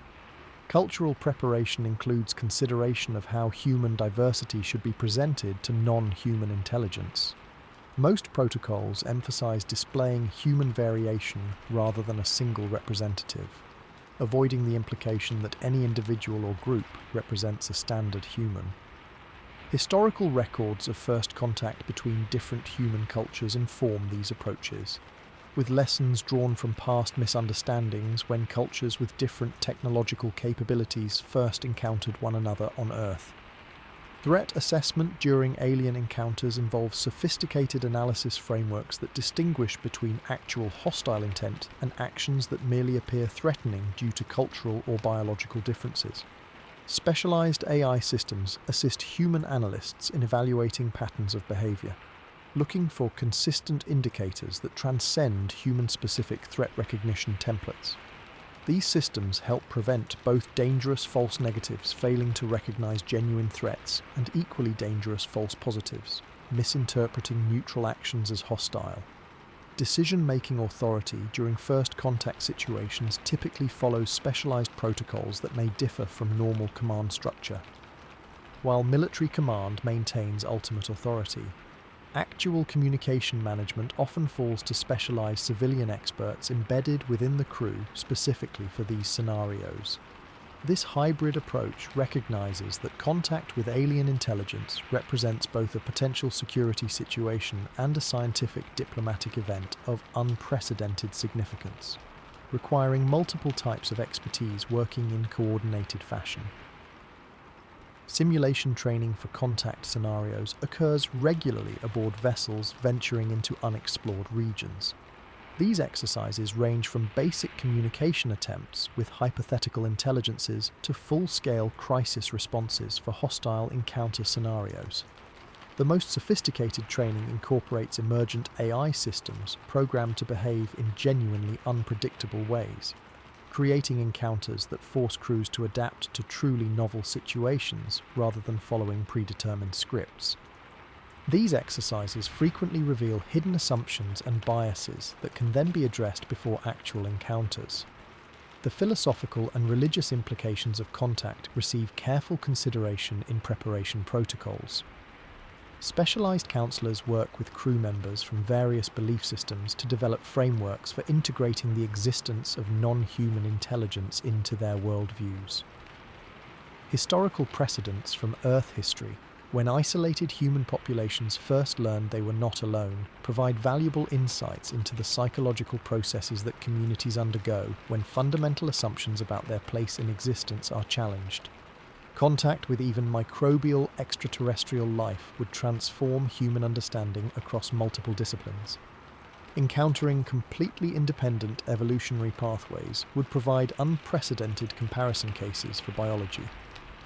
Cultural preparation includes consideration of how human diversity should be presented to non-human intelligence. Most protocols emphasize displaying human variation rather than a single representative, avoiding the implication that any individual or group represents a standard human. Historical records of first contact between different human cultures inform these approaches, with lessons drawn from past misunderstandings when cultures with different technological capabilities first encountered one another on Earth. Threat assessment during alien encounters involves sophisticated analysis frameworks that distinguish between actual hostile intent and actions that merely appear threatening due to cultural or biological differences. Specialized AI systems assist human analysts in evaluating patterns of behavior, looking for consistent indicators that transcend human-specific threat recognition templates. These systems help prevent both dangerous false negatives failing to recognize genuine threats and equally dangerous false positives, misinterpreting neutral actions as hostile. Decision-making authority during first contact situations typically follows specialized protocols that may differ from normal command structure. While military command maintains ultimate authority, actual communication management often falls to specialized civilian experts embedded within the crew specifically for these scenarios. This hybrid approach recognizes that contact with alien intelligence represents both a potential security situation and a scientific diplomatic event of unprecedented significance, requiring multiple types of expertise working in coordinated fashion. Simulation training for contact scenarios occurs regularly aboard vessels venturing into unexplored regions. These exercises range from basic communication attempts with hypothetical intelligences to full-scale crisis responses for hostile encounter scenarios. The most sophisticated training incorporates emergent AI systems programmed to behave in genuinely unpredictable ways, creating encounters that force crews to adapt to truly novel situations rather than following predetermined scripts. These exercises frequently reveal hidden assumptions and biases that can then be addressed before actual encounters. The philosophical and religious implications of contact receive careful consideration in preparation protocols. Specialized counselors work with crew members from various belief systems to develop frameworks for integrating the existence of non-human intelligence into their worldviews. Historical precedents from Earth history, when isolated human populations first learned they were not alone, provide valuable insights into the psychological processes that communities undergo when fundamental assumptions about their place in existence are challenged. Contact with even microbial extraterrestrial life would transform human understanding across multiple disciplines. Encountering completely independent evolutionary pathways would provide unprecedented comparison cases for biology,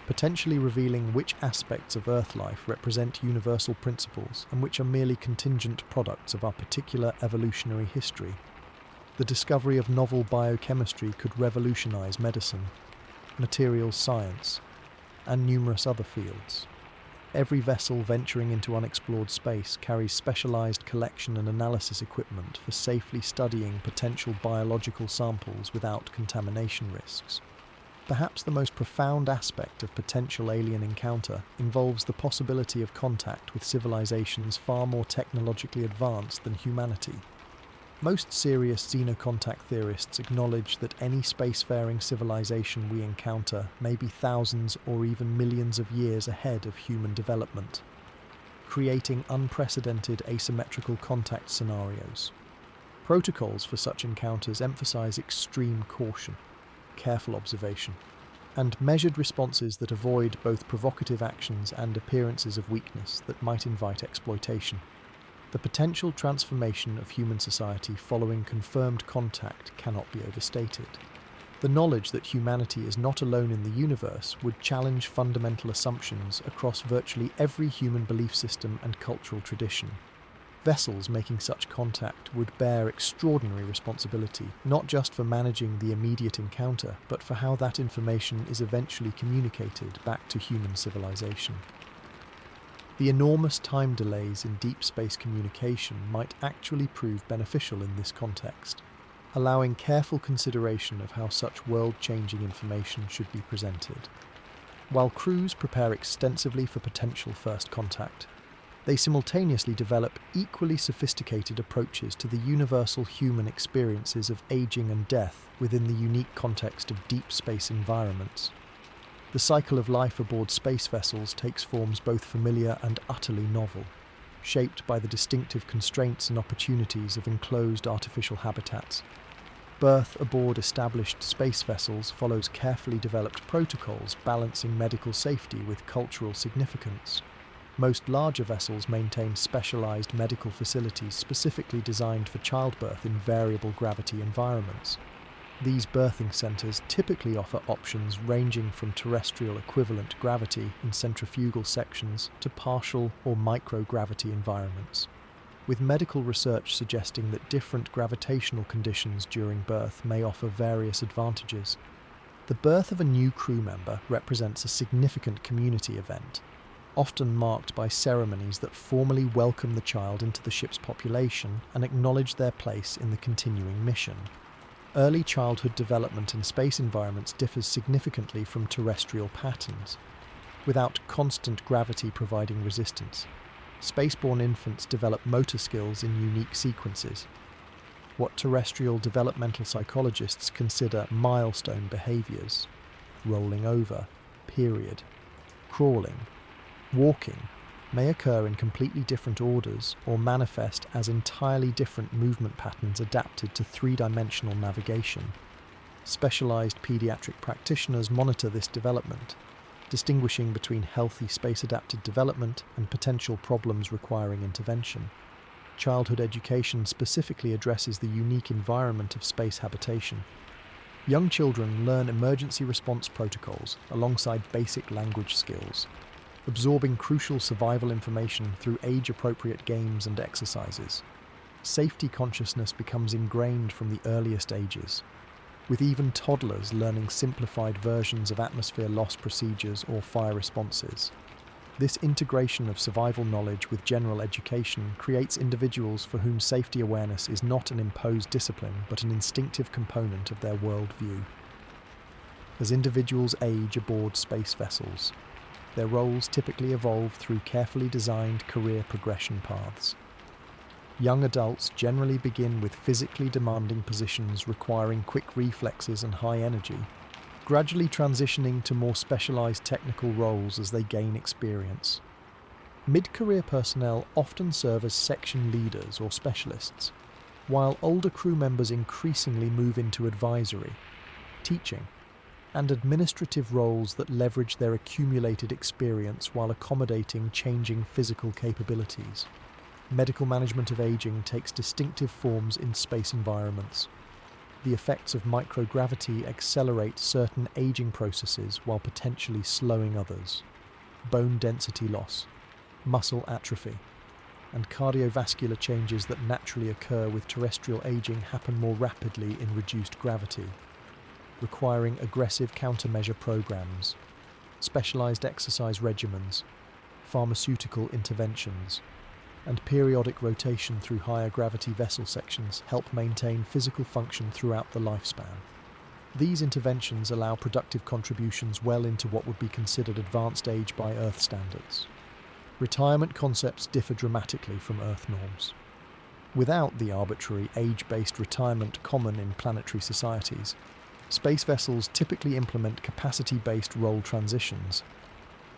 potentially revealing which aspects of Earth life represent universal principles and which are merely contingent products of our particular evolutionary history. The discovery of novel biochemistry could revolutionize medicine, materials science, and numerous other fields. Every vessel venturing into unexplored space carries specialized collection and analysis equipment for safely studying potential biological samples without contamination risks. Perhaps the most profound aspect of potential alien encounter involves the possibility of contact with civilizations far more technologically advanced than humanity. Most serious xenocontact theorists acknowledge that any spacefaring civilization we encounter may be thousands or even millions of years ahead of human development, creating unprecedented asymmetrical contact scenarios. Protocols for such encounters emphasize extreme caution, careful observation, and measured responses that avoid both provocative actions and appearances of weakness that might invite exploitation. The potential transformation of human society following confirmed contact cannot be overstated. The knowledge that humanity is not alone in the universe would challenge fundamental assumptions across virtually every human belief system and cultural tradition. Vessels making such contact would bear extraordinary responsibility, not just for managing the immediate encounter, but for how that information is eventually communicated back to human civilization. The enormous time delays in deep space communication might actually prove beneficial in this context, allowing careful consideration of how such world-changing information should be presented. While crews prepare extensively for potential first contact, they simultaneously develop equally sophisticated approaches to the universal human experiences of aging and death within the unique context of deep space environments. The cycle of life aboard space vessels takes forms both familiar and utterly novel, shaped by the distinctive constraints and opportunities of enclosed artificial habitats. Birth aboard established space vessels follows carefully developed protocols balancing medical safety with cultural significance. Most larger vessels maintain specialized medical facilities specifically designed for childbirth in variable gravity environments. These berthing centres typically offer options ranging from terrestrial equivalent gravity in centrifugal sections to partial or microgravity environments, with medical research suggesting that different gravitational conditions during birth may offer various advantages. The birth of a new crew member represents a significant community event, often marked by ceremonies that formally welcome the child into the ship's population and acknowledge their place in the continuing mission. Early childhood development in space environments differs significantly from terrestrial patterns. Without constant gravity providing resistance, spaceborne infants develop motor skills in unique sequences, what terrestrial developmental psychologists consider milestone behaviours: rolling over, period, crawling, walking, may occur in completely different orders or manifest as entirely different movement patterns adapted to three-dimensional navigation. Specialised paediatric practitioners monitor this development, distinguishing between healthy space-adapted development and potential problems requiring intervention. Childhood education specifically addresses the unique environment of space habitation. Young children learn emergency response protocols alongside basic language skills, absorbing crucial survival information through age-appropriate games and exercises. Safety consciousness becomes ingrained from the earliest ages, with even toddlers learning simplified versions of atmosphere loss procedures or fire responses. This integration of survival knowledge with general education creates individuals for whom safety awareness is not an imposed discipline but an instinctive component of their worldview. As individuals age aboard space vessels, their roles typically evolve through carefully designed career progression paths. Young adults generally begin with physically demanding positions requiring quick reflexes and high energy, gradually transitioning to more specialised technical roles as they gain experience. Mid-career personnel often serve as section leaders or specialists, while older crew members increasingly move into advisory, teaching, and administrative roles that leverage their accumulated experience while accommodating changing physical capabilities. Medical management of aging takes distinctive forms in space environments. The effects of microgravity accelerate certain aging processes while potentially slowing others. Bone density loss, muscle atrophy, and cardiovascular changes that naturally occur with terrestrial aging happen more rapidly in reduced gravity, requiring aggressive countermeasure programs, specialized exercise regimens, pharmaceutical interventions, and periodic rotation through higher gravity vessel sections help maintain physical function throughout the lifespan. These interventions allow productive contributions well into what would be considered advanced age by Earth standards. Retirement concepts differ dramatically from Earth norms. Without the arbitrary age-based retirement common in planetary societies, space vessels typically implement capacity-based role transitions.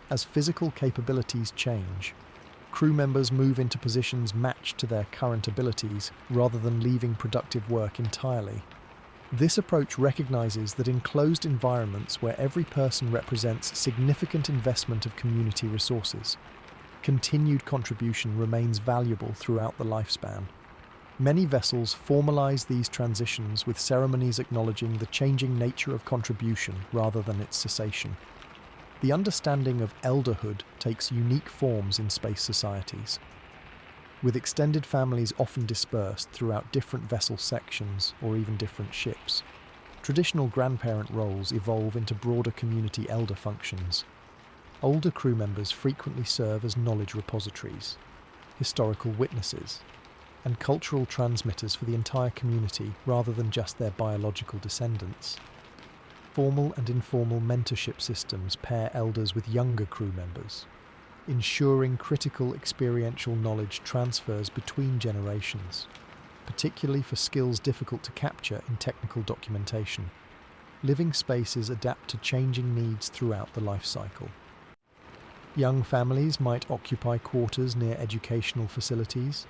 As physical capabilities change, crew members move into positions matched to their current abilities rather than leaving productive work entirely. This approach recognizes that in closed environments where every person represents significant investment of community resources, continued contribution remains valuable throughout the lifespan. Many vessels formalize these transitions with ceremonies acknowledging the changing nature of contribution rather than its cessation. The understanding of elderhood takes unique forms in space societies, with extended families often dispersed throughout different vessel sections or even different ships. Traditional grandparent roles evolve into broader community elder functions. Older crew members frequently serve as knowledge repositories, historical witnesses, and cultural transmitters for the entire community rather than just their biological descendants. Formal and informal mentorship systems pair elders with younger crew members, ensuring critical experiential knowledge transfers between generations, particularly for skills difficult to capture in technical documentation. Living spaces adapt to changing needs throughout the life cycle. Young families might occupy quarters near educational facilities,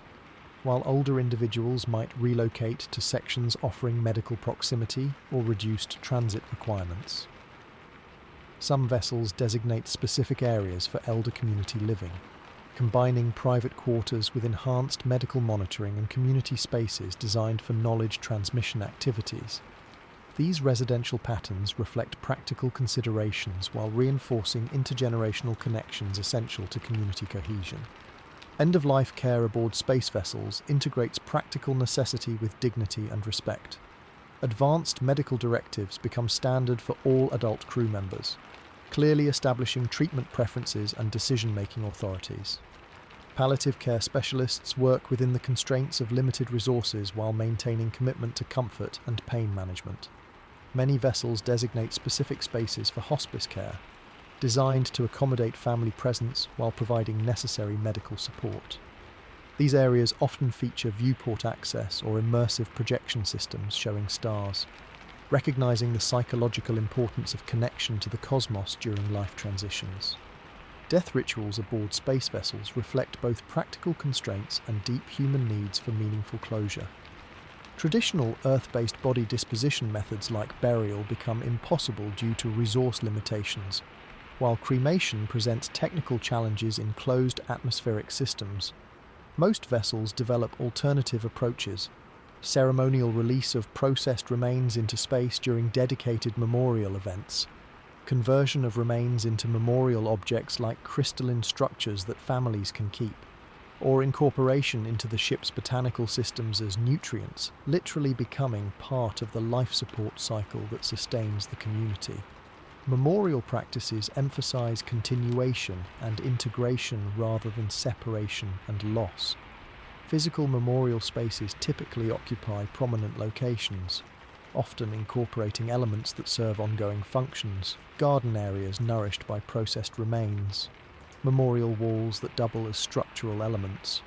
while older individuals might relocate to sections offering medical proximity or reduced transit requirements. Some vessels designate specific areas for elder community living, combining private quarters with enhanced medical monitoring and community spaces designed for knowledge transmission activities. These residential patterns reflect practical considerations while reinforcing intergenerational connections essential to community cohesion. End-of-life care aboard space vessels integrates practical necessity with dignity and respect. Advanced medical directives become standard for all adult crew members, clearly establishing treatment preferences and decision-making authorities. Palliative care specialists work within the constraints of limited resources while maintaining commitment to comfort and pain management. Many vessels designate specific spaces for hospice care, designed to accommodate family presence while providing necessary medical support. These areas often feature viewport access or immersive projection systems showing stars, recognizing the psychological importance of connection to the cosmos during life transitions. Death rituals aboard space vessels reflect both practical constraints and deep human needs for meaningful closure. Traditional Earth-based body disposition methods like burial become impossible due to resource limitations, while cremation presents technical challenges in closed atmospheric systems. Most vessels develop alternative approaches: ceremonial release of processed remains into space during dedicated memorial events, conversion of remains into memorial objects like crystalline structures that families can keep, or incorporation into the ship's botanical systems as nutrients, literally becoming part of the life support cycle that sustains the community. Memorial practices emphasize continuation and integration rather than separation and loss. Physical memorial spaces typically occupy prominent locations, often incorporating elements that serve ongoing functions: garden areas nourished by processed remains, memorial walls that double as structural elements,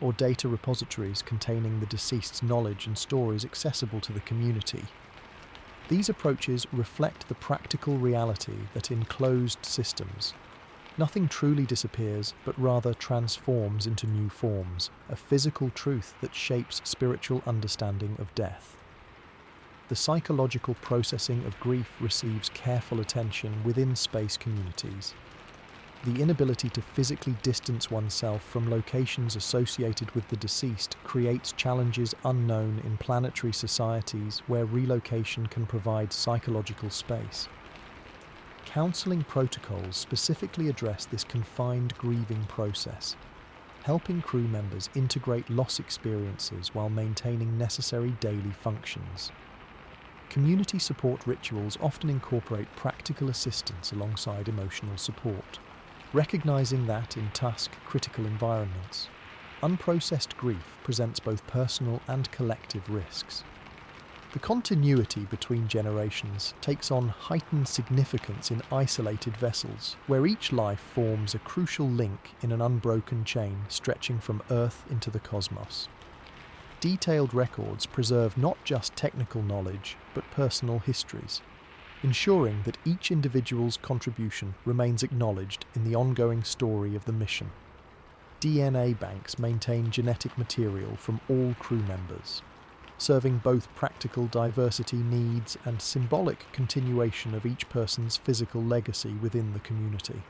or data repositories containing the deceased's knowledge and stories accessible to the community. These approaches reflect the practical reality that in closed systems, nothing truly disappears but rather transforms into new forms, a physical truth that shapes spiritual understanding of death. The psychological processing of grief receives careful attention within space communities. The inability to physically distance oneself from locations associated with the deceased creates challenges unknown in planetary societies where relocation can provide psychological space. Counseling protocols specifically address this confined grieving process, helping crew members integrate loss experiences while maintaining necessary daily functions. Community support rituals often incorporate practical assistance alongside emotional support, recognizing that in task-critical environments, unprocessed grief presents both personal and collective risks. The continuity between generations takes on heightened significance in isolated vessels, where each life forms a crucial link in an unbroken chain stretching from Earth into the cosmos. Detailed records preserve not just technical knowledge, but personal histories, ensuring that each individual's contribution remains acknowledged in the ongoing story of the mission. DNA banks maintain genetic material from all crew members, serving both practical diversity needs and symbolic continuation of each person's physical legacy within the community.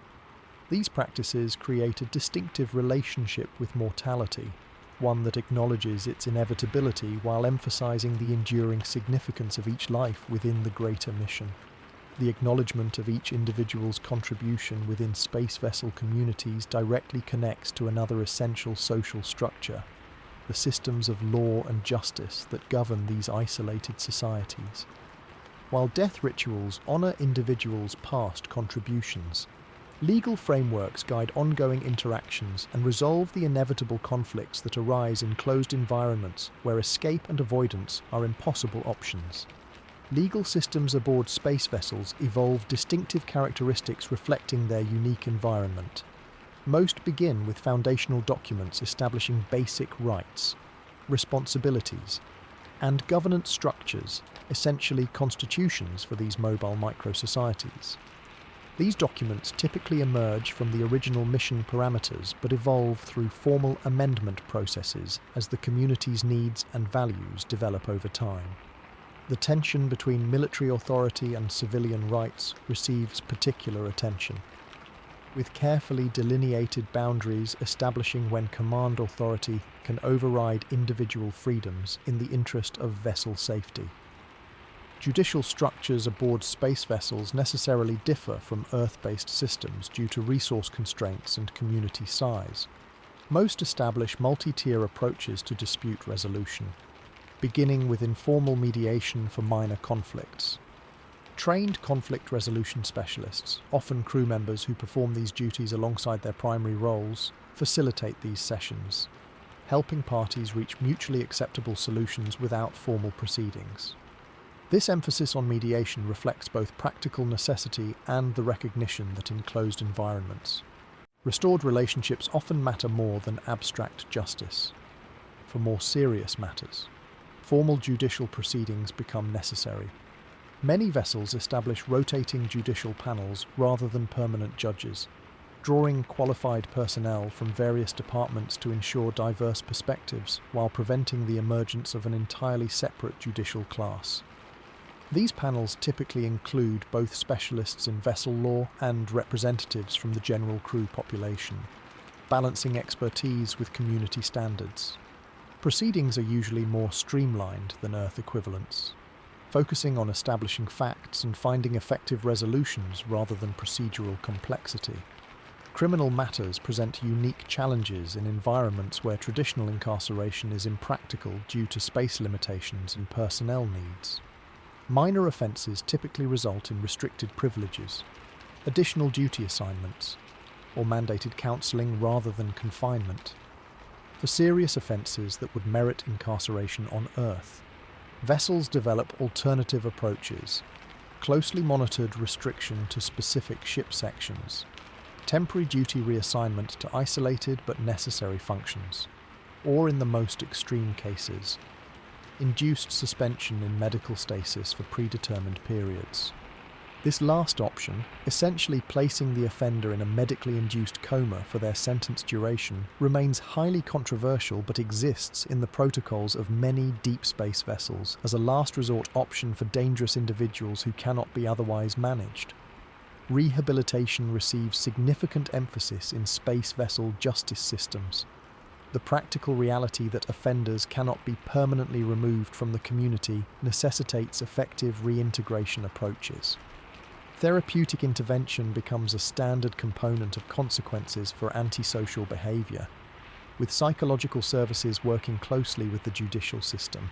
These practices create a distinctive relationship with mortality, one that acknowledges its inevitability while emphasizing the enduring significance of each life within the greater mission. The acknowledgement of each individual's contribution within space vessel communities directly connects to another essential social structure: the systems of law and justice that govern these isolated societies. While death rituals honor individuals' past contributions, legal frameworks guide ongoing interactions and resolve the inevitable conflicts that arise in closed environments where escape and avoidance are impossible options. Legal systems aboard space vessels evolve distinctive characteristics reflecting their unique environment. Most begin with foundational documents establishing basic rights, responsibilities, and governance structures, essentially constitutions for these mobile micro-societies. These documents typically emerge from the original mission parameters but evolve through formal amendment processes as the community's needs and values develop over time. The tension between military authority and civilian rights receives particular attention, with carefully delineated boundaries establishing when command authority can override individual freedoms in the interest of vessel safety. Judicial structures aboard space vessels necessarily differ from Earth-based systems due to resource constraints and community size. Most establish multi-tier approaches to dispute resolution, beginning with informal mediation for minor conflicts. Trained conflict resolution specialists, often crew members who perform these duties alongside their primary roles, facilitate these sessions, helping parties reach mutually acceptable solutions without formal proceedings. This emphasis on mediation reflects both practical necessity and the recognition that in closed environments, restored relationships often matter more than abstract justice. For more serious matters, formal judicial proceedings become necessary. Many vessels establish rotating judicial panels rather than permanent judges, drawing qualified personnel from various departments to ensure diverse perspectives while preventing the emergence of an entirely separate judicial class. These panels typically include both specialists in vessel law and representatives from the general crew population, balancing expertise with community standards. Proceedings are usually more streamlined than Earth equivalents, focusing on establishing facts and finding effective resolutions rather than procedural complexity. Criminal matters present unique challenges in environments where traditional incarceration is impractical due to space limitations and personnel needs. Minor offences typically result in restricted privileges, additional duty assignments, or mandated counselling rather than confinement. For serious offences that would merit incarceration on Earth, vessels develop alternative approaches, closely monitored restriction to specific ship sections, temporary duty reassignment to isolated but necessary functions, or in the most extreme cases, induced suspension in medical stasis for predetermined periods. This last option, essentially placing the offender in a medically induced coma for their sentence duration, remains highly controversial but exists in the protocols of many deep space vessels as a last resort option for dangerous individuals who cannot be otherwise managed. Rehabilitation receives significant emphasis in space vessel justice systems. The practical reality that offenders cannot be permanently removed from the community necessitates effective reintegration approaches. Therapeutic intervention becomes a standard component of consequences for antisocial behaviour, with psychological services working closely with the judicial system.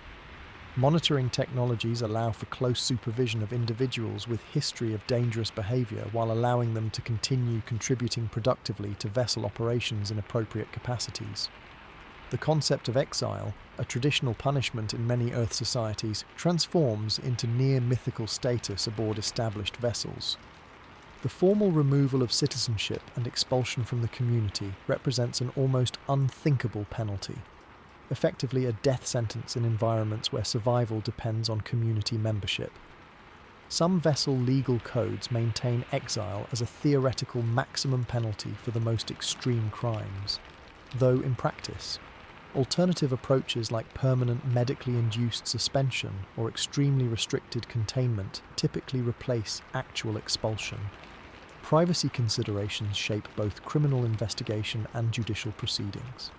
Monitoring technologies allow for close supervision of individuals with history of dangerous behaviour while allowing them to continue contributing productively to vessel operations in appropriate capacities. The concept of exile, a traditional punishment in many Earth societies, transforms into near-mythical status aboard established vessels. The formal removal of citizenship and expulsion from the community represents an almost unthinkable penalty, effectively a death sentence in environments where survival depends on community membership. Some vessel legal codes maintain exile as a theoretical maximum penalty for the most extreme crimes, though in practice, alternative approaches like permanent medically induced suspension or extremely restricted containment typically replace actual expulsion. Privacy considerations shape both criminal investigation and judicial proceedings.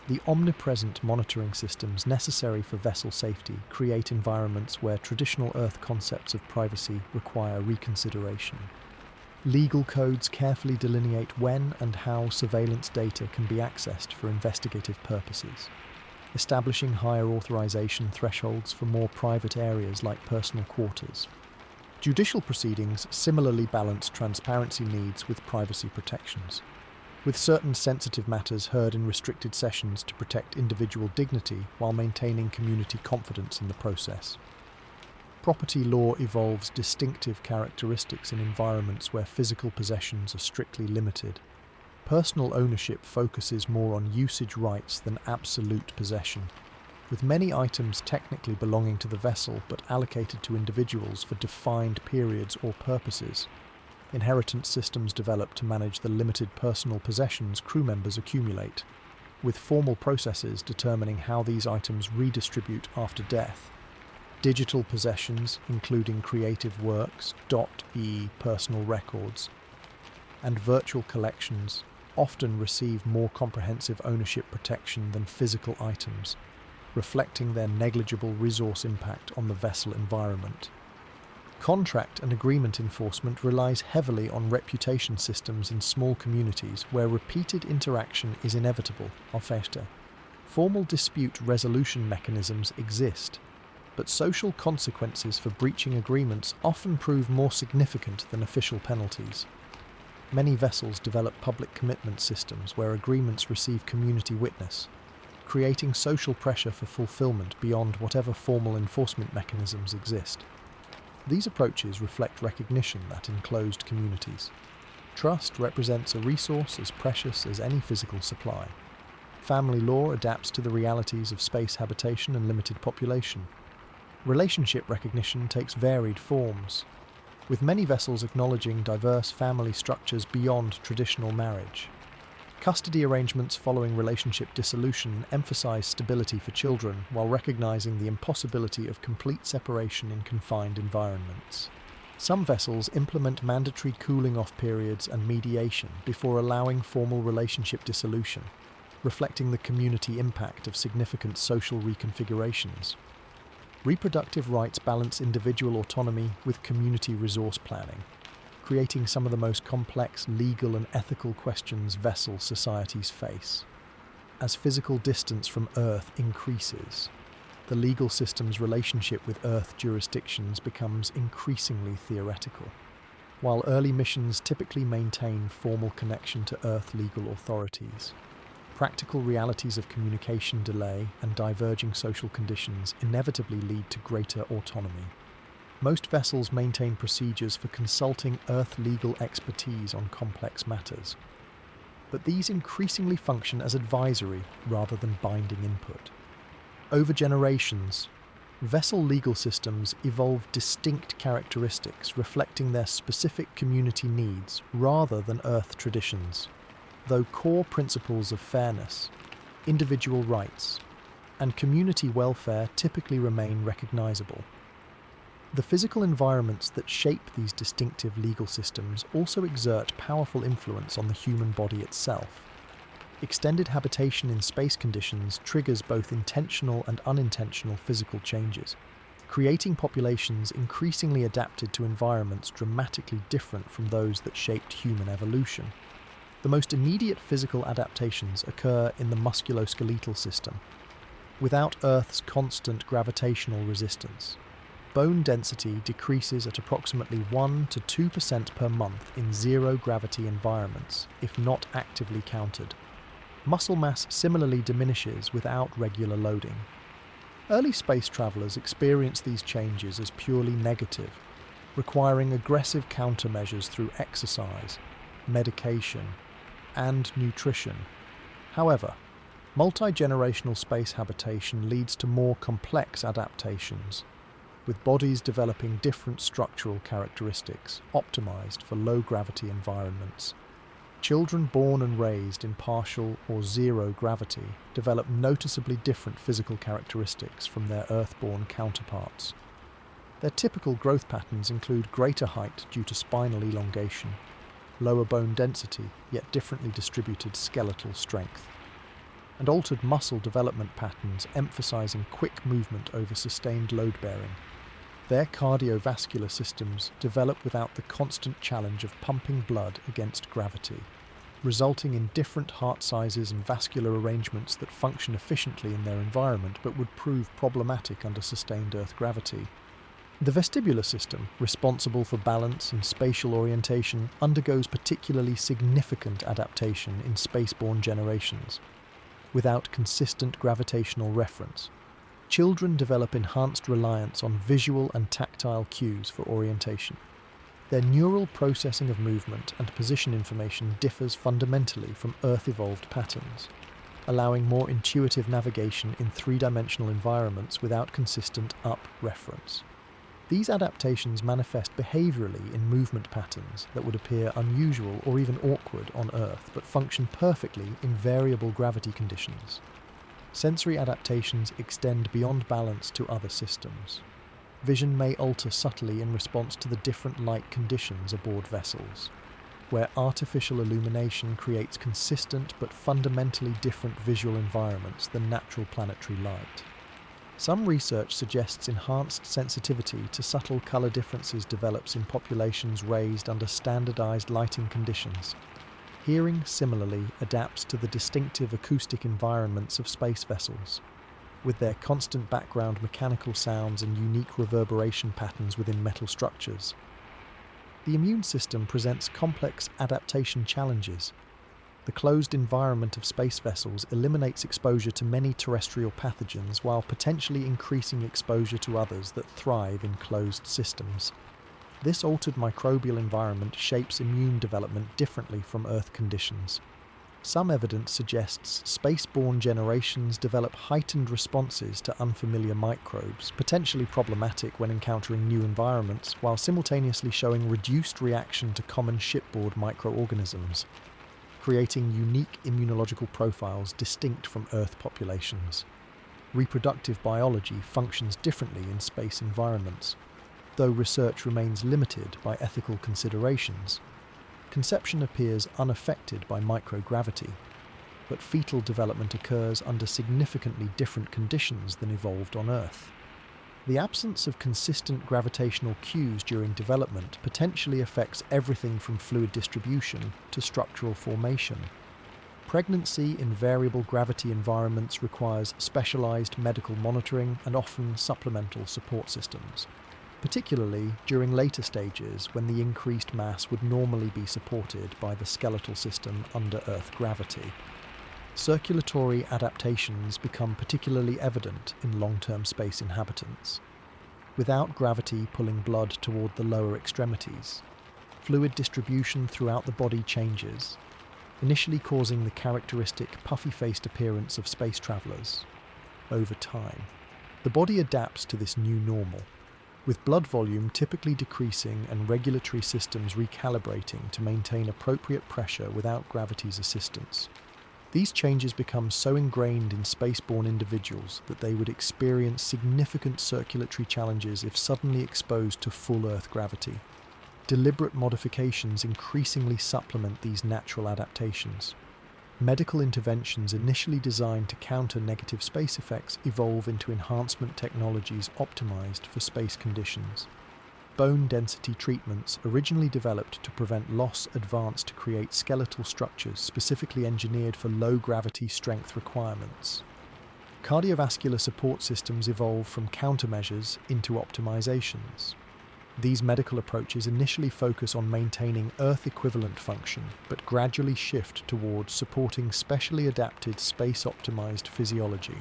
The omnipresent monitoring systems necessary for vessel safety create environments where traditional Earth concepts of privacy require reconsideration. Legal codes carefully delineate when and how surveillance data can be accessed for investigative purposes, establishing higher authorization thresholds for more private areas like personal quarters. Judicial proceedings similarly balance transparency needs with privacy protections, with certain sensitive matters heard in restricted sessions to protect individual dignity while maintaining community confidence in the process. Property law evolves distinctive characteristics in environments where physical possessions are strictly limited. Personal ownership focuses more on usage rights than absolute possession, with many items technically belonging to the vessel but allocated to individuals for defined periods or purposes. Inheritance systems develop to manage the limited personal possessions crew members accumulate, with formal processes determining how these items redistribute after death. Digital possessions, including creative works, .e personal records, and virtual collections, often receive more comprehensive ownership protection than physical items, reflecting their negligible resource impact on the vessel environment. Contract and agreement enforcement relies heavily on reputation systems in small communities where repeated interaction is inevitable, often. Formal dispute resolution mechanisms exist, but social consequences for breaching agreements often prove more significant than official penalties. Many vessels develop public commitment systems where agreements receive community witness, creating social pressure for fulfillment beyond whatever formal enforcement mechanisms exist. These approaches reflect recognition that in closed communities, trust represents a resource as precious as any physical supply. Family law adapts to the realities of space habitation and limited population. Relationship recognition takes varied forms, with many vessels acknowledging diverse family structures beyond traditional marriage. Custody arrangements following relationship dissolution emphasize stability for children while recognizing the impossibility of complete separation in confined environments. Some vessels implement mandatory cooling-off periods and mediation before allowing formal relationship dissolution, reflecting the community impact of significant social reconfigurations. Reproductive rights balance individual autonomy with community resource planning, creating some of the most complex legal and ethical questions vessel societies face. As physical distance from Earth increases, the legal system's relationship with Earth jurisdictions becomes increasingly theoretical. While early missions typically maintain formal connection to Earth legal authorities, practical realities of communication delay and diverging social conditions inevitably lead to greater autonomy. Most vessels maintain procedures for consulting Earth legal expertise on complex matters, but these increasingly function as advisory rather than binding input. Over generations, vessel legal systems evolve distinct characteristics reflecting their specific community needs rather than Earth traditions, though core principles of fairness, individual rights, and community welfare typically remain recognizable. The physical environments that shape these distinctive legal systems also exert powerful influence on the human body itself. Extended habitation in space conditions triggers both intentional and unintentional physical changes, creating populations increasingly adapted to environments dramatically different from those that shaped human evolution. The most immediate physical adaptations occur in the musculoskeletal system. Without Earth's constant gravitational resistance, bone density decreases at approximately 1 to 2% per month in zero-gravity environments, if not actively countered. Muscle mass similarly diminishes without regular loading. Early space travelers experience these changes as purely negative, requiring aggressive countermeasures through exercise, medication, and nutrition. However, multi-generational space habitation leads to more complex adaptations, with bodies developing different structural characteristics optimized for low-gravity environments. Children born and raised in partial or zero gravity develop noticeably different physical characteristics from their Earth-born counterparts. Their typical growth patterns include greater height due to spinal elongation, lower bone density, yet differently distributed skeletal strength, and altered muscle development patterns emphasizing quick movement over sustained load-bearing. Their cardiovascular systems develop without the constant challenge of pumping blood against gravity, resulting in different heart sizes and vascular arrangements that function efficiently in their environment but would prove problematic under sustained Earth gravity. The vestibular system, responsible for balance and spatial orientation, undergoes particularly significant adaptation in spaceborne generations. Without consistent gravitational reference, children develop enhanced reliance on visual and tactile cues for orientation. Their neural processing of movement and position information differs fundamentally from Earth-evolved patterns, allowing more intuitive navigation in three-dimensional environments without consistent up reference. These adaptations manifest behaviorally in movement patterns that would appear unusual or even awkward on Earth, but function perfectly in variable gravity conditions. Sensory adaptations extend beyond balance to other systems. Vision may alter subtly in response to the different light conditions aboard vessels, where artificial illumination creates consistent but fundamentally different visual environments than natural planetary light. Some research suggests enhanced sensitivity to subtle colour differences develops in populations raised under standardised lighting conditions. Hearing, similarly, adapts to the distinctive acoustic environments of space vessels, with their constant background mechanical sounds and unique reverberation patterns within metal structures. The immune system presents complex adaptation challenges. The closed environment of space vessels eliminates exposure to many terrestrial pathogens while potentially increasing exposure to others that thrive in closed systems. This altered microbial environment shapes immune development differently from Earth conditions. Some evidence suggests space-borne generations develop heightened responses to unfamiliar microbes, potentially problematic when encountering new environments, while simultaneously showing reduced reaction to common shipboard microorganisms, creating unique immunological profiles distinct from Earth populations. Reproductive biology functions differently in space environments, though research remains limited by ethical considerations. Conception appears unaffected by microgravity, but fetal development occurs under significantly different conditions than evolved on Earth. The absence of consistent gravitational cues during development potentially affects everything from fluid distribution to structural formation. Pregnancy in variable gravity environments requires specialized medical monitoring and often supplemental support systems, particularly during later stages when the increased mass would normally be supported by the skeletal system under Earth gravity. Circulatory adaptations become particularly evident in long-term space inhabitants. Without gravity pulling blood toward the lower extremities, fluid distribution throughout the body changes, initially causing the characteristic puffy-faced appearance of space travelers. Over time, the body adapts to this new normal, with blood volume typically decreasing and regulatory systems recalibrating to maintain appropriate pressure without gravity's assistance. These changes become so ingrained in spaceborne individuals that they would experience significant circulatory challenges if suddenly exposed to full Earth gravity. Deliberate modifications increasingly supplement these natural adaptations. Medical interventions initially designed to counter negative space effects evolve into enhancement technologies optimized for space conditions. Bone density treatments, originally developed to prevent loss, advance to create skeletal structures specifically engineered for low-gravity strength requirements. Cardiovascular support systems evolve from countermeasures into optimizations. These medical approaches initially focus on maintaining Earth-equivalent function, but gradually shift towards supporting specially adapted space-optimized physiology.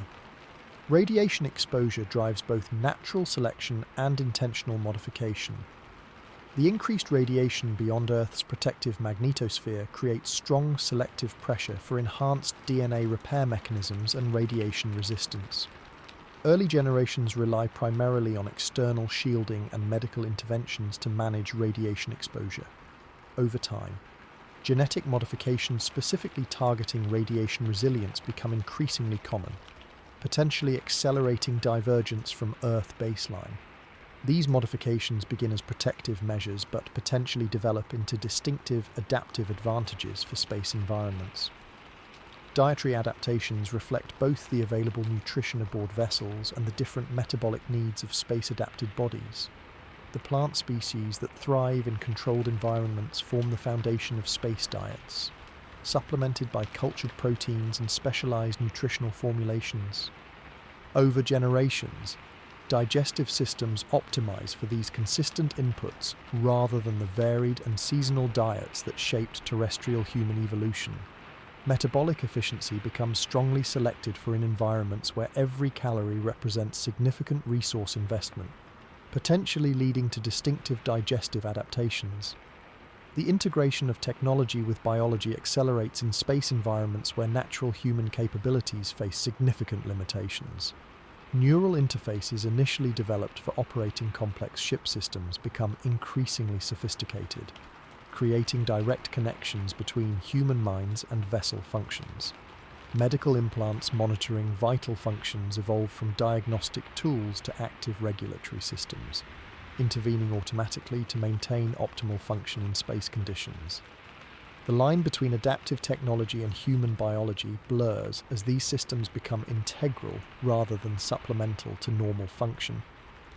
Radiation exposure drives both natural selection and intentional modification. The increased radiation beyond Earth's protective magnetosphere creates strong selective pressure for enhanced DNA repair mechanisms and radiation resistance. Early generations rely primarily on external shielding and medical interventions to manage radiation exposure. Over time, genetic modifications specifically targeting radiation resilience become increasingly common, potentially accelerating divergence from Earth baseline. These modifications begin as protective measures but potentially develop into distinctive adaptive advantages for space environments. Dietary adaptations reflect both the available nutrition aboard vessels and the different metabolic needs of space-adapted bodies. The plant species that thrive in controlled environments form the foundation of space diets, supplemented by cultured proteins and specialized nutritional formulations. Over generations, digestive systems optimize for these consistent inputs rather than the varied and seasonal diets that shaped terrestrial human evolution. Metabolic efficiency becomes strongly selected for in environments where every calorie represents significant resource investment, potentially leading to distinctive digestive adaptations. The integration of technology with biology accelerates in space environments where natural human capabilities face significant limitations. Neural interfaces initially developed for operating complex ship systems become increasingly sophisticated, creating direct connections between human minds and vessel functions. Medical implants monitoring vital functions evolve from diagnostic tools to active regulatory systems, intervening automatically to maintain optimal function in space conditions. The line between adaptive technology and human biology blurs as these systems become integral rather than supplemental to normal function,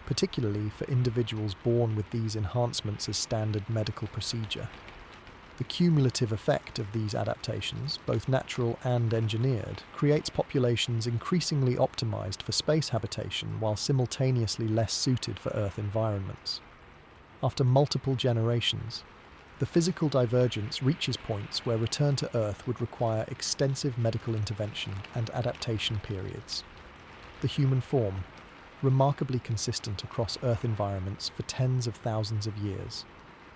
particularly for individuals born with these enhancements as standard medical procedure. The cumulative effect of these adaptations, both natural and engineered, creates populations increasingly optimized for space habitation while simultaneously less suited for Earth environments. After multiple generations, the physical divergence reaches points where return to Earth would require extensive medical intervention and adaptation periods. The human form, remarkably consistent across Earth environments for tens of thousands of years,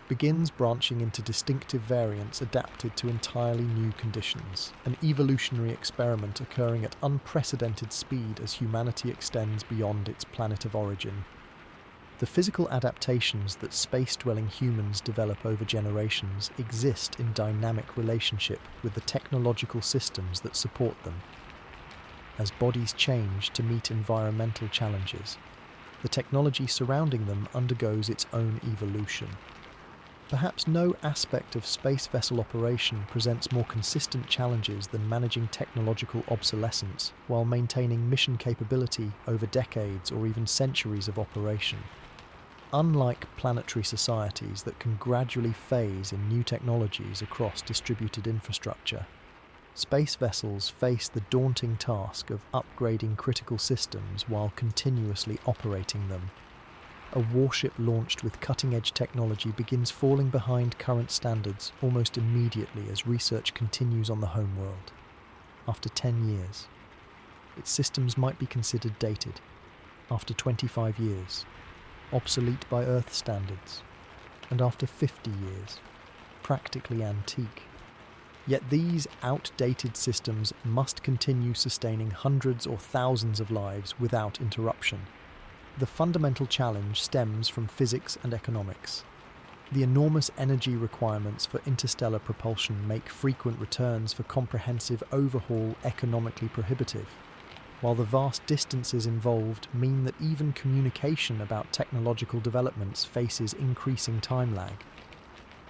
begins branching into distinctive variants adapted to entirely new conditions, an evolutionary experiment occurring at unprecedented speed as humanity extends beyond its planet of origin. The physical adaptations that space-dwelling humans develop over generations exist in dynamic relationship with the technological systems that support them. As bodies change to meet environmental challenges, the technology surrounding them undergoes its own evolution. Perhaps no aspect of space vessel operation presents more consistent challenges than managing technological obsolescence while maintaining mission capability over decades or even centuries of operation. Unlike planetary societies that can gradually phase in new technologies across distributed infrastructure, space vessels face the daunting task of upgrading critical systems while continuously operating them. A warship launched with cutting-edge technology begins falling behind current standards almost immediately as research continues on the homeworld. After 10 years, its systems might be considered dated. After 25 years, obsolete by Earth standards, and after 50 years, practically antique. Yet these outdated systems must continue sustaining hundreds or thousands of lives without interruption. The fundamental challenge stems from physics and economics. The enormous energy requirements for interstellar propulsion make frequent returns for comprehensive overhaul economically prohibitive, while the vast distances involved mean that even communication about technological developments faces increasing time lag.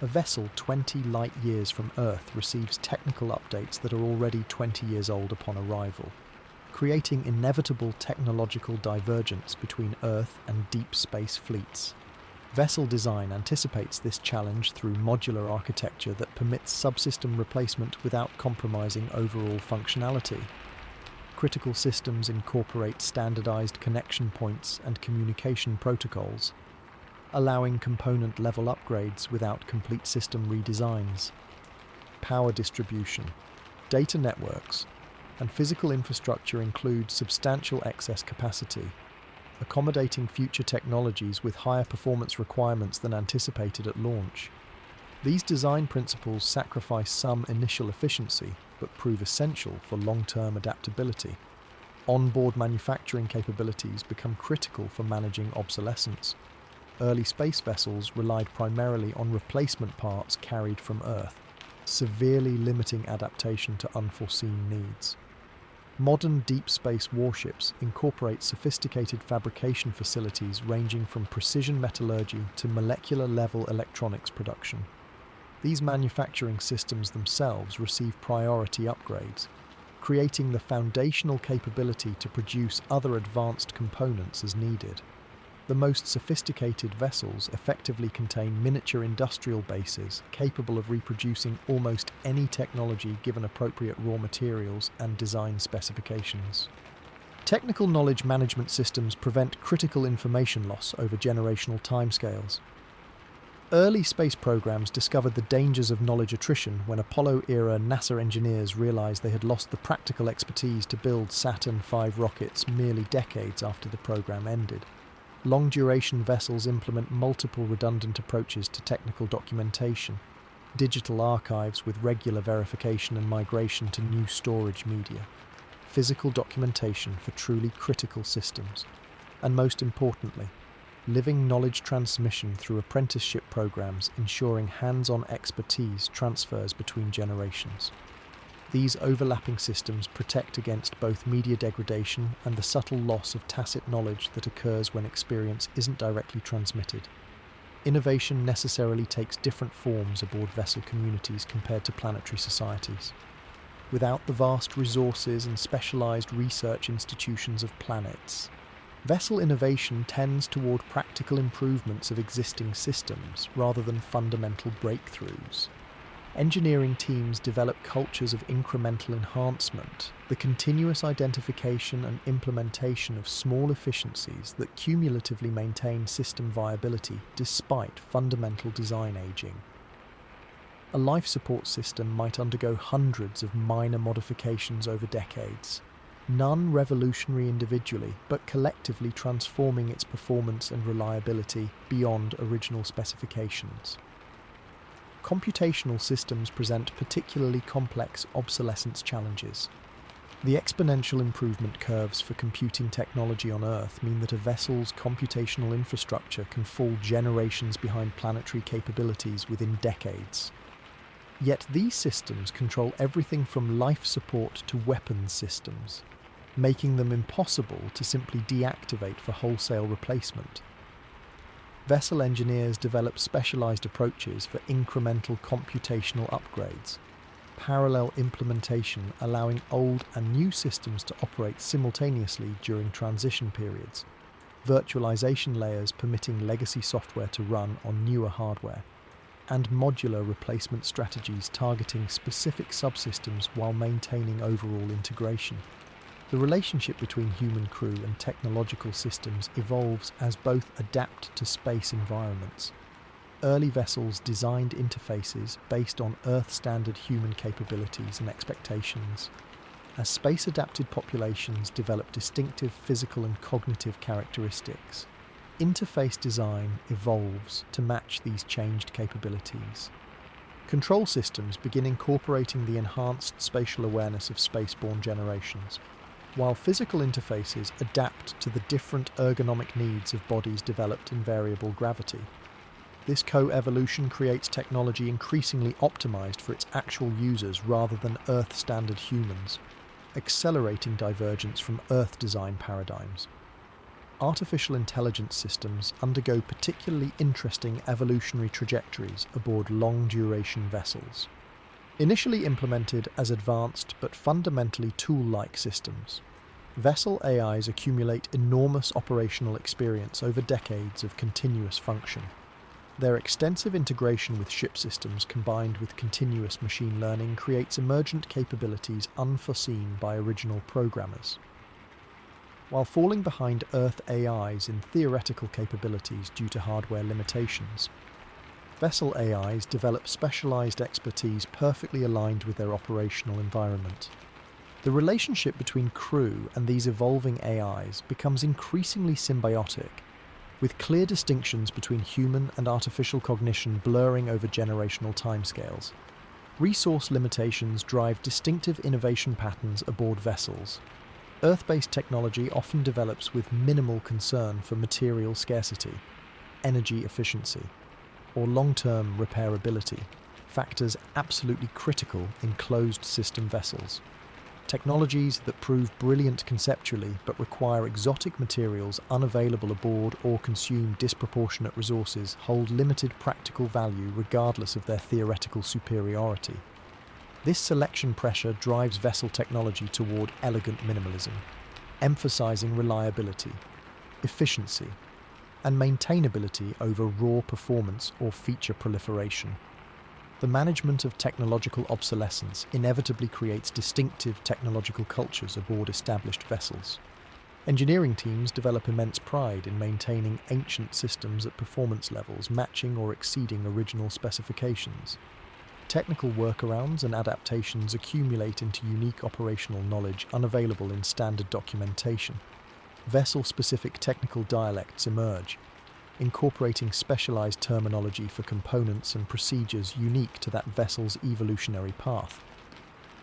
A vessel 20 light-years from Earth receives technical updates that are already 20 years old upon arrival, creating inevitable technological divergence between Earth and deep space fleets. Vessel design anticipates this challenge through modular architecture that permits subsystem replacement without compromising overall functionality. Critical systems incorporate standardized connection points and communication protocols, allowing component-level upgrades without complete system redesigns. Power distribution, data networks, and physical infrastructure include substantial excess capacity, accommodating future technologies with higher performance requirements than anticipated at launch. These design principles sacrifice some initial efficiency, but prove essential for long-term adaptability. Onboard manufacturing capabilities become critical for managing obsolescence. Early space vessels relied primarily on replacement parts carried from Earth, severely limiting adaptation to unforeseen needs. Modern deep space warships incorporate sophisticated fabrication facilities ranging from precision metallurgy to molecular-level electronics production. These manufacturing systems themselves receive priority upgrades, creating the foundational capability to produce other advanced components as needed. The most sophisticated vessels effectively contain miniature industrial bases capable of reproducing almost any technology given appropriate raw materials and design specifications. Technical knowledge management systems prevent critical information loss over generational timescales. Early space programs discovered the dangers of knowledge attrition when Apollo-era NASA engineers realized they had lost the practical expertise to build Saturn V rockets merely decades after the program ended. Long-duration vessels implement multiple redundant approaches to technical documentation, digital archives with regular verification and migration to new storage media, physical documentation for truly critical systems, and most importantly, living knowledge transmission through apprenticeship programs ensuring hands-on expertise transfers between generations. These overlapping systems protect against both media degradation and the subtle loss of tacit knowledge that occurs when experience isn't directly transmitted. innovation necessarily takes different forms aboard vessel communities compared to planetary societies. Without the vast resources and specialized research institutions of planets, vessel innovation tends toward practical improvements of existing systems rather than fundamental breakthroughs. Engineering teams develop cultures of incremental enhancement, the continuous identification and implementation of small efficiencies that cumulatively maintain system viability despite fundamental design aging. A life support system might undergo hundreds of minor modifications over decades, none revolutionary individually, but collectively transforming its performance and reliability beyond original specifications. Computational systems present particularly complex obsolescence challenges. The exponential improvement curves for computing technology on Earth mean that a vessel's computational infrastructure can fall generations behind planetary capabilities within decades. Yet these systems control everything from life support to weapons systems, making them impossible to simply deactivate for wholesale replacement. Vessel engineers develop specialized approaches for incremental computational upgrades, parallel implementation allowing old and new systems to operate simultaneously during transition periods, virtualization layers permitting legacy software to run on newer hardware, and modular replacement strategies targeting specific subsystems while maintaining overall integration. The relationship between human crew and technological systems evolves as both adapt to space environments. Early vessels designed interfaces based on Earth-standard human capabilities and expectations. As space-adapted populations develop distinctive physical and cognitive characteristics, interface design evolves to match these changed capabilities. Control systems begin incorporating the enhanced spatial awareness of spaceborne generations, while physical interfaces adapt to the different ergonomic needs of bodies developed in variable gravity. This co-evolution creates technology increasingly optimized for its actual users rather than Earth-standard humans, accelerating divergence from Earth design paradigms. Artificial intelligence systems undergo particularly interesting evolutionary trajectories aboard long-duration vessels. Initially implemented as advanced but fundamentally tool-like systems, vessel AIs accumulate enormous operational experience over decades of continuous function. Their extensive integration with ship systems combined with continuous machine learning creates emergent capabilities unforeseen by original programmers. While falling behind Earth AIs in theoretical capabilities due to hardware limitations, vessel AIs develop specialized expertise perfectly aligned with their operational environment. The relationship between crew and these evolving AIs becomes increasingly symbiotic, with clear distinctions between human and artificial cognition blurring over generational timescales. Resource limitations drive distinctive innovation patterns aboard vessels. Earth-based technology often develops with minimal concern for material scarcity, energy efficiency, or long-term repairability, factors absolutely critical in closed system vessels. Technologies that prove brilliant conceptually but require exotic materials unavailable aboard or consume disproportionate resources hold limited practical value regardless of their theoretical superiority. This selection pressure drives vessel technology toward elegant minimalism, emphasizing reliability, efficiency, and maintainability over raw performance or feature proliferation. The management of technological obsolescence inevitably creates distinctive technological cultures aboard established vessels. Engineering teams develop immense pride in maintaining ancient systems at performance levels matching or exceeding original specifications. Technical workarounds and adaptations accumulate into unique operational knowledge unavailable in standard documentation. Vessel-specific technical dialects emerge, incorporating specialized terminology for components and procedures unique to that vessel's evolutionary path.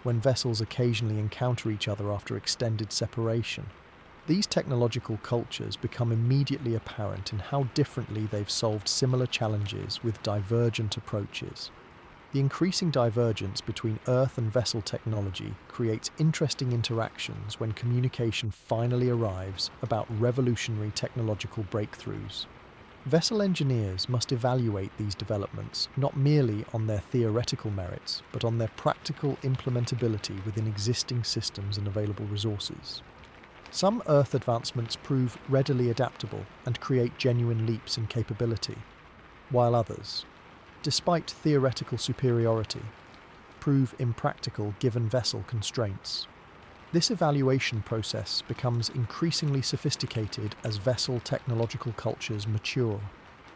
When vessels occasionally encounter each other after extended separation, these technological cultures become immediately apparent in how differently they've solved similar challenges with divergent approaches. The increasing divergence between Earth and vessel technology creates interesting interactions when communication finally arrives about revolutionary technological breakthroughs. Vessel engineers must evaluate these developments not merely on their theoretical merits, but on their practical implementability within existing systems and available resources. Some Earth advancements prove readily adaptable and create genuine leaps in capability, while others, despite theoretical superiority, prove impractical given vessel constraints. This evaluation process becomes increasingly sophisticated as vessel technological cultures mature,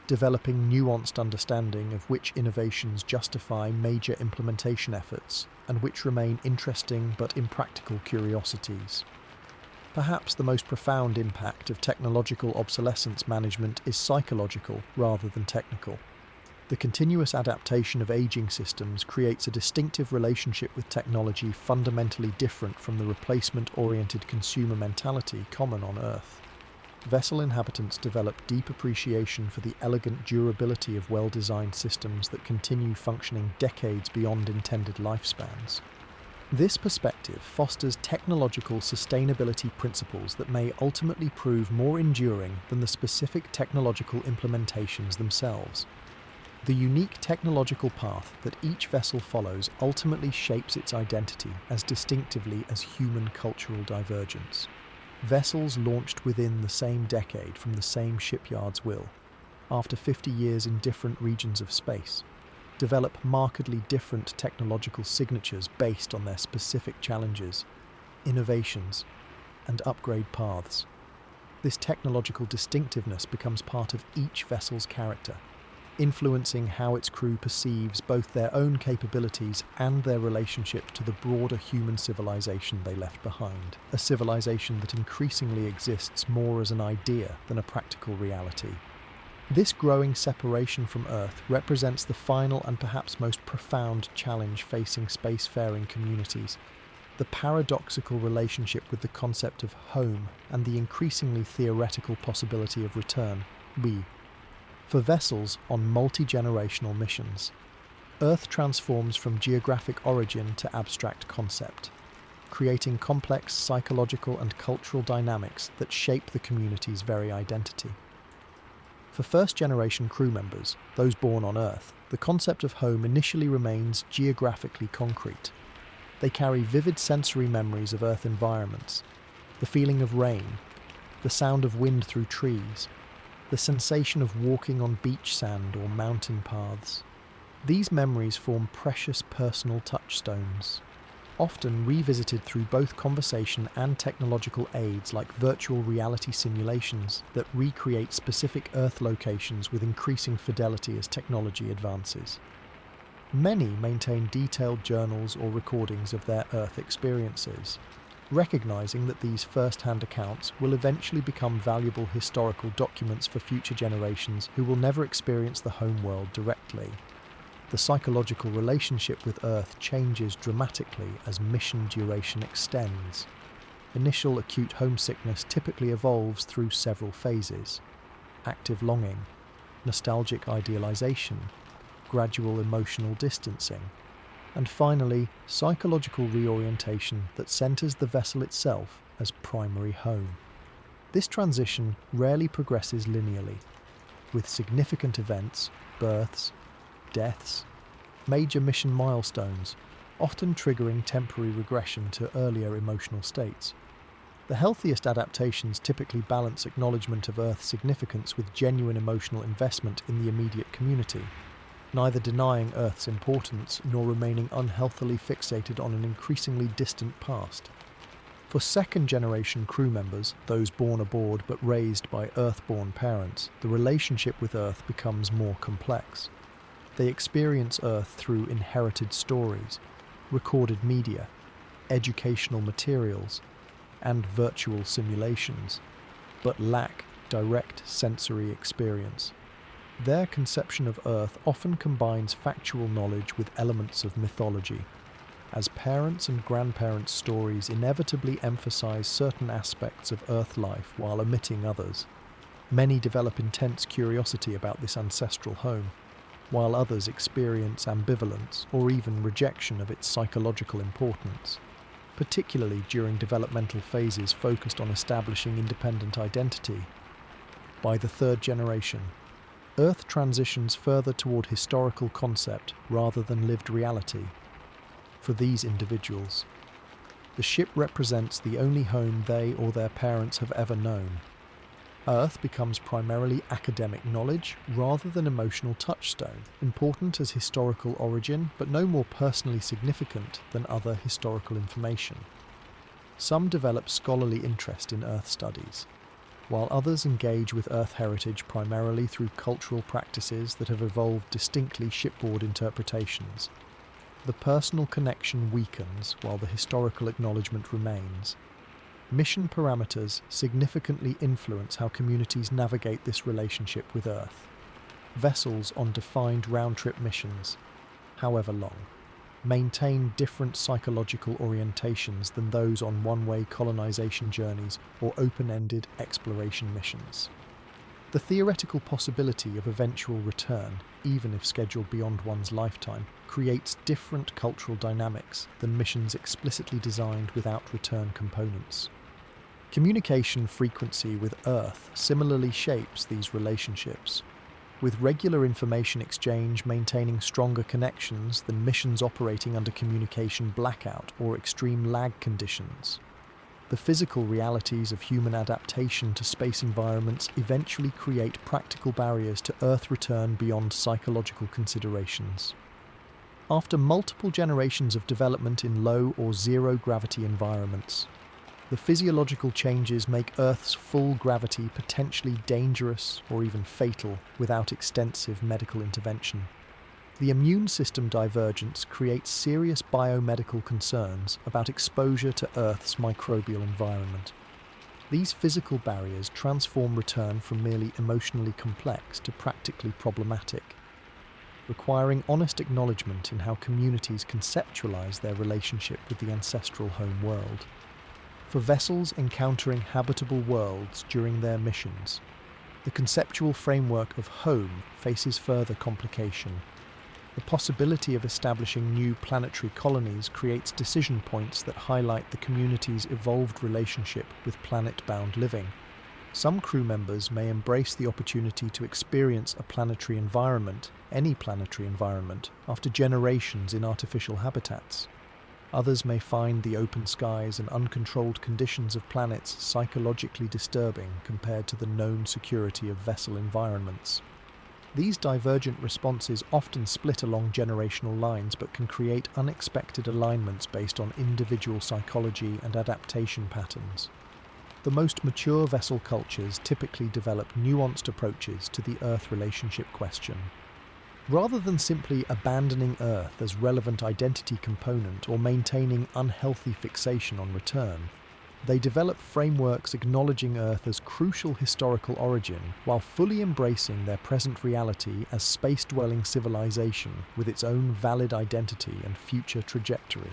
developing nuanced understanding of which innovations justify major implementation efforts and which remain interesting but impractical curiosities. Perhaps the most profound impact of technological obsolescence management is psychological rather than technical. The continuous adaptation of aging systems creates a distinctive relationship with technology fundamentally different from the replacement-oriented consumer mentality common on Earth. Vessel inhabitants develop deep appreciation for the elegant durability of well-designed systems that continue functioning decades beyond intended lifespans. This perspective fosters technological sustainability principles that may ultimately prove more enduring than the specific technological implementations themselves. The unique technological path that each vessel follows ultimately shapes its identity as distinctively as human cultural divergence. Vessels launched within the same decade from the same shipyards will, after 50 years in different regions of space, develop markedly different technological signatures based on their specific challenges, innovations, and upgrade paths. This technological distinctiveness becomes part of each vessel's character, influencing how its crew perceives both their own capabilities and their relationship to the broader human civilization they left behind, a civilization that increasingly exists more as an idea than a practical reality. This growing separation from Earth represents the final and perhaps most profound challenge facing spacefaring communities: the paradoxical relationship with the concept of home and the increasingly theoretical possibility of return. For vessels on multi-generational missions, Earth transforms from geographic origin to abstract concept, creating complex psychological and cultural dynamics that shape the community's very identity. For first-generation crew members, those born on Earth, the concept of home initially remains geographically concrete. They carry vivid sensory memories of Earth environments, the feeling of rain, the sound of wind through trees, the sensation of walking on beach sand or mountain paths. These memories form precious personal touchstones, often revisited through both conversation and technological aids like virtual reality simulations that recreate specific Earth locations with increasing fidelity as technology advances. Many maintain detailed journals or recordings of their Earth experiences, recognizing that these first-hand accounts will eventually become valuable historical documents for future generations who will never experience the home world directly. The psychological relationship with Earth changes dramatically as mission duration extends. Initial acute homesickness typically evolves through several phases: active longing, nostalgic idealization, gradual emotional distancing, and finally, psychological reorientation that centers the vessel itself as primary home. This transition rarely progresses linearly, with significant events, births, deaths, major mission milestones, often triggering temporary regression to earlier emotional states. The healthiest adaptations typically balance acknowledgement of Earth's significance with genuine emotional investment in the immediate community, neither denying Earth's importance nor remaining unhealthily fixated on an increasingly distant past. For second-generation crew members, those born aboard but raised by Earth-born parents, the relationship with Earth becomes more complex. They experience Earth through inherited stories, recorded media, educational materials, and virtual simulations, but lack direct sensory experience. Their conception of Earth often combines factual knowledge with elements of mythology, as parents' and grandparents' stories inevitably emphasize certain aspects of Earth life while omitting others. Many develop intense curiosity about this ancestral home, while others experience ambivalence or even rejection of its psychological importance, particularly during developmental phases focused on establishing independent identity. By the third generation, Earth transitions further toward historical concept rather than lived reality. For these individuals, the ship represents the only home they or their parents have ever known. Earth becomes primarily academic knowledge rather than emotional touchstone, important as historical origin but no more personally significant than other historical information. Some develop scholarly interest in Earth studies, while others engage with Earth heritage primarily through cultural practices that have evolved distinctly shipboard interpretations. The personal connection weakens while the historical acknowledgement remains. Mission parameters significantly influence how communities navigate this relationship with Earth. Vessels on defined round-trip missions, however long, maintain different psychological orientations than those on one-way colonization journeys or open-ended exploration missions. The theoretical possibility of eventual return, even if scheduled beyond one's lifetime, creates different cultural dynamics than missions explicitly designed without return components. Communication frequency with Earth similarly shapes these relationships, with regular information exchange maintaining stronger connections than missions operating under communication blackout or extreme lag conditions. The physical realities of human adaptation to space environments eventually create practical barriers to Earth return beyond psychological considerations. After multiple generations of development in low or zero gravity environments, the physiological changes make Earth's full gravity potentially dangerous or even fatal without extensive medical intervention. The immune system divergence creates serious biomedical concerns about exposure to Earth's microbial environment. These physical barriers transform return from merely emotionally complex to practically problematic, requiring honest acknowledgement in how communities conceptualize their relationship with the ancestral home world. For vessels encountering habitable worlds during their missions, the conceptual framework of home faces further complication. The possibility of establishing new planetary colonies creates decision points that highlight the community's evolved relationship with planet-bound living. Some crew members may embrace the opportunity to experience a planetary environment, any planetary environment, after generations in artificial habitats. Others may find the open skies and uncontrolled conditions of planets psychologically disturbing compared to the known security of vessel environments. These divergent responses often split along generational lines but can create unexpected alignments based on individual psychology and adaptation patterns. The most mature vessel cultures typically develop nuanced approaches to the Earth relationship question. Rather than simply abandoning Earth as relevant identity component or maintaining unhealthy fixation on return, they develop frameworks acknowledging Earth as crucial historical origin while fully embracing their present reality as space-dwelling civilization with its own valid identity and future trajectory.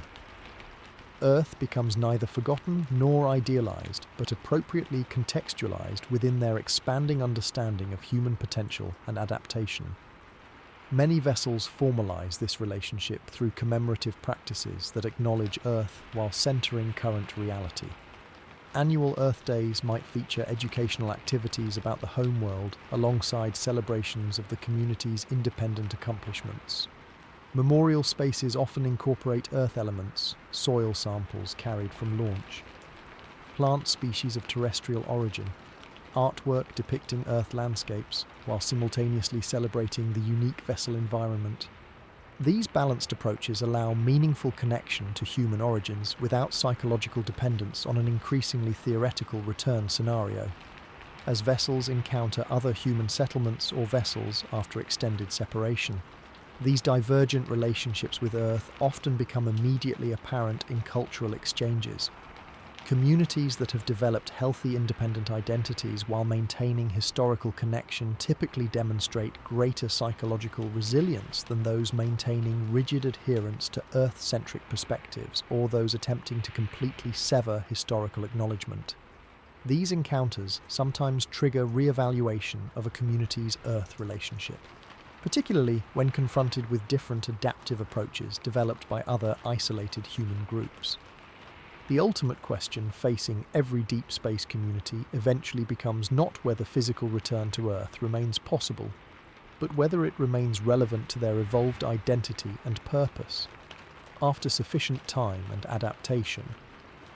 Earth becomes neither forgotten nor idealized, but appropriately contextualized within their expanding understanding of human potential and adaptation. Many vessels formalize this relationship through commemorative practices that acknowledge Earth while centering current reality. Annual Earth Days might feature educational activities about the home world alongside celebrations of the community's independent accomplishments. Memorial spaces often incorporate Earth elements, soil samples carried from launch, plant species of terrestrial origin, artwork depicting Earth landscapes, while simultaneously celebrating the unique vessel environment. These balanced approaches allow meaningful connection to human origins without psychological dependence on an increasingly theoretical return scenario. As vessels encounter other human settlements or vessels after extended separation, these divergent relationships with Earth often become immediately apparent in cultural exchanges. Communities that have developed healthy independent identities while maintaining historical connection typically demonstrate greater psychological resilience than those maintaining rigid adherence to Earth-centric perspectives or those attempting to completely sever historical acknowledgement. These encounters sometimes trigger re-evaluation of a community's Earth relationship, particularly when confronted with different adaptive approaches developed by other isolated human groups. The ultimate question facing every deep space community eventually becomes not whether physical return to Earth remains possible, but whether it remains relevant to their evolved identity and purpose. After sufficient time and adaptation,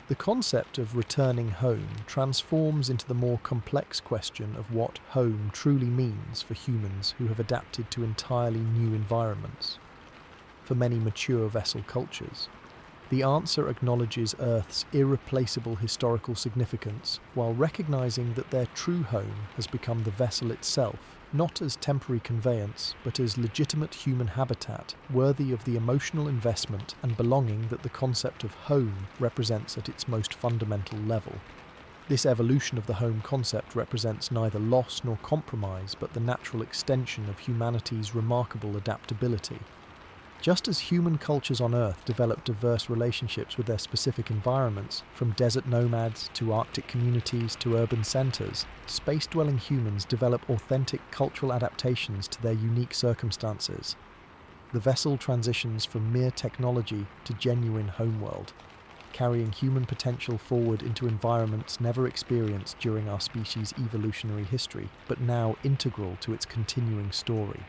the concept of returning home transforms into the more complex question of what home truly means for humans who have adapted to entirely new environments. For many mature vessel cultures, the answer acknowledges Earth's irreplaceable historical significance while recognizing that their true home has become the vessel itself, not as temporary conveyance, but as legitimate human habitat worthy of the emotional investment and belonging that the concept of home represents at its most fundamental level. This evolution of the home concept represents neither loss nor compromise, but the natural extension of humanity's remarkable adaptability. Just as human cultures on Earth develop diverse relationships with their specific environments, from desert nomads to Arctic communities to urban centres, space-dwelling humans develop authentic cultural adaptations to their unique circumstances. The vessel transitions from mere technology to genuine homeworld, carrying human potential forward into environments never experienced during our species' evolutionary history, but now integral to its continuing story.